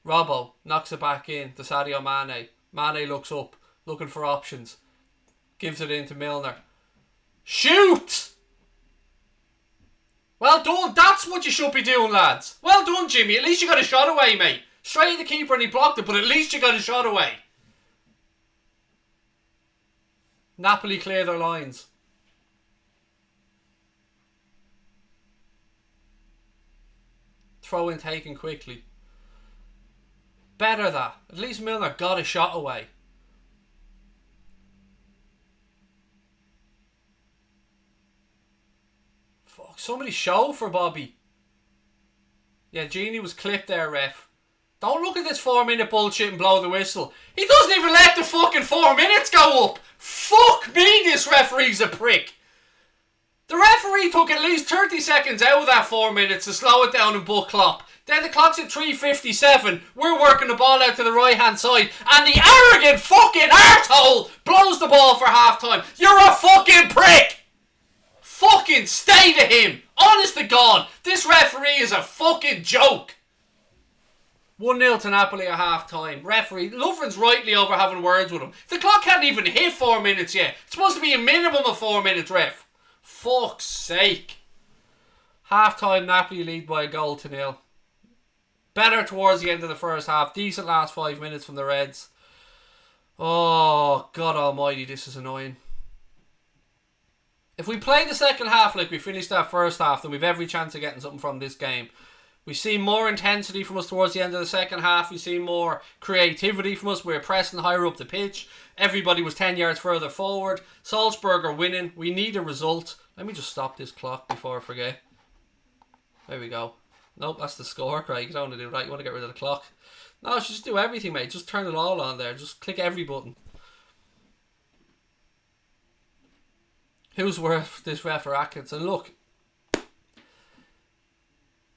Robbo knocks it back in to Sadio Mane. Mane looks up, looking for options. Gives it in to Milner. Shoot! Well done. That's what you should be doing, lads. Well done, Jimmy. At least you got a shot away, mate. Straight at the keeper and he blocked it, but at least you got a shot away. Napoli clear their lines. Throw in taken quickly. Better that. At least Milner got a shot away. Fuck, somebody show for Bobby. Yeah, Genie was clipped there, ref. Don't look at this 4 minute bullshit and blow the whistle. He doesn't even let the fucking 4 minutes go up. Fuck me, this referee's a prick. The referee took at least 30 seconds out of that 4 minutes to slow it down and book Klopp. Then the clock's at 3:57. We're working the ball out to the right hand side. And the arrogant fucking arsehole blows the ball for half time. You're a fucking prick. Fucking stay to him. Honest to God, this referee is a fucking joke. 1-0 to Napoli at half time. Referee, Lovren's rightly over having words with him. The clock hadn't even hit 4 minutes yet. It's supposed to be a minimum of 4 minutes, ref. Fuck's sake. Half time, Napoli lead by a goal to nil. Better towards the end of the first half. Decent last 5 minutes from the Reds. Oh, God almighty, this is annoying. If we play the second half like we finished that first half, then we've every chance of getting something from this game. We see more intensity from us towards the end of the second half. We see more creativity from us. We're pressing higher up the pitch. Everybody was 10 yards further forward. Salzburg are winning. We need a result. Let me just stop this clock before I forget. There we go. Nope, that's the score, Craig. You don't want to do that. You want to get rid of the clock. No, you should just do everything, mate. Just turn it all on there. Just click every button. Who's worth this ref for Atkinson? Look,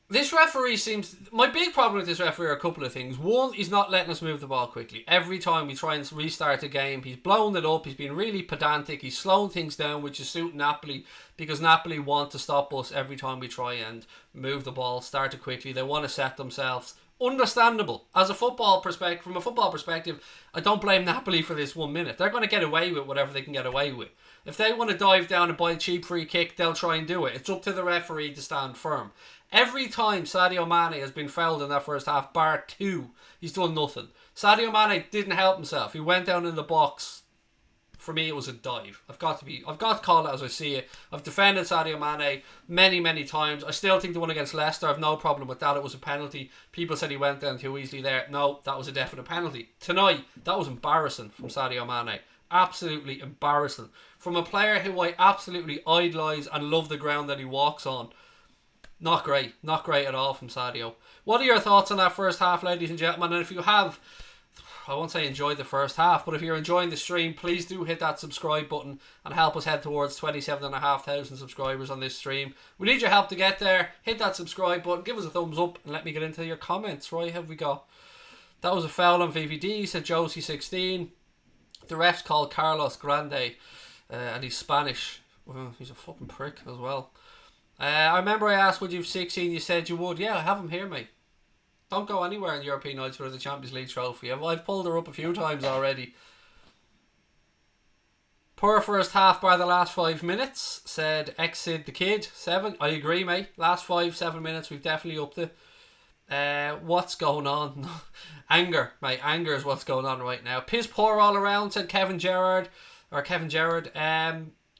this referee seems... My big problem with this referee are a couple of things. One, he's not letting us move the ball quickly. Every time we try and restart the game, he's blowing it up. He's been really pedantic. He's slowing things down, which is suiting Napoli, because Napoli want to stop us every time we try and move the ball, start it quickly. They want to set themselves. Understandable. As a football perspective, from a football perspective, I don't blame Napoli for this 1 minute. They're going to get away with whatever they can get away with. If they want to dive down and buy a cheap free kick, they'll try and do it. It's up to the referee to stand firm. Every time Sadio Mane has been fouled in that first half, bar 2, he's done nothing. Sadio Mane didn't help himself. He went down in the box. For me, it was a dive. I've got to call it as I see it. I've defended Sadio Mane many times. I still think the one against Leicester, I've no problem with that. It was a penalty. People said he went down too easily there. No, that was a definite penalty. Tonight, that was embarrassing from Sadio Mane. Absolutely embarrassing. From a player who I absolutely idolise and love the ground that he walks on. Not great. Not great at all from Sadio. What are your thoughts on that first half, ladies and gentlemen? And if you have, I won't say enjoyed the first half, but if you're enjoying the stream, please do hit that subscribe button and help us head towards 27,500 subscribers on this stream. We need your help to get there. Hit that subscribe button, give us a thumbs up, and let me get into your comments. Right, have we got? That was a foul on VVD, said Josie16. The ref's called Carlos Grande, and he's Spanish. Well, he's a fucking prick as well. I remember I asked, would you have 16? You said you would. Yeah, I have him here, mate. Don't go anywhere in European nights for the Champions League trophy. I've pulled her up a few times already. Poor first half by the last 5 minutes, said Exid the Kid. 7. I agree, mate. Last 7 minutes, we've definitely upped it. What's going on? Anger, mate. Anger is what's going on right now. Piss poor all around, said Kevin Gerrard.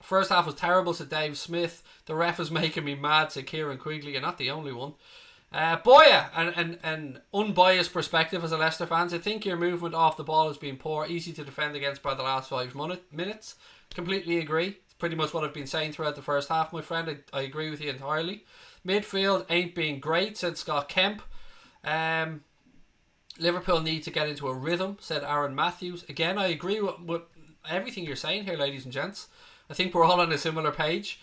First half was terrible, said Dave Smith. The ref is making me mad, said Kieran Quigley. You're not the only one. Boya, an unbiased perspective as a Leicester fan. I think your movement off the ball has been poor, easy to defend against by the last 5 minutes. Completely agree. It's pretty much what I've been saying throughout the first half, my friend. I agree with you entirely. Midfield ain't being great, said Scott Kemp. Liverpool need to get into a rhythm, said Aaron Matthews. Again, I agree with everything you're saying here, ladies and gents. I think we're all on a similar page.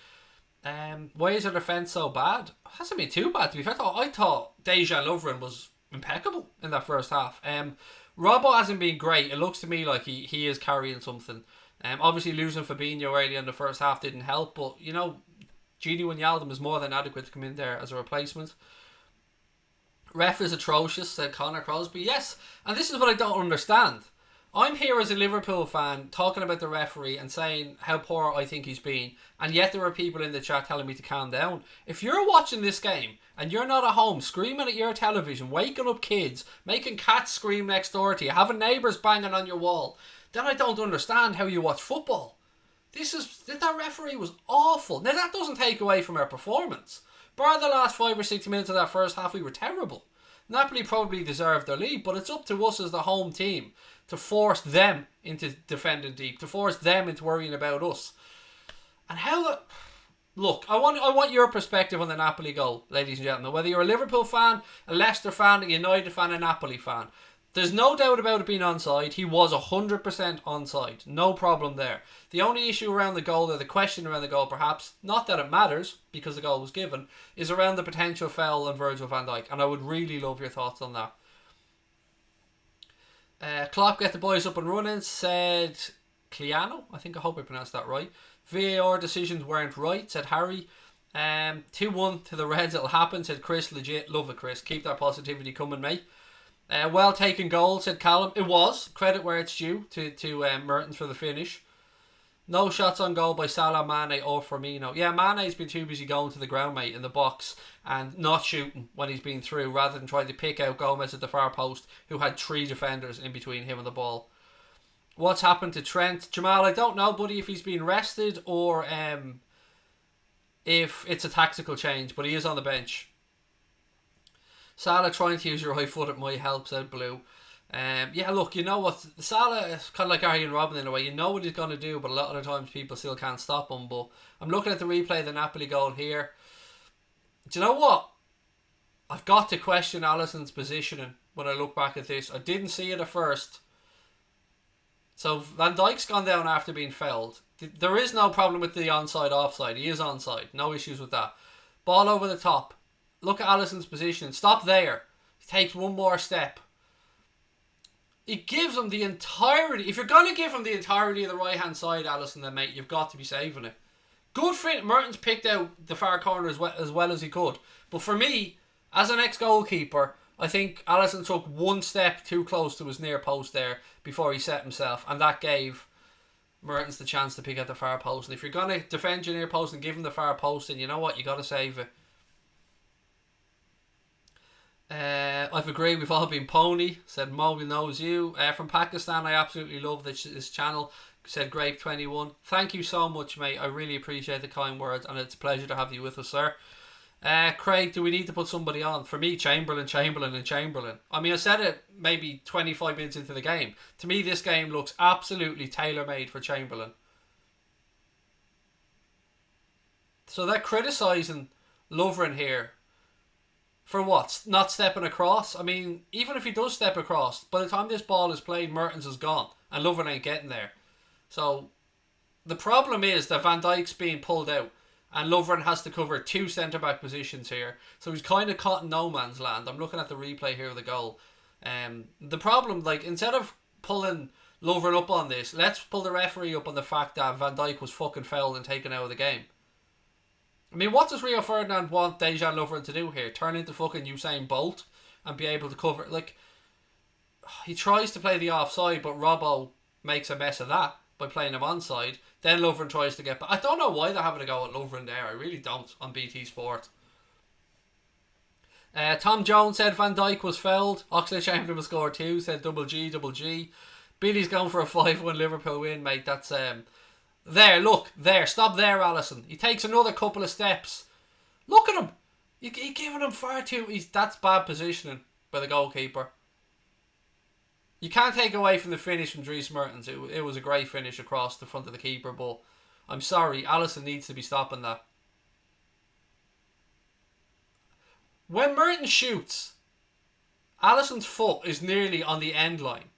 Why is our defence so bad? It hasn't been too bad, to be fair. I thought Dejan Lovren was impeccable in that first half. Robbo hasn't been great. It looks to me like he is carrying something. Obviously losing Fabinho early in the first half didn't help, but you know, Gini Wijnaldum is more than adequate to come in there as a replacement. Ref is atrocious, said Connor Crosby. Yes, and this is what I don't understand. I'm here as a Liverpool fan talking about the referee and saying how poor I think he's been, and yet there are people in the chat telling me to calm down. If you're watching this game and you're not at home screaming at your television, waking up kids, making cats scream next door to you, having neighbours banging on your wall, then I don't understand how you watch football. That referee was awful. Now that doesn't take away from our performance. Bar the last 5 or 6 minutes of that first half, we were terrible. Napoli probably deserved their lead, but it's up to us as the home team to force them into defending deep, to force them into worrying about us. And look, I want your perspective on the Napoli goal, ladies and gentlemen. Whether you're a Liverpool fan, a Leicester fan, a United fan, a Napoli fan, there's no doubt about it being onside. He was 100% onside. No problem there. The only issue around the goal, or the question around the goal perhaps, not that it matters because the goal was given, is around the potential foul on Virgil van Dijk. And I would really love your thoughts on that. Klopp, get the boys up and running, said Kylian. I hope I pronounced that right. VAR decisions weren't right, said Harry. 2-1 to the Reds, it'll happen, said Chris. Legit, love it, Chris. Keep that positivity coming, mate. Well taken goal, said Callum. It was. Credit where it's due to Mertens for the finish. No shots on goal by Salah, Mane or Firmino. Yeah, Mane's been too busy going to the ground, mate, in the box and not shooting when he's been through, rather than trying to pick out Gomez at the far post, who had 3 defenders in between him and the ball. What's happened to Trent? Jamal, I don't know, buddy, if he's been rested or if it's a tactical change, but he is on the bench. Salah trying to use your right foot, it might help, said Blue. Yeah, look, you know what? Salah is kind of like Arjen Robben in a way. You know what he's going to do, but a lot of the times people still can't stop him. But I'm looking at the replay of the Napoli goal here. Do you know what? I've got to question Alisson's positioning when I look back at this. I didn't see it at first. So Van Dijk's gone down after being fouled. There is no problem with the onside offside. He is onside. No issues with that. Ball over the top. Look at Alisson's position. Stop there. He takes one more step. He gives him the entirety. If you're going to give him the entirety of the right hand side, Alisson, then mate, you've got to be saving it. Good fit. Mertens picked out the far corner as well as he could. But for me, as an ex-goalkeeper, I think Alisson took one step too close to his near post there before he set himself, and that gave Mertens the chance to pick out the far post. And if you're going to defend your near post and give him the far post, then you know what, you got to save it. I've agreed, we've all been pony, said Mo knows you. From Pakistan, I absolutely love this channel, said Grape21. Thank you so much, mate. I really appreciate the kind words, and it's a pleasure to have you with us, sir. Craig, do we need to put somebody on? For me, Chamberlain. I mean, I said it maybe 25 minutes into the game. To me, this game looks absolutely tailor-made for Chamberlain. So they're criticising Lovren here for what? Not stepping across? I mean, even if he does step across, by the time this ball is played, Mertens is gone and Lovren ain't getting there. So the problem is that Van Dijk's being pulled out and Lovren has to cover 2 centre-back positions here. So he's kind of caught in no man's land. I'm looking at the replay here of the goal. The problem, like, instead of pulling Lovren up on this, let's pull the referee up on the fact that Van Dijk was fucking fouled and taken out of the game. I mean, what does Rio Ferdinand want Dejan Lovren to do here? Turn into fucking Usain Bolt and be able to cover... Like, he tries to play the offside, but Robbo makes a mess of that by playing him onside. Then Lovren tries to get back. I don't know why they're having to go at Lovren there. I really don't, on BT Sport. Tom Jones said Van Dijk was fouled. Oxlade-Chamberlain was scored 2. Said double G, double G. Billy's going for a 5-1 Liverpool win, mate. That's... There, look. There. Stop there, Alisson. He takes another couple of steps. Look at him. You're giving him far too... That's bad positioning by the goalkeeper. You can't take away from the finish from Dries Mertens. It was a great finish across the front of the keeper, but I'm sorry, Alisson needs to be stopping that. When Mertens shoots, Alisson's foot is nearly on the end line.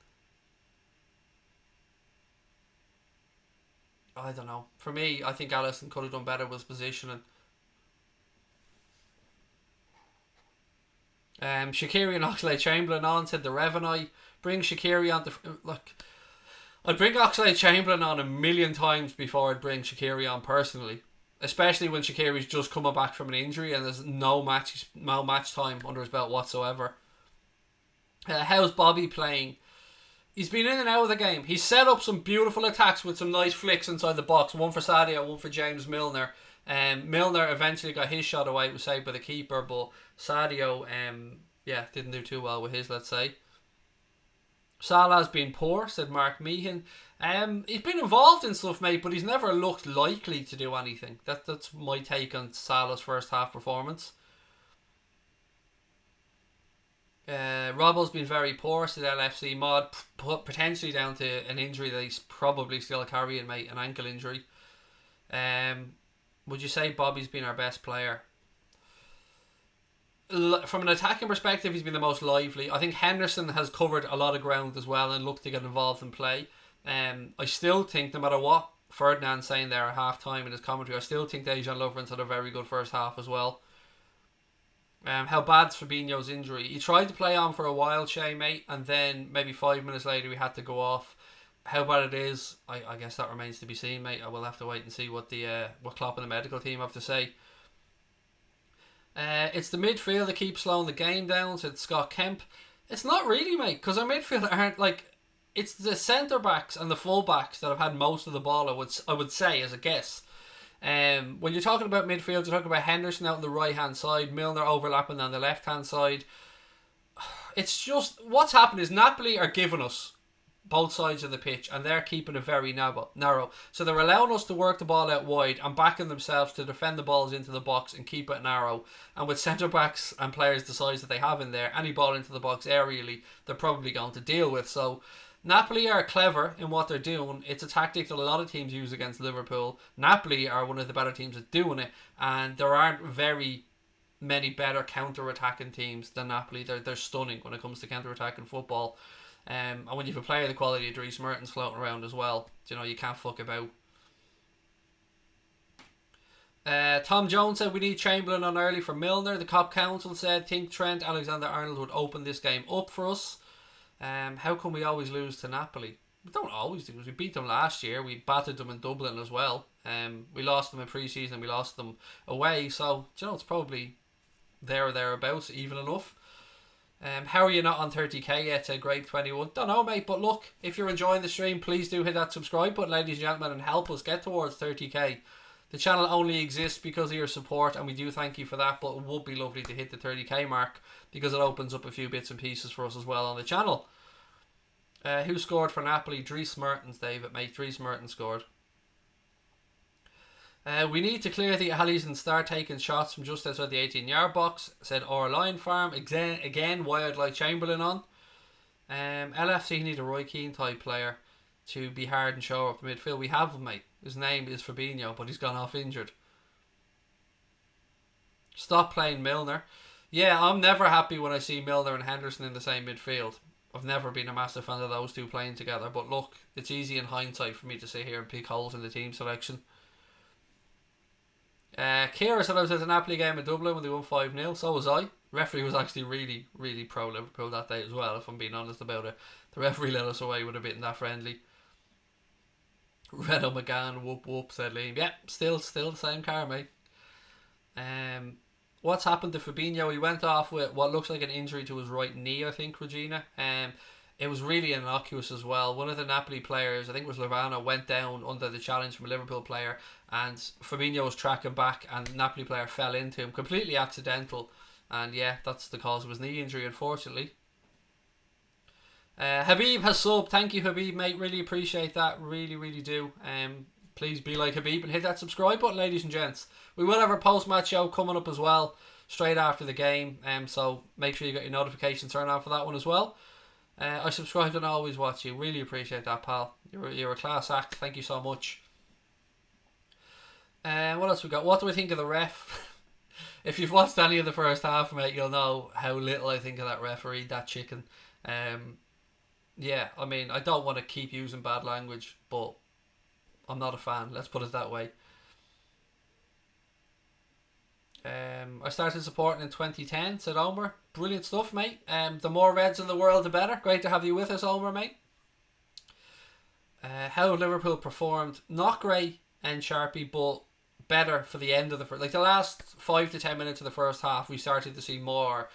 I don't know. For me, I think Alisson could have done better with his positioning. Shaqiri and Oxlade-Chamberlain on, said the Revenai. Bring Shaqiri on to... Look, I'd bring Oxlade-Chamberlain on a million times before I'd bring Shaqiri on personally. Especially when Shaqiri's just coming back from an injury and there's no match time under his belt whatsoever. How's Bobby playing? He's been in and out of the game. He's set up some beautiful attacks with some nice flicks inside the box. One for Sadio, one for James Milner. Milner eventually got his shot away. It was saved by the keeper, but Sadio, didn't do too well with his, let's say. Salah's been poor, said Mark Meehan. He's been involved in stuff, mate, but he's never looked likely to do anything. That's my take on Salah's first half performance. Robbo's been very poor, said LFC Mod, potentially down to an injury that he's probably still carrying, mate, an ankle injury. Would you say Bobby's been our best player? From an attacking perspective, he's been the most lively. I think Henderson has covered a lot of ground as well and looked to get involved in play. I still think, no matter what Ferdinand's saying there at half time in his commentary, I still think Dejan Lovren's had a very good first half as well. How bad's Fabinho's injury? He tried to play on for a while, Shay, mate, and then maybe 5 minutes later he had to go off. How bad it is, I guess that remains to be seen, mate. I will have to wait and see what Klopp and the medical team have to say. It's the midfield that keeps slowing the game down, said Scott Kemp. It's not really, mate, because our midfield aren't like... It's the centre-backs and the full-backs that have had most of the ball, I would say, as a guess. When you're talking about midfield, you're talking about Henderson out on the right-hand side, Milner overlapping on the left-hand side. It's just... What's happened is Napoli are giving us both sides of the pitch and they're keeping it very narrow. So they're allowing us to work the ball out wide and backing themselves to defend the balls into the box and keep it narrow. And with centre-backs and players the size that they have in there, any ball into the box aerially, they're probably going to deal with. So Napoli are clever in what they're doing. It's a tactic that a lot of teams use against Liverpool. Napoli are one of the better teams at doing it, and there aren't very many better counter-attacking teams than Napoli. They're stunning when it comes to counter-attacking football. And when you have a player the quality of Dries Mertens floating around as well, you can't fuck about. Tom Jones said we need Chamberlain on early for Milner. The COP Council said think Trent Alexander-Arnold would open this game up for us. How come we always lose to Napoli? We don't always do. We beat them last year. We battered them in Dublin as well. We lost them in pre-season. We lost them away. So it's probably there or thereabouts, even enough. How are you not on 30k yet? Said Greg 21. Don't know, mate, but look, if you're enjoying the stream, please do hit that subscribe button, ladies and gentlemen, and help us get towards 30k. The channel only exists because of your support, and we do thank you for that, but it would be lovely to hit the 30k mark because it opens up a few bits and pieces for us as well on the channel. Who scored for Napoli? Dries Mertens, David, mate. Dries Mertens scored. We need to clear the alleys and start taking shots from just outside the 18-yard box, said our Lion Farm. Again, why I'd like Chamberlain on. LFC need a Roy Keane type player to be hard and show up the midfield. We have him, mate. His name is Fabinho, but he's gone off injured. Stop playing Milner. Yeah, I'm never happy when I see Milner and Henderson in the same midfield. I've never been a massive fan of those two playing together, but look, it's easy in hindsight for me to sit here and pick holes in the team selection. Kira said I was at the Napoli game in Dublin when they won 5-0. So was I. Referee was actually really, really pro Liverpool that day as well, if I'm being honest about it. The referee let us away with a bit in that friendly. Redo McGann, whoop whoop, said Liam. Yeah, still the same car, mate. What's happened to Fabinho? He went off with what looks like an injury to his right knee, I think, Regina. It was really innocuous as well. One of the Napoli players, I think it was Lavana, went down under the challenge from a Liverpool player, and Fabinho was tracking back, and the Napoli player fell into him. Completely accidental. And yeah, that's the cause of his knee injury, unfortunately. Habib has subbed. Thank you, Habib, mate. Really appreciate that. Really, really do. Please be like Habib and hit that subscribe button, ladies and gents. We will have our post-match show coming up as well, straight after the game. So make sure you get your notifications turned on for that one as well. I subscribe and always watch you. Really appreciate that, pal. You're a class act. Thank you so much. What else we got? What do I think of the ref? If you've watched any of the first half, mate, you'll know how little I think of that referee, that chicken. Yeah, I mean, I don't want to keep using bad language, but I'm not a fan. Let's put it that way. I started supporting in 2010, said Omer. Brilliant stuff, mate. The more Reds in the world, the better. Great to have you with us, Omer, mate. How Liverpool performed, not great and Sharpie, but better for the end of the first. Like the last 5 to 10 minutes of the first half, we started to see more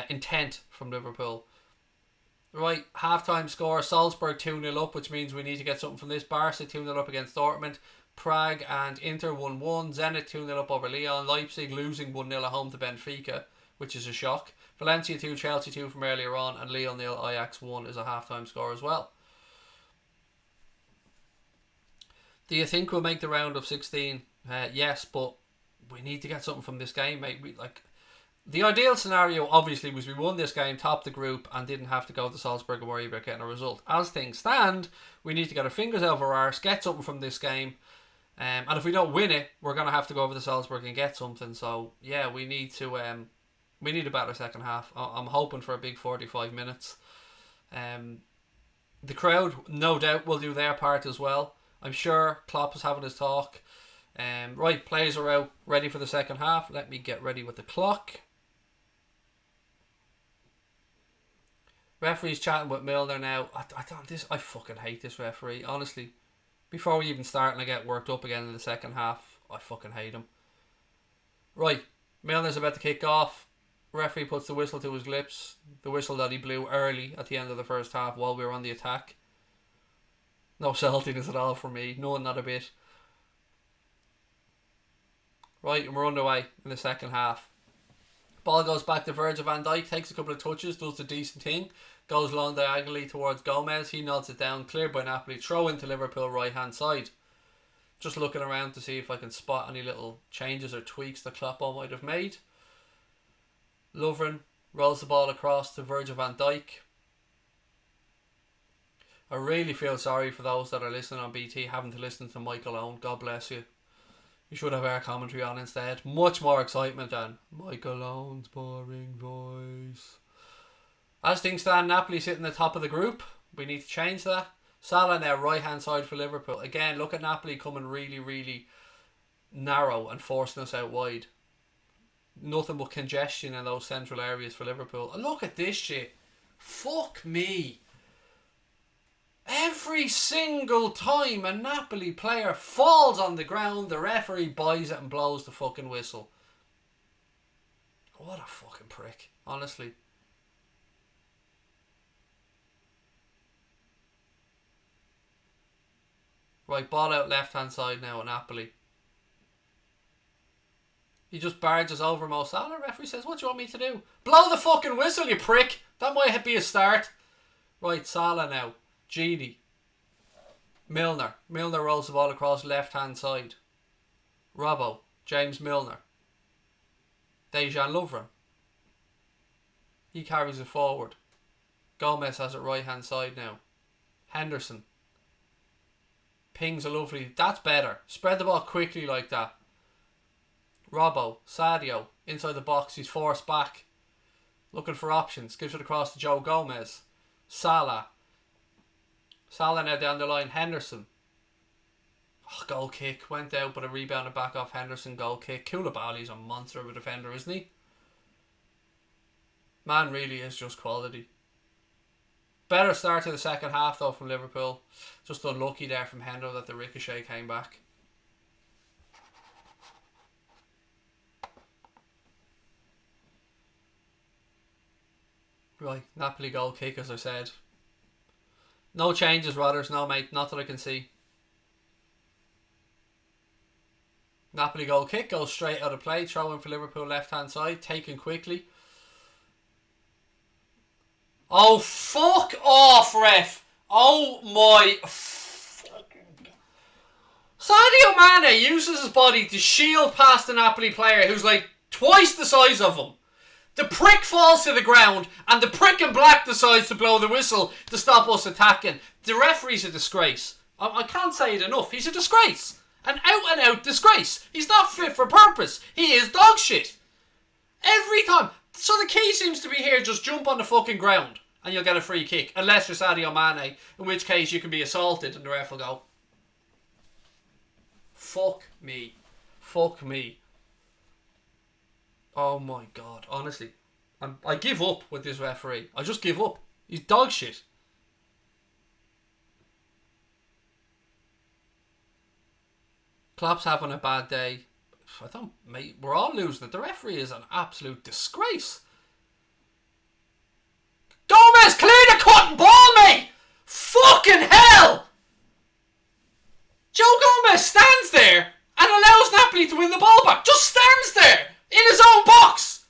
intent from Liverpool. Right, half-time score, Salzburg 2-0 up, which means we need to get something from this. Barca 2-0 up against Dortmund. Prague and Inter 1-1. Zenit 2-0 up over Lyon. Leipzig losing 1-0 at home to Benfica, which is a shock. Valencia 2, Chelsea 2 from earlier on. And Lille 0, Ajax 1 is a half-time score as well. Do you think we'll make the round of 16? Yes, but we need to get something from this game, mate. The ideal scenario, obviously, was we won this game, topped the group, and didn't have to go to Salzburg and worry about getting a result. As things stand, we need to get our fingers over our arse, get something from this game, and if we don't win it, we're going to have to go over to Salzburg and get something. So, yeah, we need a better second half. I'm hoping for a big 45 minutes. The crowd, no doubt, will do their part as well. I'm sure Klopp is having his talk. Right, players are out, ready for the second half. Let me get ready with the clock. Referee's chatting with Milner now. I fucking hate this referee, honestly. Before we even start and I get worked up again in the second half, I fucking hate him. Right, Milner's about to kick off. Referee puts the whistle to his lips. The whistle that he blew early at the end of the first half while we were on the attack. No saltiness at all for me. No, not a bit. Right, and we're underway in the second half. Ball goes back to Virgil Van Dijk, takes a couple of touches, does the decent thing, goes long diagonally towards Gomez. He nods it down, cleared by Napoli, throw into Liverpool right hand side. Just looking around to see if I can spot any little changes or tweaks that Klopp might have made. Lovren rolls the ball across to Virgil van Dijk. I really feel sorry for those that are listening on BT having to listen to Michael Owen. God bless you. You should have our commentary on instead. Much more excitement than Michael Owen's boring voice. As things stand, Napoli sitting at the top of the group. We need to change that. Salah now right hand side for Liverpool. Again, look at Napoli coming really, really narrow and forcing us out wide. Nothing but congestion in those central areas for Liverpool. And look at this shit. Fuck me. Every single time a Napoli player falls on the ground, the referee buys it and blows the fucking whistle. What a fucking prick, honestly. Right, ball out left hand side now at Napoli. He just barges over Mo Salah. Referee says, what do you want me to do? Blow the fucking whistle, you prick. That might be a start. Right, Salah now. Gini. Milner rolls the ball across left hand side. Robbo. James Milner. Dejan Lovren. He carries it forward. Gomez has it right hand side now. Henderson. Pings a lovely. That's better. Spread the ball quickly like that. Robbo. Sadio. Inside the box. He's forced back. Looking for options. Gives it across to Joe Gomez. Salah now down the line. Henderson. Goal kick. Went out but a rebound and back off Henderson. Goal kick. Koulibaly's a monster of a defender, isn't he? Man really is just quality. Better start to the second half though from Liverpool. Just unlucky there from Hendo that the ricochet came back. Right, Napoli goal kick, as I said. No changes, Rodders. No, mate. Not that I can see. Napoli goal kick goes straight out of play. Throw in for Liverpool left hand side. Taken quickly. Oh, fuck off, ref. Oh my fucking... Sadio Mane uses his body to shield past the Napoli player who's like twice the size of him. The prick falls to the ground and the prick in black decides to blow the whistle to stop us attacking. The referee's a disgrace. I can't say it enough. He's a disgrace. An out and out disgrace. He's not fit for purpose. He is dog shit. Every time. So the key seems to be here, just jump on the fucking ground and you'll get a free kick. Unless you're Sadio Mane, in which case you can be assaulted and the ref will go, fuck me. Fuck me. Oh my God, honestly. I give up with this referee. I just give up. He's dog shit. Klopp's having a bad day. Mate, we're all losing it. The referee is an absolute disgrace. Gomez, clear the cutting ball, mate! Fucking hell! Joe Gomez stands there and allows Napoli to win the ball back. Just stands there in his own box.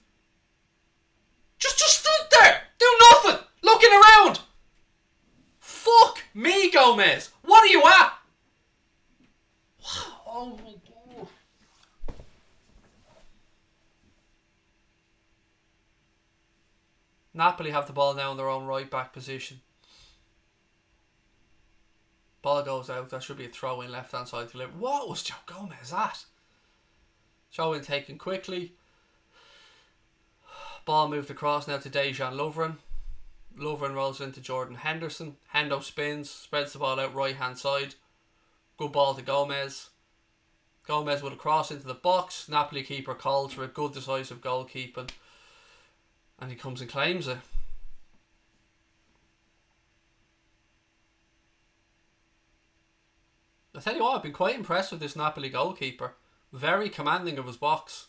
Just stood there. Do nothing. Looking around. Fuck me, Gomez. What are you at? Oh my God. Napoli have the ball now in their own right back position. Ball goes out. That should be a throw in left hand side to Liverpool. What was Joe Gomez at? Throw in taken quickly. Ball moved across now to Dejan Lovren. Lovren rolls into Jordan Henderson. Hendo spins, spreads the ball out right hand side. Good ball to Gomez. Gomez with a cross into the box. Napoli keeper called for a good decisive goalkeeping. And he comes and claims it. I tell you what, I've been quite impressed with this Napoli goalkeeper. Very commanding of his box.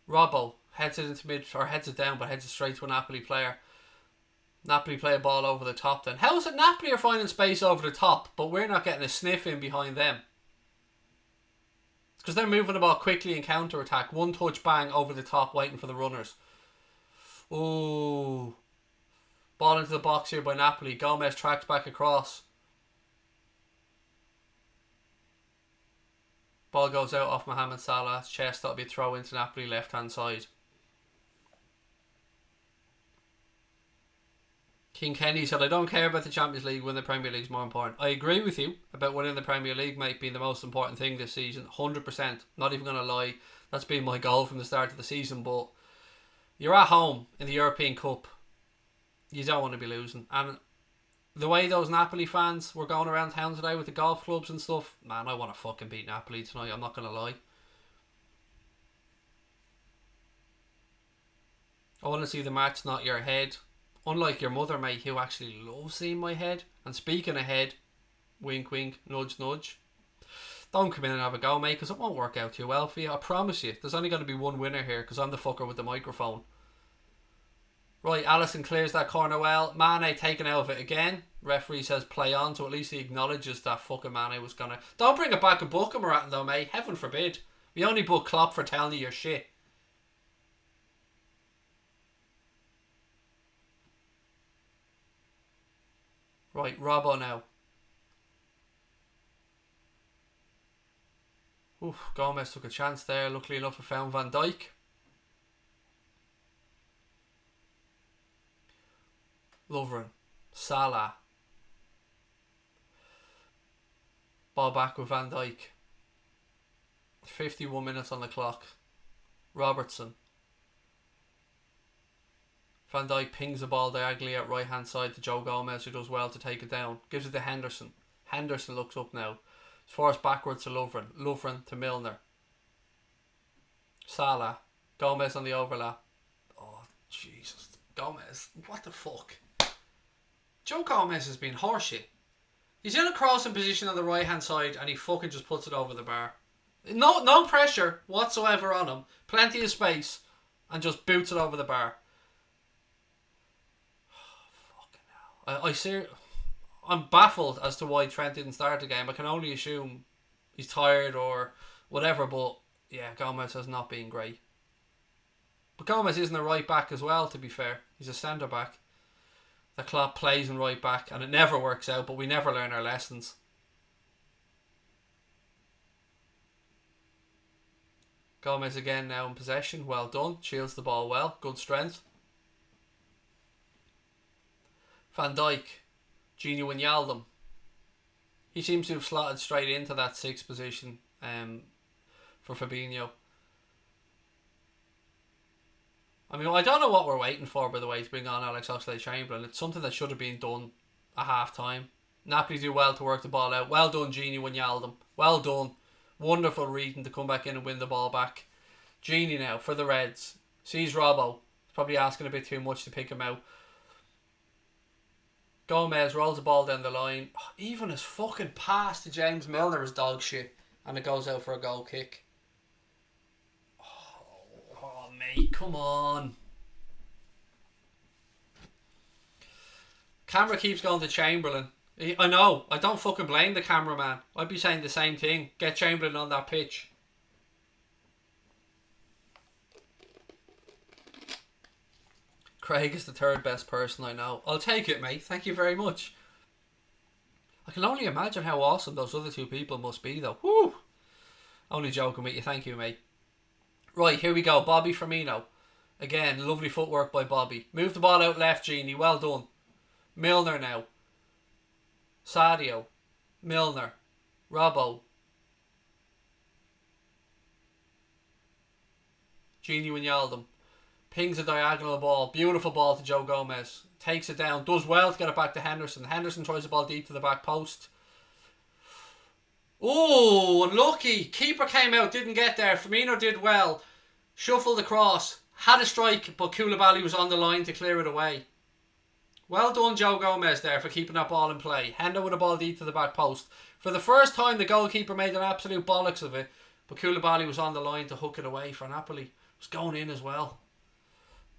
Robbo heads it into mid, or heads it down, but heads it straight to a Napoli player. Napoli play a ball over the top then. How is it Napoli are finding space over the top, but we're not getting a sniff in behind them? It's because they're moving the ball quickly in counter attack. One touch bang over the top, waiting for the runners. Ooh. Ball into the box here by Napoli. Gomez tracks back across. Ball goes out off Mohamed Salah's chest. That'll be a throw into Napoli left hand side. King Kenny said, I don't care about the Champions League, winning the Premier League is more important. I agree with you about winning the Premier League might be the most important thing this season. 100%. Not even going to lie. That's been my goal from the start of the season. But you're at home in the European Cup. You don't want to be losing. And the way those Napoli fans were going around town today with the golf clubs and stuff, man, I want to fucking beat Napoli tonight. I'm not going to lie. I want to see the match, not your head. Unlike your mother, mate, who actually loves seeing my head. And speaking of head, wink, wink, nudge, nudge. Don't come in and have a go, mate, because it won't work out too well for you. I promise you. There's only going to be one winner here, because I'm the fucker with the microphone. Right, Alisson clears that corner well. Mane taken out of it again. Referee says play on, so at least he acknowledges that fucking Mane was going to... Don't bring it back and book him or anything though, mate. Heaven forbid. We only book Klopp for telling you your shit. Right, Robbo now. Oof, Gomez took a chance there. Luckily enough, I found Van Dijk. Lovren. Salah. Ball back with Van Dijk. 51 minutes on the clock. Robertson. Van Dijk pings the ball diagonally out right hand side to Joe Gomez, who does well to take it down. Gives it to Henderson. Henderson looks up now. It's forced backwards to Lovren. Lovren to Milner. Salah. Gomez on the overlap. Oh, Jesus. Gomez. What the fuck? Joe Gomez has been horseshit. He's in a crossing position on the right hand side and he fucking just puts it over the bar. No pressure whatsoever on him. Plenty of space. and just boots it over the bar. I'm baffled as to why Trent didn't start the game. I can only assume he's tired or whatever, but yeah, Gomez has not been great. But Gomez isn't a right back as well, to be fair. He's a centre back. The Klopp plays in right back and it never works out, but we never learn our lessons. Gomez again now in possession. Well done. Shields the ball well. Good strength. Van Dijk. Gini Wijnaldum. He seems to have slotted straight into that 6th position for Fabinho. I mean, I don't know what we're waiting for, by the way, to bring on Alex Oxlade-Chamberlain. It's something that should have been done at half time. Napoli do well to work the ball out. Well done, Gini Wijnaldum. Well done. Wonderful reading to come back in and win the ball back. Gini now for the Reds. Sees Robbo. He's probably asking a bit too much to pick him out. Gomez rolls the ball down the line. Even his fucking pass to James Milner is dog shit. And it goes out for a goal kick. Oh mate, come on. Camera keeps going to Chamberlain. I know, I don't fucking blame the cameraman. I'd be saying the same thing. Get Chamberlain on that pitch. Craig is the 3rd best person I know. I'll take it, mate. Thank you very much. I can only imagine how awesome those other 2 people must be, though. Woo! Only joking with you. Thank you, mate. Right, here we go. Bobby Firmino. Again, lovely footwork by Bobby. Move the ball out left, Genie. Well done. Milner now. Sadio. Milner. Robbo. Gini Wijnaldum. Pings a diagonal ball. Beautiful ball to Joe Gomez. Takes it down. Does well to get it back to Henderson. Henderson tries the ball deep to the back post. Oh, unlucky. Keeper came out, didn't get there. Firmino did well. Shuffled across. Had a strike, but Koulibaly was on the line to clear it away. Well done, Joe Gomez there for keeping that ball in play. Hendo with a ball deep to the back post. For the first time, the goalkeeper made an absolute bollocks of it, but Koulibaly was on the line to hook it away for Napoli. It was going in as well.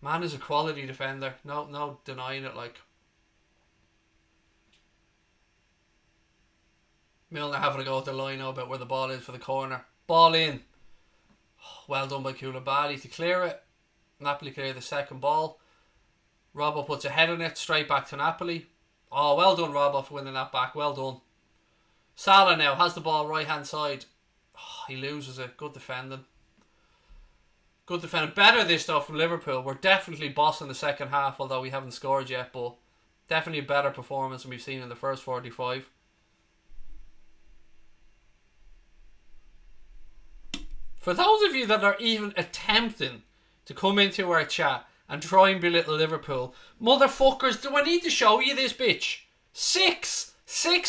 Man is a quality defender. No denying it, like. Milner having a go at the line now about where the ball is for the corner. Ball in. Well done by Koulibaly to clear it. Napoli clear the second ball. Robbo puts a head on it, straight back to Napoli. Oh, well done, Robbo, for winning that back. Well done. Salah now has the ball right hand side. Oh, he loses it. Good defending. Good defending. Better this stuff from Liverpool. We're definitely bossing the second half, although we haven't scored yet, but definitely a better performance than we've seen in the first 45. For those of you that are even attempting to come into our chat and try and belittle Liverpool, motherfuckers, do I need to show you this bitch? 6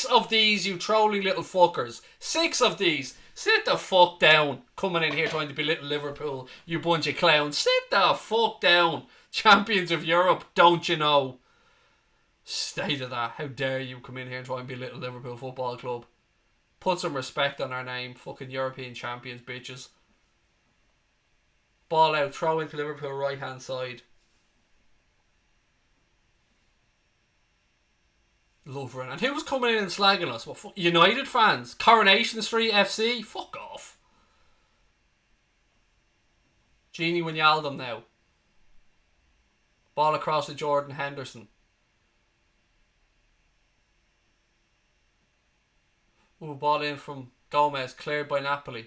of these, you trolling little fuckers. 6 of these. Sit the fuck down. Coming in here trying to belittle Liverpool, you bunch of clowns. Sit the fuck down. Champions of Europe, don't you know? State of that. How dare you come in here and try and belittle Liverpool Football Club. Put some respect on our name. Fucking European champions, bitches. Ball out, throw into Liverpool right hand side. Lovering. And who was coming in and slagging us? What, United fans? Coronation Street FC? Fuck off. Gini Wijnaldum now. Ball across to Jordan Henderson. Ooh, ball in from Gomez, cleared by Napoli.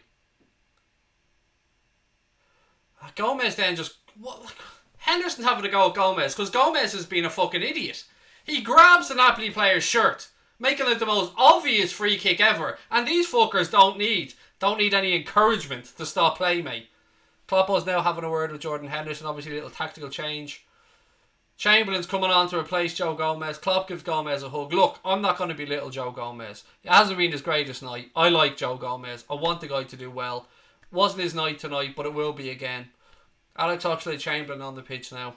Gomez then just... Henderson's having to go at Gomez because Gomez has been a fucking idiot. He grabs the Napoli player's shirt, making it the most obvious free kick ever, and these fuckers don't need any encouragement to stop play, mate. Kloppo's now having a word with Jordan Henderson, obviously a little tactical change. Chamberlain's coming on to replace Joe Gomez. Klopp gives Gomez a hug. Look, I'm not going to belittle Joe Gomez. It hasn't been his greatest night. I like Joe Gomez. I want the guy to do well. Wasn't his night tonight, but it will be again. Alex Oxlade-Chamberlain on the pitch now.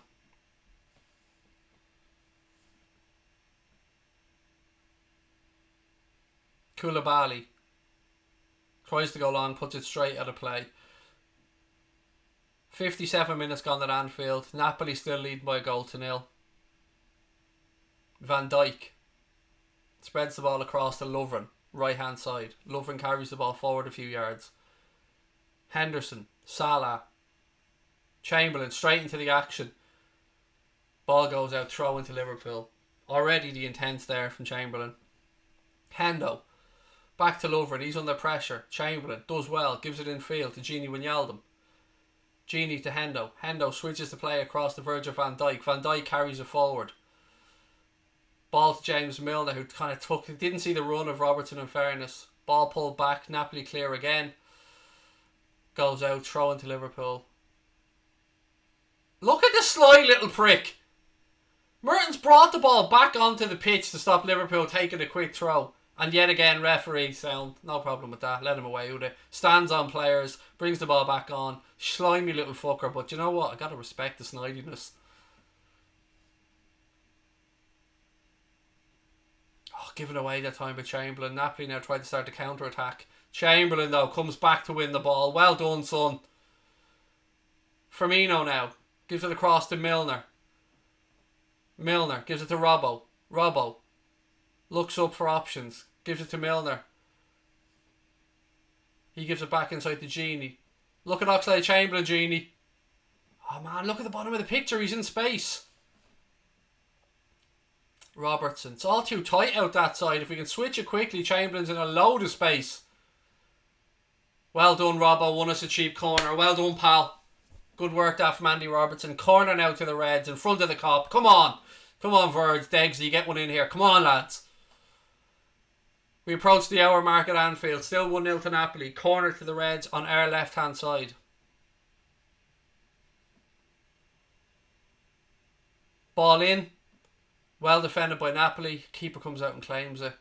Koulibaly tries to go long, puts it straight out of play. 57 minutes gone at Anfield. Napoli still leading by a goal to nil. Van Dijk spreads the ball across to Lovren, right hand side. Lovren carries the ball forward a few yards. Henderson, Salah, Chamberlain straight into the action. Ball goes out, throw into Liverpool. Already the intense there from Chamberlain. Hendo, back to Lovren, he's under pressure. Chamberlain does well, gives it in field to Gini Wijnaldum. Gini to Hendo. Hendo switches the play across to Virgil Van Dijk. Van Dijk carries it forward. Ball to James Milner, who kind of didn't see the run of Robertson in fairness. Ball pulled back, Napoli clear again. Goes out, throw into Liverpool. Look at the sly little prick. Mertens brought the ball back onto the pitch to stop Liverpool taking a quick throw. And yet again, referee sound, no problem with that. Let him away with it. Stands on players, brings the ball back on. Slimy little fucker, but you know what? I gotta respect the snidiness. Oh, giving away that time by Chamberlain. Napoli now try to start the counter attack. Chamberlain though comes back to win the ball. Well done, son. Firmino now gives it across to Milner. Milner gives it to Robbo. Robbo looks up for options. Gives it to Milner. He gives it back inside to Gini. Look at Oxlade-Chamberlain, Gini. Oh man, look at the bottom of the picture. He's in space. Robertson. It's all too tight out that side. If we can switch it quickly, Chamberlain's in a load of space. Well done, Robbo. Won us a cheap corner. Well done, pal. Good work that from Andy Robertson. Corner now to the Reds in front of the Kop. Come on. Come on, Virg. Degsy, get one in here. Come on, lads. We approach the hour mark at Anfield. Still 1-0 to Napoli. Corner to the Reds on our left-hand side. Ball in. Well defended by Napoli. Keeper comes out and claims it.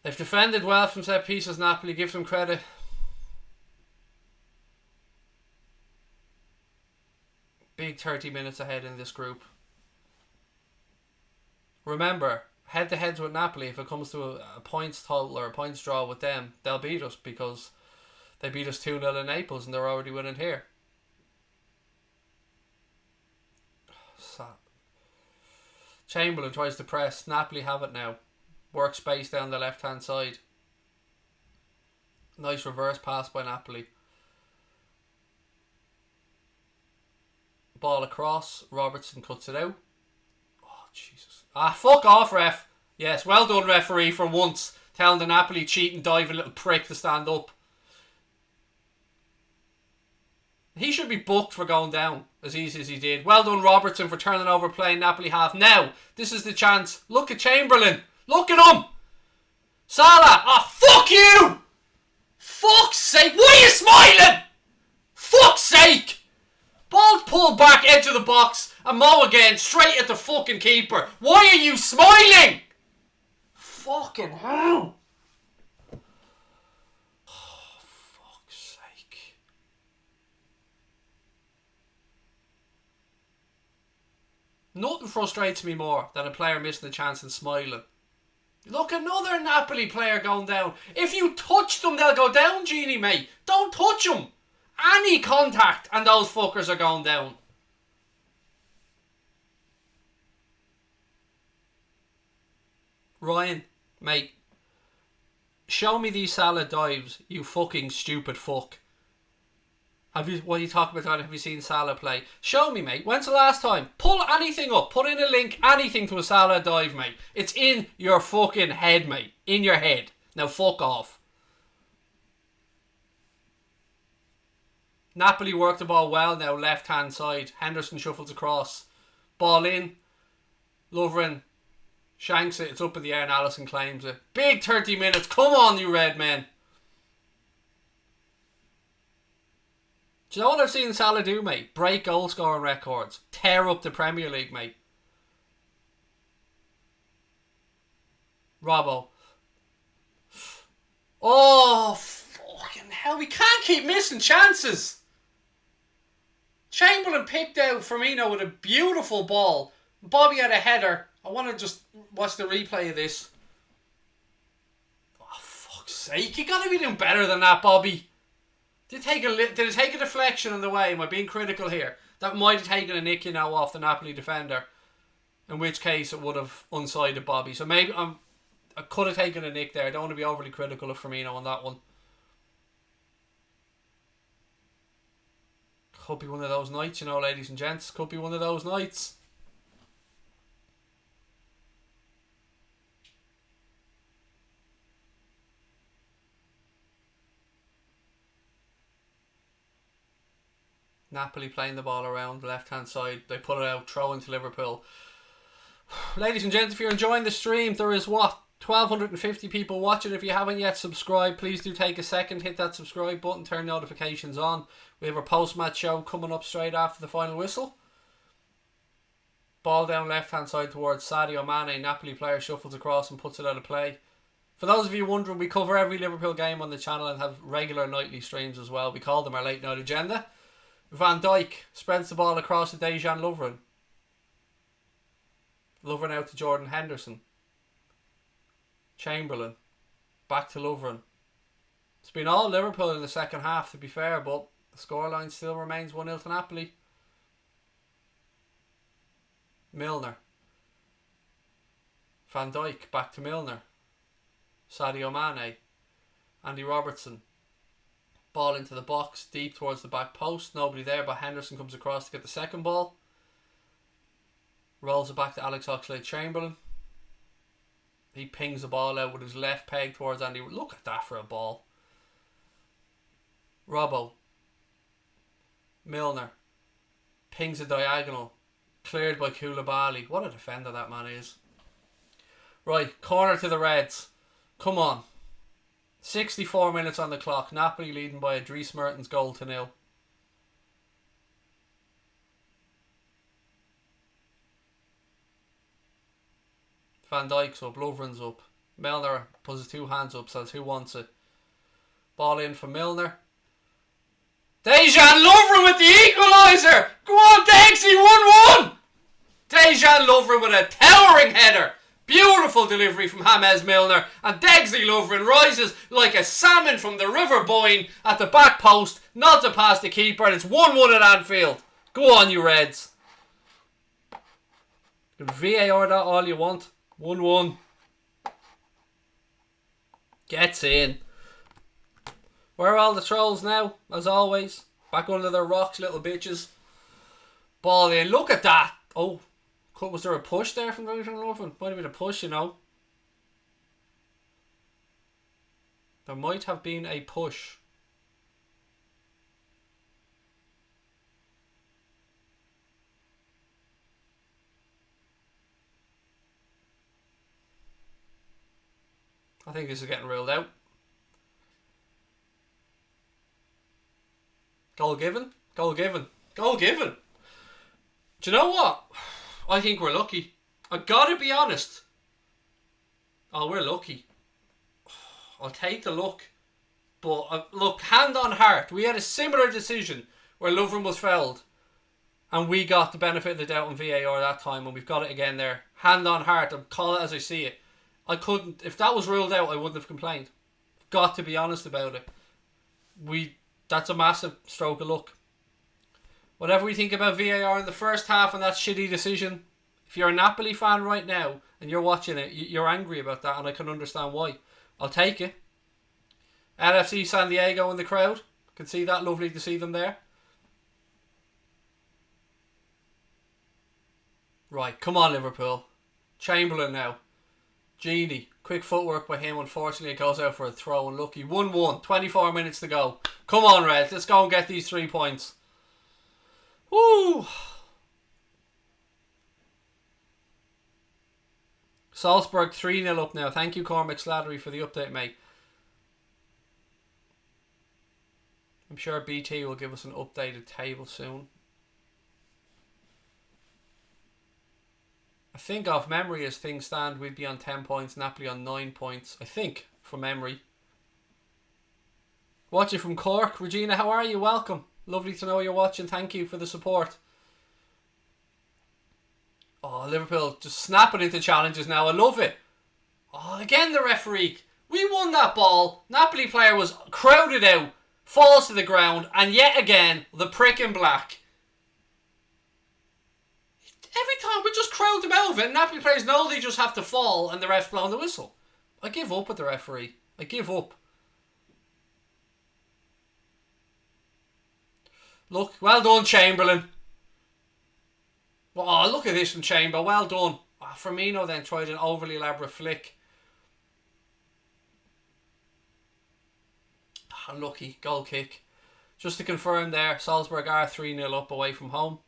They've defended well from set pieces, Napoli. Give them credit. Big 30 minutes ahead in this group. Remember, head-to-heads with Napoli, if it comes to a points total or a points draw with them, they'll beat us because they beat us 2-0 in Naples and they're already winning here. Sad. Chamberlain tries to press. Napoli have it now. Work space down the left-hand side. Nice reverse pass by Napoli. Ball across. Robertson cuts it out. Oh, Jesus. Ah, fuck off, ref. Yes, well done, referee, for once. Telling the Napoli cheating, diving little prick to stand up. He should be booked for going down as easy as he did. Well done, Robertson, for turning over playing Napoli half. Now, this is the chance. Look at Chamberlain. Look at him. Salah. Ah, fuck you. Fuck's sake. Why are you smiling? Fuck's sake. Ball pulled back, edge of the box. And Mo again, straight at the fucking keeper. Why are you smiling? Fucking hell. Oh, fuck's sake. Nothing frustrates me more than a player missing a chance and smiling. Look, another Napoli player going down. If you touch them, they'll go down, Genie, mate. Don't touch them. Any contact and those fuckers are going down. Ryan, mate, show me these Salah dives, you fucking stupid fuck. What are you talking about? Have you seen Salah play? Show me, mate. When's the last time? Pull anything up. Put in a link, anything to a Salah dive, mate. It's in your fucking head, mate. In your head. Now fuck off. Napoli work the ball well now, left hand side. Henderson shuffles across. Ball in. Lovren shanks it. It's up in the air and Allison claims it. Big 30 minutes. Come on, you red men. Do you know what I've seen Salah do, mate? Break goal scoring records. Tear up the Premier League, mate. Robbo. Oh, fucking hell. We can't keep missing chances. Chamberlain picked out Firmino with a beautiful ball. Bobby had a header. I want to just watch the replay of this. Oh, fuck's sake. You got to be doing better than that, Bobby. Did it take a deflection on the way? Am I being critical here? That might have taken a nick, off the Napoli defender. In which case it would have unsided Bobby. So maybe I could have taken a nick there. I don't want to be overly critical of Firmino on that one. Could be one of those nights, ladies and gents. Could be one of those nights. Napoli playing the ball around the left-hand side. They put it out, throw into Liverpool. Ladies and gents, if you're enjoying the stream, there is 1,250 people watching. If you haven't yet subscribed, please do take a second, hit that subscribe button, turn notifications on. We have our post-match show coming up straight after the final whistle. Ball down left-hand side towards Sadio Mane. Napoli player shuffles across and puts it out of play. For those of you wondering, we cover every Liverpool game on the channel and have regular nightly streams as well. We call them our late night agenda. Van Dijk spreads the ball across to Dejan Lovren. Lovren out to Jordan Henderson. Chamberlain. Back to Lovren. It's been all Liverpool in the second half, to be fair, but the scoreline still remains 1-0 to Napoli. Milner. Van Dijk back to Milner. Sadio Mane. Andy Robertson. Ball into the box, deep towards the back post. Nobody there, but Henderson comes across to get the second ball. Rolls it back to Alex Oxlade-Chamberlain. He pings the ball out with his left peg towards Andy. Look at that for a ball. Robbo. Milner. Pings a diagonal. Cleared by Koulibaly. What a defender that man is. Right, corner to the Reds. Come on. 64 minutes on the clock. Napoli leading by a Dries Mertens goal to 0. Van Dijk's up, Lovren's up. Milner puts his two hands up, says who wants it. Ball in for Milner. Dejan Lovren with the equaliser! Go on, Degsy, 1-1! Dejan Lovren with a towering header. Beautiful delivery from James Milner, and Degsley Lovren rises like a salmon from the River Boyne at the back post, nods it past the keeper, and it's 1-1 at Anfield. Go on, you Reds. You can VAR that all you want. 1-1. Gets in. Where are all the trolls now? As always, back under their rocks, little bitches. Ball in. Look at that. Oh. Was there a push there from Lovren? Might have been a push, There might have been a push. I think this is getting ruled out. Goal given. Goal given. Goal given. Do you know what? I think we're lucky. I gotta be honest. Oh, we're lucky. I'll take the luck. But look, hand on heart, we had a similar decision where Lovren was fouled, and we got the benefit of the doubt on VAR that time, and we've got it again there. Hand on heart, I'll call it as I see it. I couldn't, if that was ruled out, I wouldn't have complained. Got to be honest about it. That's a massive stroke of luck. Whatever we think about VAR in the first half and that shitty decision, if you're a Napoli fan right now and you're watching it, you're angry about that, and I can understand why. I'll take it. LFC San Diego in the crowd. Can see that. Lovely to see them there. Right, come on Liverpool. Chamberlain now. Genie. Quick footwork by him. Unfortunately, it goes out for a throw. Unlucky. 1-1. 24 minutes to go. Come on, Reds. Let's go and get these 3 points. Woo! Salzburg 3-0 up now. Thank you, Cormac Slattery, for the update, mate. I'm sure BT will give us an updated table soon. I think off memory as things stand, we'd be on 10 points, Napoli on 9 points. I think, from memory. Watching from Cork. Regina, how are you? Welcome. Lovely to know you're watching. Thank you for the support. Oh, Liverpool just snapping into challenges now. I love it. Oh, again the referee. We won that ball. Napoli player was crowded out. falls to the ground, and yet again, the prick in black. Every time we just crowd them out of it, Napoli players know they just have to fall and the ref's blowing the whistle. I give up with the referee. I give up. Look, well done, Chamberlain. Oh, look at this from Chamber. Well done. Oh, Firmino then tried an overly elaborate flick. Unlucky goal kick. Just to confirm there, Salzburg are 3-0 up away from home.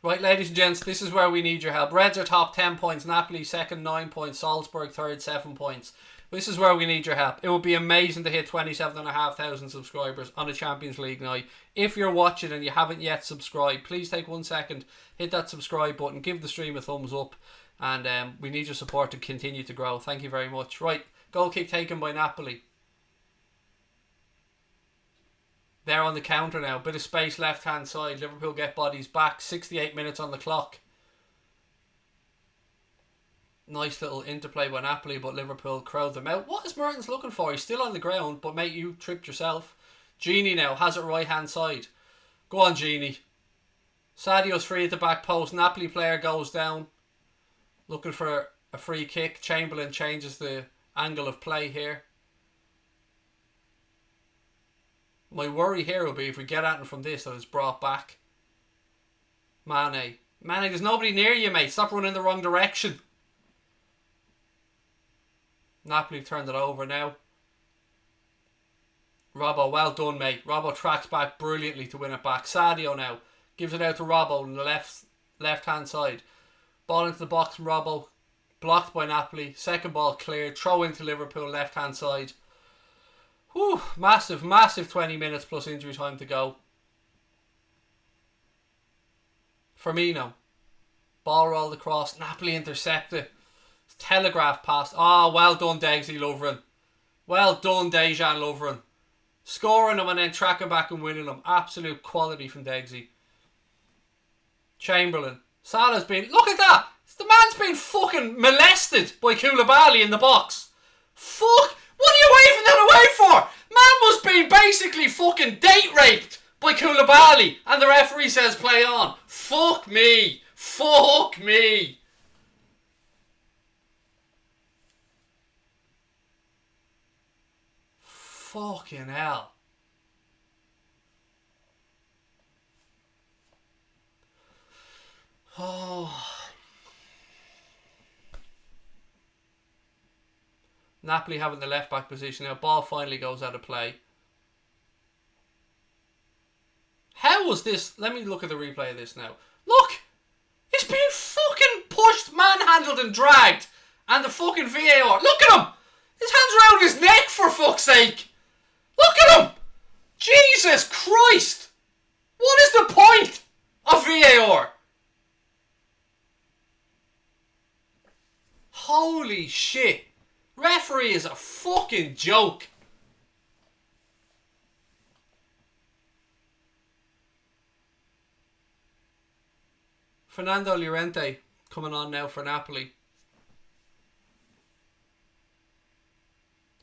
Right, ladies and gents, this is where we need your help. Reds are top 10 points, Napoli second 9 points, Salzburg third 7 points. This is where we need your help. It would be amazing to hit 27,500 subscribers on a Champions League night. If you're watching and you haven't yet subscribed, please take 1 second, hit that subscribe button, give the stream a thumbs up, and we need your support to continue to grow. Thank you very much. Right, goal kick taken by Napoli. They're on the counter now. Bit of space left hand side. Liverpool get bodies back. 68 minutes on the clock. Nice little interplay by Napoli, but Liverpool crowd them out. What is Mertens looking for? He's still on the ground, but mate, you tripped yourself. Genie now has it right hand side. Go on, Genie. Sadio's free at the back post. Napoli player goes down. Looking for a free kick. Chamberlain changes the angle of play here. My worry here will be if we get at him from this, that it's brought back. Mane, there's nobody near you, mate. Stop running the wrong direction. Napoli turned it over now. Robbo, well done, mate. Robbo tracks back brilliantly to win it back. Sadio now gives it out to Robbo on the left hand side. Ball into the box from Robbo. Blocked by Napoli. Second ball cleared. Throw into Liverpool left hand side. Whew, massive 20 minutes plus injury time to go. Firmino. Ball rolled across. Napoli intercepted. Telegraph pass. Oh, well done, Degsy Lovren. Well done, Dejan Lovren. Scoring them and then tracking back and winning them. Absolute quality from Degsy. Chamberlain. Salah's been... Look at that! The man's been fucking molested by Koulibaly in the box. Fuck! What are you waving that away for? Man was being basically fucking date raped by Koulibaly and the referee says play on. Fuck me. Fuck me. Fucking hell. Oh. Napoli having the left back position now. Ball finally goes out of play. How was this? Let me look at the replay of this now. Look! He's being fucking pushed, manhandled and dragged. And the fucking VAR. Look at him! His hand's around his neck, for fuck's sake! Look at him! Jesus Christ! What is the point of VAR? Holy shit. Referee is a fucking joke. Fernando Llorente coming on now for Napoli.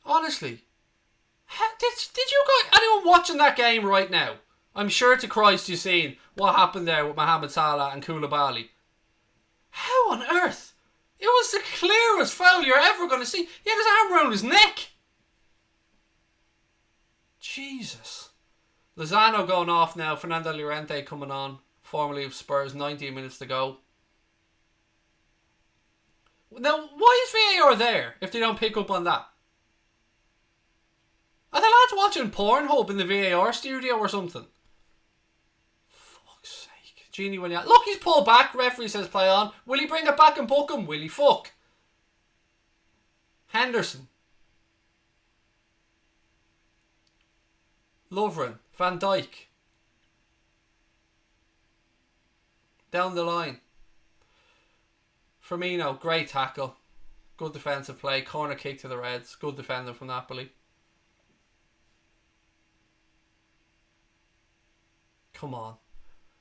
Honestly, did you guys, anyone watching that game right now? I'm sure to Christ you've seen what happened there with Mohamed Salah and Koulibaly. How on earth? It was the clearest foul you're ever going to see. He had his arm around his neck. Jesus. Lozano going off now. Fernando Llorente coming on. Formerly of Spurs. 19 minutes to go. Now, why is VAR there if they don't pick up on that? Are the lads watching Pornhub in the VAR studio or something? Fuck's sake. Genie Willian. Look, he's pulled back. Referee says play on. Will he bring it back and book him? Will he? Fuck. Henderson. Lovren. Van Dijk. Down the line. Firmino. Great tackle. Good defensive play. Corner kick to the Reds. Good defender from Napoli. Come on.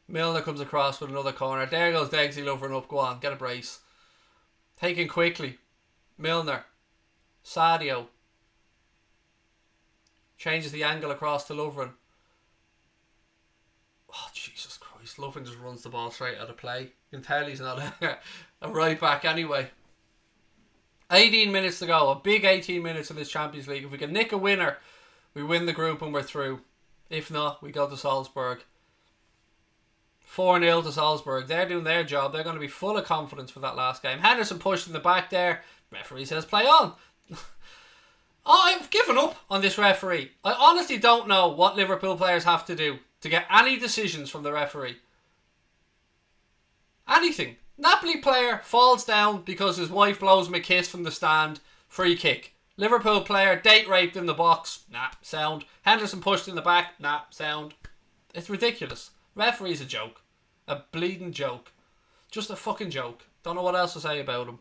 Milner comes across with another corner. There goes Degsy Lovren up. Go on, get a brace. Taken quickly. Milner. Sadio. Changes the angle across to Lovren. Oh, Jesus Christ. Lovren just runs the ball straight out of play. You can tell he's not a right back anyway. 18 minutes to go. A big 18 minutes in this Champions League. If we can nick a winner, we win the group and we're through. If not, we go to Salzburg. 4-0 to Salzburg. They're doing their job. They're going to be full of confidence for that last game. Henderson pushed in the back there. Referee says play on. I've given up on this referee. I honestly don't know what Liverpool players have to do to get any decisions from the referee. Anything. Napoli player falls down because his wife blows him a kiss from the stand. Free kick. Liverpool player date raped in the box. Nah, sound. Henderson pushed in the back. Nah, sound. It's ridiculous. Referee's a joke. A bleeding joke. Just a fucking joke. Don't know what else to say about him.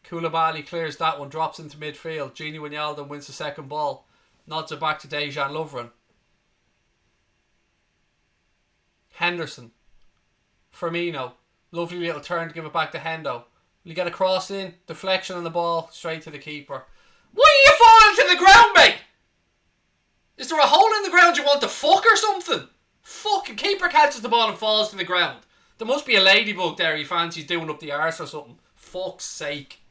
Koulibaly clears that one, drops into midfield. Gini Wijnaldum wins the second ball. Nods it back to Dejan Lovren. Henderson. Firmino. Lovely little turn to give it back to Hendo. Will he get a cross in? Deflection on the ball. Straight to the keeper. Why are you falling to the ground, mate? Is there a hole in the ground you want to fuck or something? Fucking keeper catches the ball and falls to the ground. There must be a ladybug there he fancies doing up the arse or something. Fuck's sake.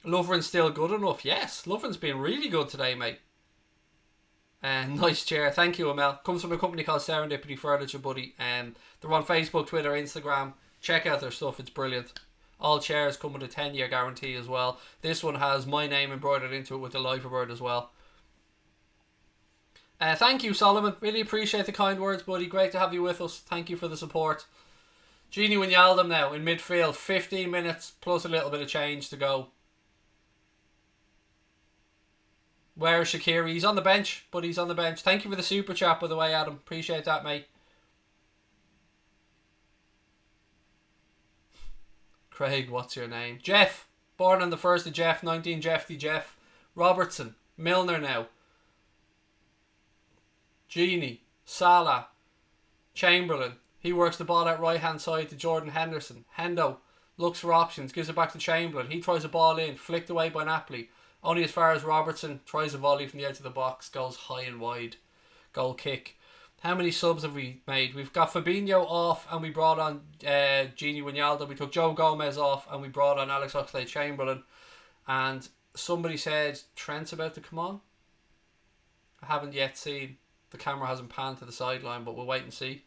Lovren's still good enough. Yes, Lovren's been really good today, mate. Nice chair. Thank you, Amel. Comes from a company called Serendipity Furniture, buddy. They're on Facebook, Twitter, Instagram. Check out their stuff. It's brilliant. All chairs come with a 10-year guarantee as well. This one has my name embroidered into it with the lifer bird as well. Thank you, Solomon. Really appreciate the kind words, buddy. Great to have you with us. Thank you for the support. Gini Wijnaldum now in midfield. 15 minutes plus a little bit of change to go. Where's Shaqiri? He's on the bench, but he's on the bench. Thank you for the super chat, by the way, Adam. Appreciate that, mate. Craig, what's your name? Jeff. Born on the 1st of Jeff, 19 Jeff the Jeff. Robertson. Milner now. Gini. Salah. Chamberlain. He works the ball out right hand side to Jordan Henderson. Hendo looks for options, gives it back to Chamberlain. He tries a ball in, flicked away by Napoli. Only as far as Robertson tries a volley from the edge of the box, goes high and wide. Goal kick. How many subs have we made? We've got Fabinho off and we brought on Gini Wijnaldum. We took Joe Gomez off and we brought on Alex Oxlade-Chamberlain. And somebody said Trent's about to come on. I haven't yet seen. The camera hasn't panned to the sideline, but we'll wait and see.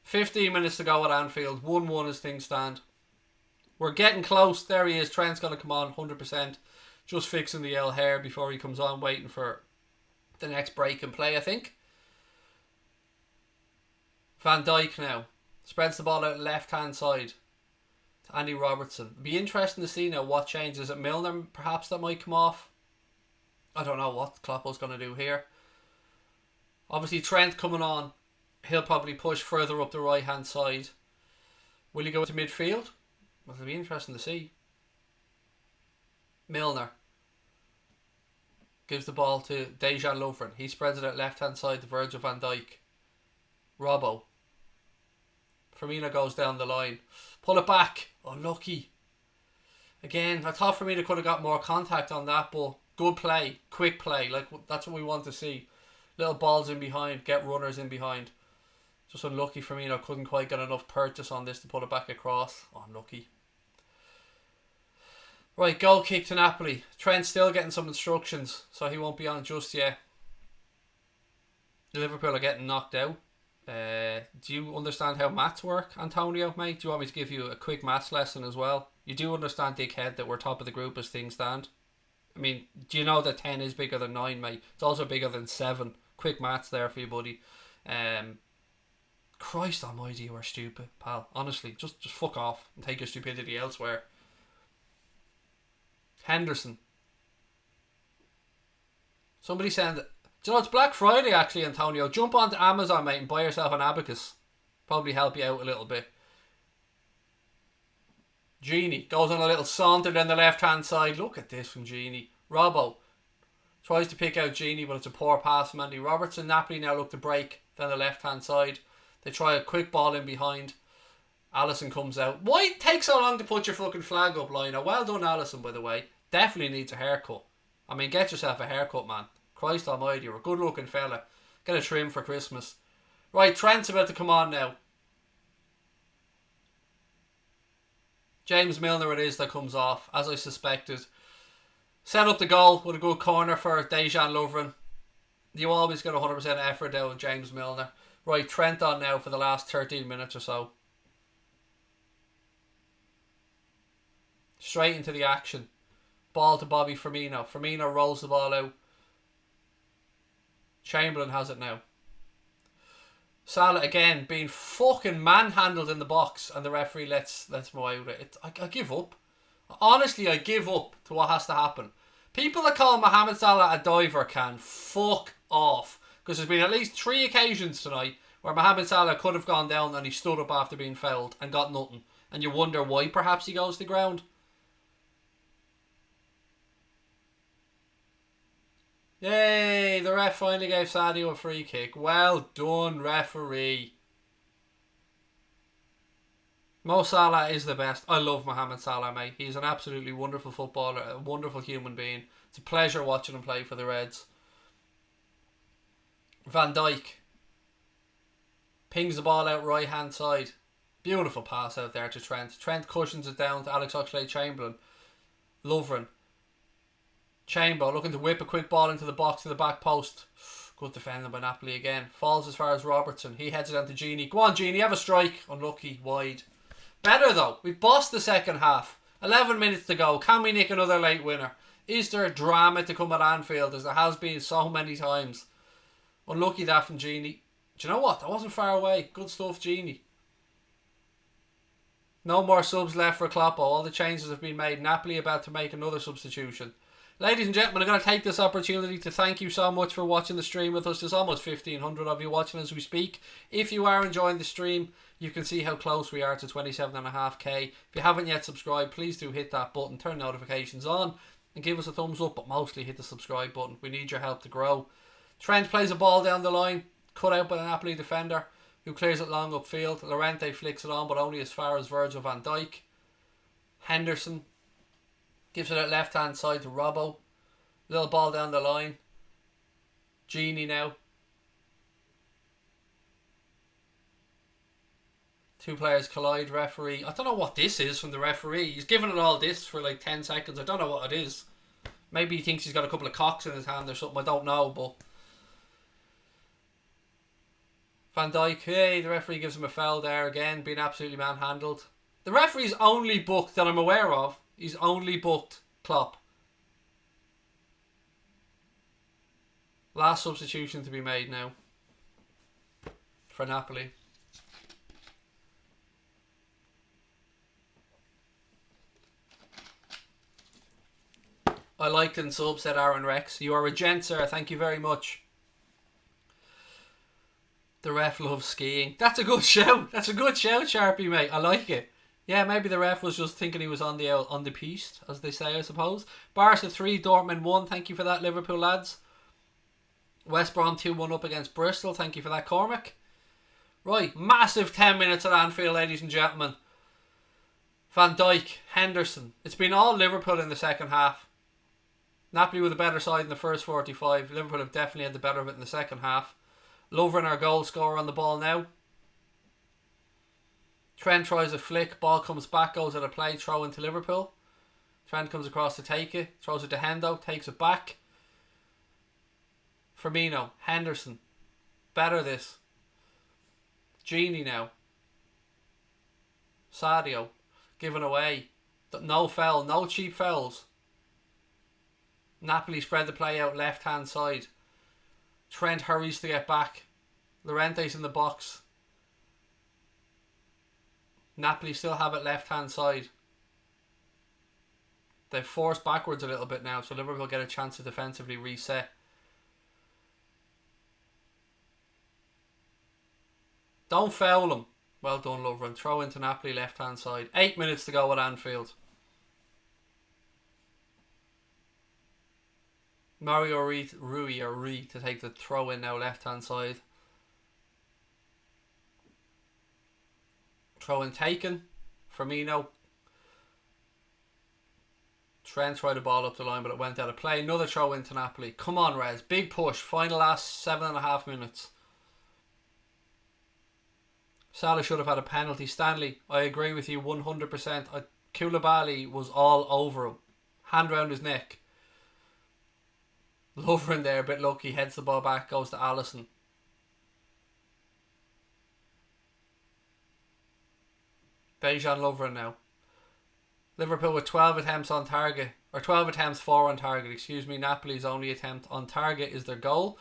15 minutes to go at Anfield. 1-1 as things stand. We're getting close. There he is. Trent's going to come on 100%. Just fixing the L hair before he comes on, waiting for the next break and play, I think. Van Dijk now. Spreads the ball out left hand side to Andy Robertson. It'll be interesting to see now what changes. Is it Milner perhaps that might come off? I don't know what Kloppo's going to do here. Obviously Trent coming on. He'll probably push further up the right hand side. Will he go to midfield? Well, it'll be interesting to see. Milner gives the ball to Dejan Lovren. He spreads it out left hand side to Virgil van Dijk. Robbo. Firmino goes down the line. Pull it back. Unlucky. Again, I thought Firmino could have got more contact on that, but good play. Quick play. Like, that's what we want to see. Little balls in behind. Get runners in behind. Just unlucky Firmino couldn't quite get enough purchase on this to pull it back across. Unlucky. Right, goal kick to Napoli. Trent's still getting some instructions, so he won't be on just yet. Liverpool are getting knocked out. Do you understand how maths work, Antonio, mate? Do you want me to give you a quick maths lesson as well? You do understand, dickhead, that we're top of the group as things stand? I mean, do you know that 10 is bigger than 9, mate? It's also bigger than 7. Quick maths there for you, buddy. Christ almighty, you are stupid, pal. Honestly, just fuck off and take your stupidity elsewhere. Henderson. Somebody said, do you know, it's Black Friday actually, Antonio. Jump onto Amazon, mate, and buy yourself an abacus. Probably help you out a little bit. Gini goes on a little saunter down the left hand side. Look at this from Gini. Robbo tries to pick out Gini, but it's a poor pass from Andy Robertson. Napoli now look to break down the left hand side. They try a quick ball in behind. Alisson comes out. Why take so long to put your fucking flag up, Lionel? Well done, Alisson, by the way. Definitely needs a haircut. I mean, get yourself a haircut, man. Christ almighty, you're a good looking fella. Get a trim for Christmas. Right, Trent's about to come on now. James Milner it is that comes off, as I suspected. Set up the goal with a good corner for Dejan Lovren. You always get 100% effort out of James Milner. Right, Trent on now for the last 13 minutes or so. Straight into the action. Ball to Bobby Firmino. Firmino rolls the ball out. Chamberlain has it now. Salah again being fucking manhandled in the box, and the referee lets him away with it. I give up. Honestly, I give up to what has to happen. People that call Mohamed Salah a diver can fuck off, because there's been at least 3 occasions tonight where Mohamed Salah could have gone down and he stood up after being fouled and got nothing, and you wonder why perhaps he goes to the ground. Yay, the ref finally gave Sadio a free kick. Well done, referee. Mo Salah is the best. I love Mohamed Salah, mate. He's an absolutely wonderful footballer, a wonderful human being. It's a pleasure watching him play for the Reds. Van Dijk pings the ball out right hand side. Beautiful pass out there to Trent. Trent cushions it down to Alex Oxlade-Chamberlain. Lovren. Chamber looking to whip a quick ball into the box to the back post. Good defending by Napoli again. Falls as far as Robertson. He heads it down to Gini. Go on, Gini, have a strike. Unlucky, wide. Better though. We've bossed the second half. 11 minutes to go. Can we nick another late winner? Is there drama to come at Anfield, as there has been so many times? Unlucky that from Gini. Do you know what? That wasn't far away. Good stuff, Gini. No more subs left for Klopp. All the changes have been made. Napoli about to make another substitution. Ladies and gentlemen, I'm going to take this opportunity to thank you so much for watching the stream with us. There's almost 1,500 of you watching as we speak. If you are enjoying the stream, you can see how close we are to 27.5k. If you haven't yet subscribed, please do hit that button, turn notifications on, and give us a thumbs up, but mostly hit the subscribe button. We need your help to grow. Trent plays a ball down the line, cut out by the Napoli defender, who clears it long upfield. Llorente flicks it on, but only as far as Virgil van Dijk. Henderson gives it at left hand side to Robbo. Little ball down the line. Gini now. 2 players collide. Referee. I don't know what this is from the referee. He's giving it all this for like 10 seconds. I don't know what it is. Maybe he thinks he's got a couple of cocks in his hand or something. I don't know, but Van Dijk, hey, the referee gives him a foul there again, being absolutely manhandled. The referee's only booked, that I'm aware of, he's only booked Klopp. Last substitution to be made now for Napoli. I liked and sub, said Aaron Rex. You are a gent, sir. Thank you very much. The ref loves skiing. That's a good shout. That's a good shout, Sharpie, mate. I like it. Yeah, maybe the ref was just thinking he was on the piste, as they say, I suppose. Barca 3, Dortmund 1. Thank you for that, Liverpool lads. West Brom 2-1 up against Bristol. Thank you for that, Cormac. Right, massive 10 minutes at Anfield, ladies and gentlemen. Van Dijk, Henderson. It's been all Liverpool in the second half. Napoli with a better side in the first 45. Liverpool have definitely had the better of it in the second half. Lovren, our goal scorer, on the ball now. Trent tries a flick. Ball comes back, goes at a play, throw into Liverpool. Trent comes across to take it. Throws it to Hendo, takes it back. Firmino, Henderson. Better this. Gini now. Sadio. Given away. No foul. No cheap fouls. Napoli spread the play out left hand side. Trent hurries to get back. Llorente's in the box. Napoli still have it left hand side. They've forced backwards a little bit now, so Liverpool get a chance to defensively reset. Don't foul him. Well done, Lovren. Throw into Napoli left hand side. 8 minutes to go at Anfield. Mario Rui to take the throw in now left hand side. Throw in taken. Firmino. Trent tried the ball up the line, but it went out of play. Another throw into Napoli. Come on, Rez. Big push. Final last 7.5 minutes. Salah should have had a penalty. Stanley, I agree with you 100%. Koulibaly was all over him. Hand round his neck. Lovren there, a bit lucky. Heads the ball back. Goes to Alisson. Dejan Lovren now. Liverpool with 12 attempts on target. Or 12 attempts for on target, excuse me. Napoli's only attempt on target is their goal.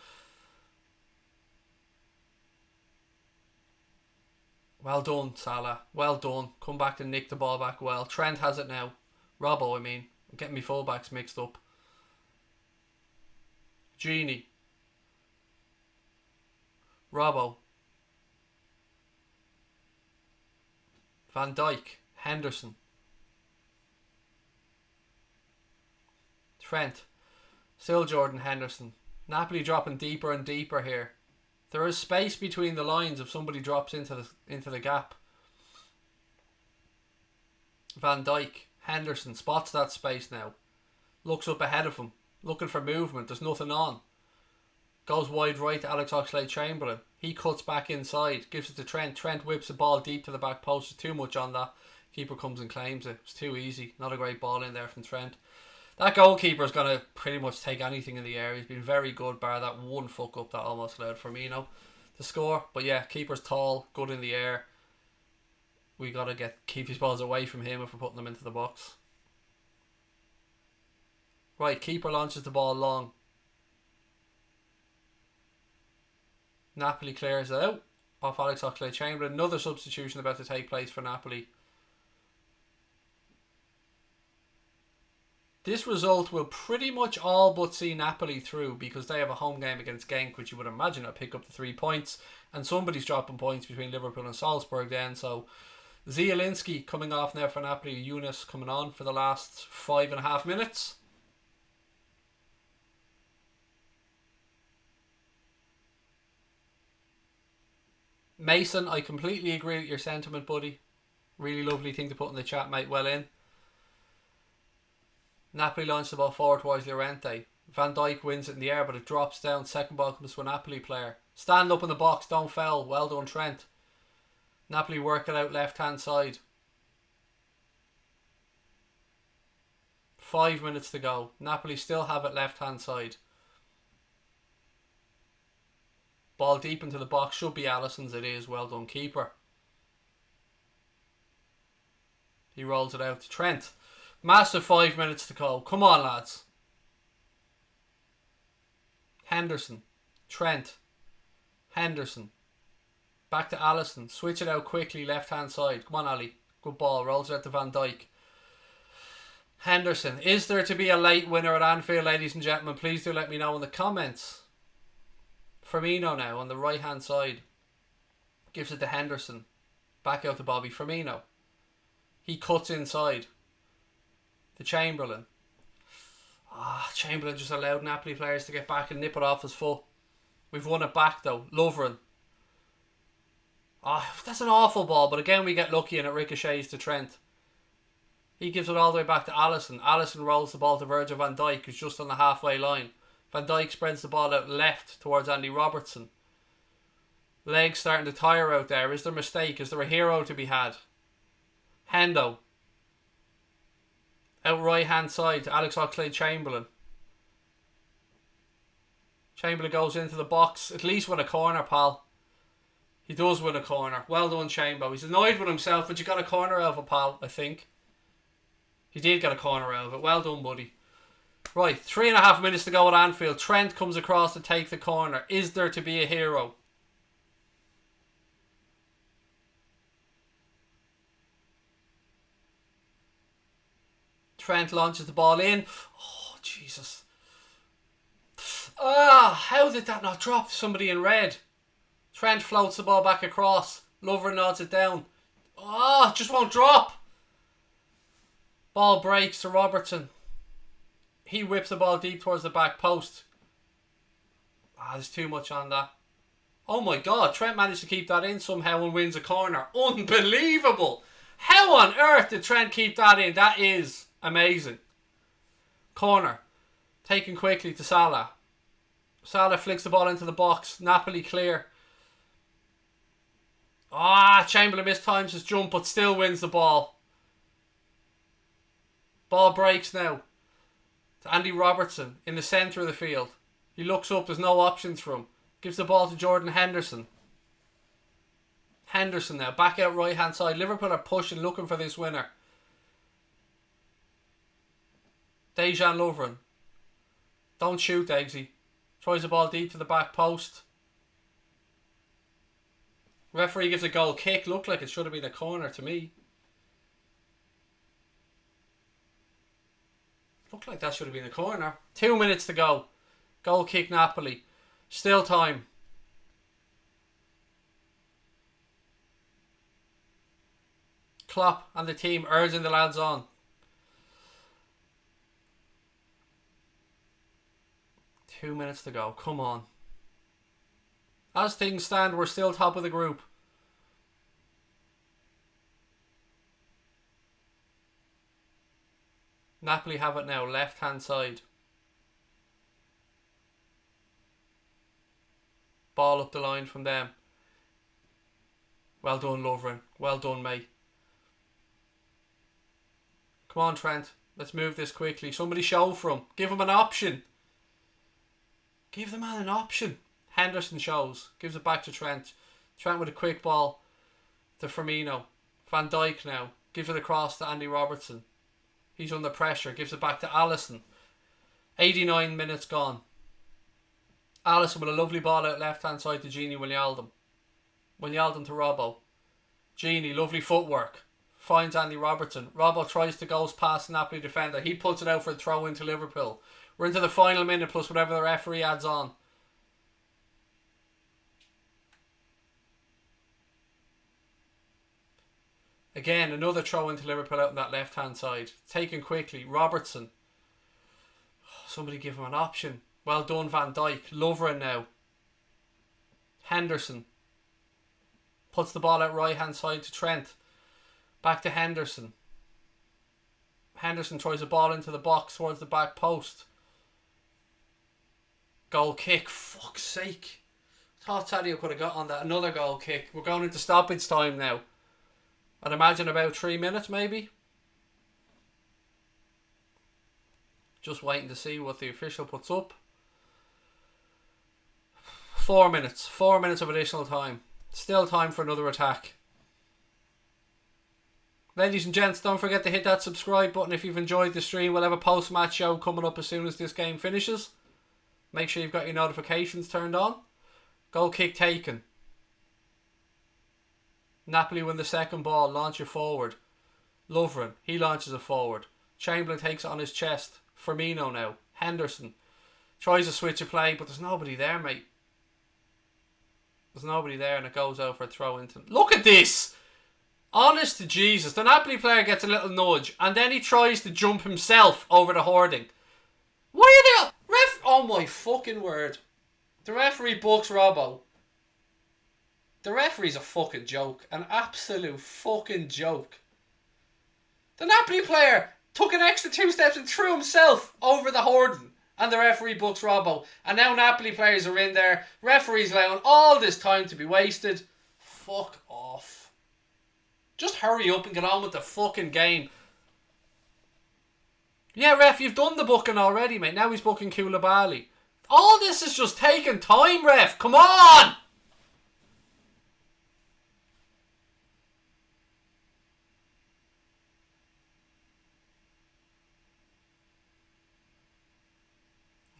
Well done, Salah. Well done. Come back and nick the ball back well. Trent has it now. Robbo, I mean. I'm getting my fullbacks mixed up. Genie. Robbo. Van Dijk. Henderson. Trent. Still Jordan Henderson. Napoli dropping deeper and deeper here. There is space between the lines if somebody drops into the gap. Van Dijk. Henderson spots that space now. Looks up ahead of him. Looking for movement. There's nothing on. Goes wide right to Alex Oxlade-Chamberlain. He cuts back inside. Gives it to Trent. Trent whips the ball deep to the back post. There's too much on that. Keeper comes and claims it. It's too easy. Not a great ball in there from Trent. That goalkeeper is going to pretty much take anything in the air. He's been very good, bar that one fuck up that almost allowed Firmino to score. But yeah, keeper's tall, good in the air. We got to keep his balls away from him if we're putting them into the box. Right, keeper launches the ball long. Napoli clears it out off Alex Oxlade-Chamberlain. Another substitution about to take place for Napoli. This result will pretty much all but see Napoli through because they have a home game against Genk, which you would imagine will pick up the 3 points. And somebody's dropping points between Liverpool and Salzburg then. So Zielinski coming off now for Napoli. Yunus coming on for the last 5.5 minutes. Mason, I completely agree with your sentiment, buddy. Really lovely thing to put in the chat, mate. Well in. Napoli launched the ball forward towards Llorente. Van Dijk wins it in the air, but it drops down. Second ball comes to a Napoli player. Stand up in the box, don't foul. Well done, Trent. Napoli work it out left hand side. 5 minutes to go. Napoli still have it left hand side. Ball deep into the box. Should be Alisson's. It is. Well done, keeper. He rolls it out to Trent. Massive 5 minutes to go. Come on, lads. Henderson. Trent. Henderson. Back to Alisson. Switch it out quickly. Left hand side. Come on, Ali. Good ball. Rolls it out to Van Dijk. Henderson. Is there to be a late winner at Anfield, ladies and gentlemen? Please do let me know in the comments. Firmino now on the right hand side. Gives it to Henderson. Back out to Bobby Firmino. He cuts inside. To Chamberlain. Chamberlain just allowed Napoli players to get back and nip it off his foot. We've won it back though. Lovren. That's an awful ball, but again we get lucky and it ricochets to Trent. He gives it all the way back to Alisson. Alisson rolls the ball to Virgil Van Dijk, who's just on the halfway line. Van Dijk spreads the ball out left towards Andy Robertson. Legs starting to tire out there. Is there a mistake? Is there a hero to be had? Hendo. Out right hand side to Alex Oxlade-Chamberlain. Chamberlain goes into the box. At least win a corner, pal. He does win a corner. Well done, Chambo. He's annoyed with himself, but you got a corner out of it, pal, I think. He did get a corner out of it. Well done, buddy. Right, 3.5 minutes to go at Anfield. Trent comes across to take the corner. Is there to be a hero? Trent launches the ball in. Oh, Jesus. How did that not drop somebody in red? Trent floats the ball back across. Lovren nods it down. Just won't drop. Ball breaks to Robertson. He whips the ball deep towards the back post. There's too much on that. Oh my God, Trent managed to keep that in somehow and wins a corner. Unbelievable. How on earth did Trent keep that in? That is amazing. Corner. Taken quickly to Salah. Salah flicks the ball into the box. Napoli clear. Chamberlain mistimes his jump but still wins the ball. Ball breaks now to Andy Robertson in the centre of the field. He looks up, there's no options for him. Gives the ball to Jordan Henderson. Henderson now, back out right hand side. Liverpool are pushing, looking for this winner. Dejan Lovren. Don't shoot, Eggsy. Tries the ball deep to the back post. Referee gives a goal kick. Looked like it should have been a corner to me. Looked like that should have been a corner. 2 minutes to go. Goal kick Napoli. Still time. Klopp and the team urging the lads on. Two minutes to go. Come on. As things stand, we're still top of the group. Napoli have it now, left hand side. Ball up the line from them. Well done, Lovren. Well done, mate. Come on, Trent. Let's move this quickly. Somebody show for him. Give him an option. Give the man an option. Henderson shows. Gives it back to Trent. Trent with a quick ball to Firmino. Van Dijk now. Gives it across to Andy Robertson. He's under pressure. Gives it back to Alisson. 89 minutes gone. Alisson with a lovely ball out left hand side to Gini Wijnaldum. Wijnaldum to Robbo. Gini, lovely footwork. Finds Andy Robertson. Robbo tries to go past the Napoli defender. He puts it out for a throw into Liverpool. We're into the final minute plus whatever the referee adds on. Again, another throw into Liverpool out on that left hand side. Taken quickly. Robertson. Somebody give him an option. Well done, Van Dijk. Lovren now. Henderson. Puts the ball out right hand side to Trent. Back to Henderson. Henderson tries a ball into the box towards the back post. Goal kick. Fuck's sake. Thought Sadio could have got on that. Another goal kick. We're going into stoppage time now. I'd imagine about 3 minutes maybe. Just waiting to see what the official puts up. 4 minutes. 4 minutes of additional time. Still time for another attack. Ladies and gents, don't forget to hit that subscribe button if you've enjoyed the stream. We'll have a post-match show coming up as soon as this game finishes. Make sure you've got your notifications turned on. Goal kick taken. Napoli win the second ball, launch it forward. Lovren, he launches it forward. Chamberlain takes it on his chest. Firmino now. Henderson tries to switch a play, but there's nobody there, mate. There's nobody there and it goes out for a throw into... Look at this! Honest to Jesus, the Napoli player gets a little nudge and then he tries to jump himself over the hoarding. Why are they... Oh my fucking word. The referee books Robbo. The referee's a fucking joke. An absolute fucking joke. The Napoli player took an extra 2 steps and threw himself over the hoarding. And the referee books Robbo. And now Napoli players are in there. Referee's allowing all this time to be wasted. Fuck off. Just hurry up and get on with the fucking game. Yeah, ref, you've done the booking already, mate. Now he's booking Koulibaly. All this is just taking time, ref. Come on!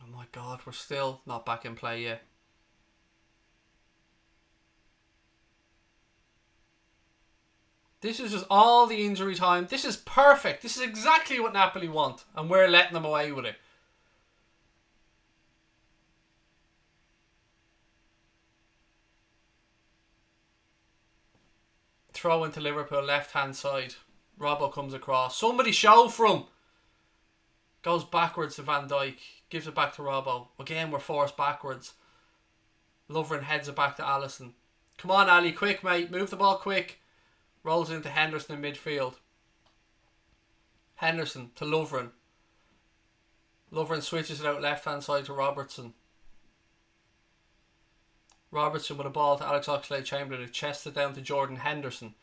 Oh my God, we're still not back in play yet. This is just all the injury time. This is perfect. This is exactly what Napoli want. And we're letting them away with it. Throw into Liverpool, left hand side. Robbo comes across. Somebody show for him. Goes backwards to Van Dijk. Gives it back to Robbo. Again, we're forced backwards. Lovren heads it back to Alisson. Come on, Ali, quick, mate. Move the ball quick. Rolls into Henderson in midfield. Henderson to Lovren. Lovren switches it out left-hand side to Robertson. Robertson with a ball to Alex Oxlade-Chamberlain, who chests it down to Jordan Henderson.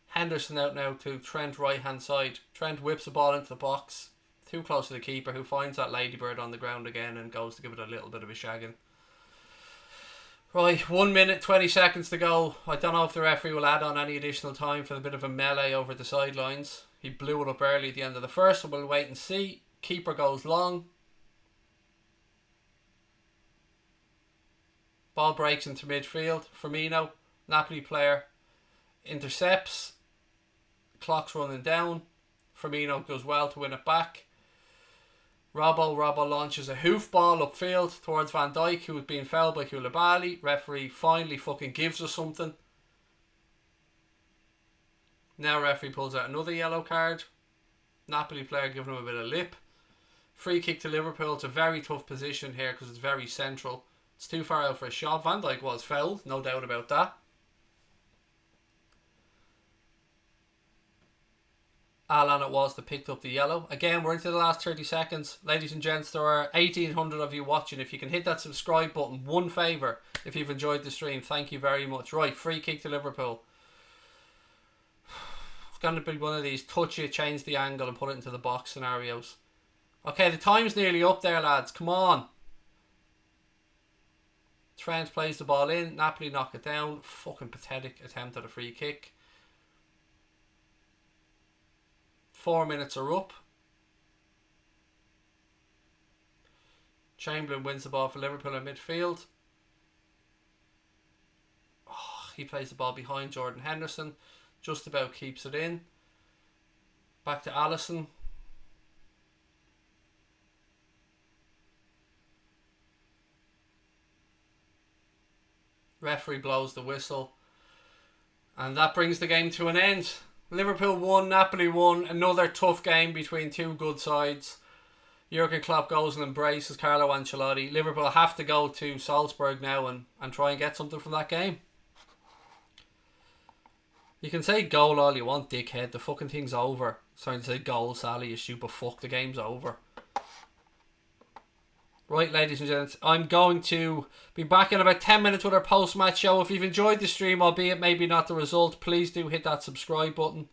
Henderson out now to Trent right-hand side. Trent whips the ball into the box. Too close to the keeper, who finds that ladybird on the ground again and goes to give it a little bit of a shagging. Right, 1 minute, 20 seconds to go. I don't know if the referee will add on any additional time for the bit of a melee over the sidelines. He blew it up early at the end of the first, so we'll wait and see. Keeper goes long. Ball breaks into midfield. Firmino, Napoli player, intercepts. Clock's running down. Firmino does well to win it back. Robbo launches a hoof ball upfield towards Van Dijk, who was being fouled by Koulibaly. Referee finally fucking gives us something. Now referee pulls out another yellow card. Napoli player giving him a bit of lip. Free kick to Liverpool. It's a very tough position here because it's very central. It's too far out for a shot. Van Dijk was fouled, no doubt about that. Alan it was that picked up the yellow. Again, we're into the last 30 seconds. Ladies and gents, there are 1,800 of you watching. If you can hit that subscribe button, one favour, if you've enjoyed the stream, thank you very much. Right, free kick to Liverpool. It's going to be one of these touch it, change the angle and put it into the box scenarios. Okay, the time's nearly up there, lads. Come on. Trent plays the ball in. Napoli knock it down. Fucking pathetic attempt at a free kick. 4 minutes are up. Chamberlain wins the ball for Liverpool in midfield. Oh, he plays the ball behind Jordan Henderson. Just about keeps it in. Back to Alisson. Referee blows the whistle. And that brings the game to an end. Liverpool won, Napoli won. Another tough game between two good sides. Jurgen Klopp goes and embraces Carlo Ancelotti. Liverpool have to go to Salzburg now and try and get something from that game. You can say goal all you want, dickhead. The fucking thing's over. Sorry to say goal, Sally, you stupid fuck. The game's over. Right, ladies and gents, I'm going to be back in about 10 minutes with our post-match show. If you've enjoyed the stream, albeit maybe not the result, please do hit that subscribe button.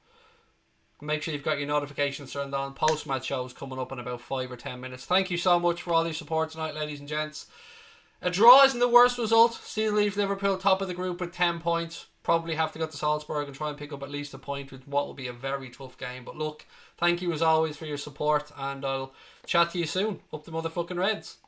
Make sure you've got your notifications turned on. Post-match show is coming up in about 5 or 10 minutes. Thank you so much for all your support tonight, ladies and gents. A draw isn't the worst result. Still leaves Liverpool top of the group with 10 points. Probably have to go to Salzburg and try and pick up at least a point with what will be a very tough game. But look, thank you as always for your support, and I'll chat to you soon. Up the motherfucking Reds.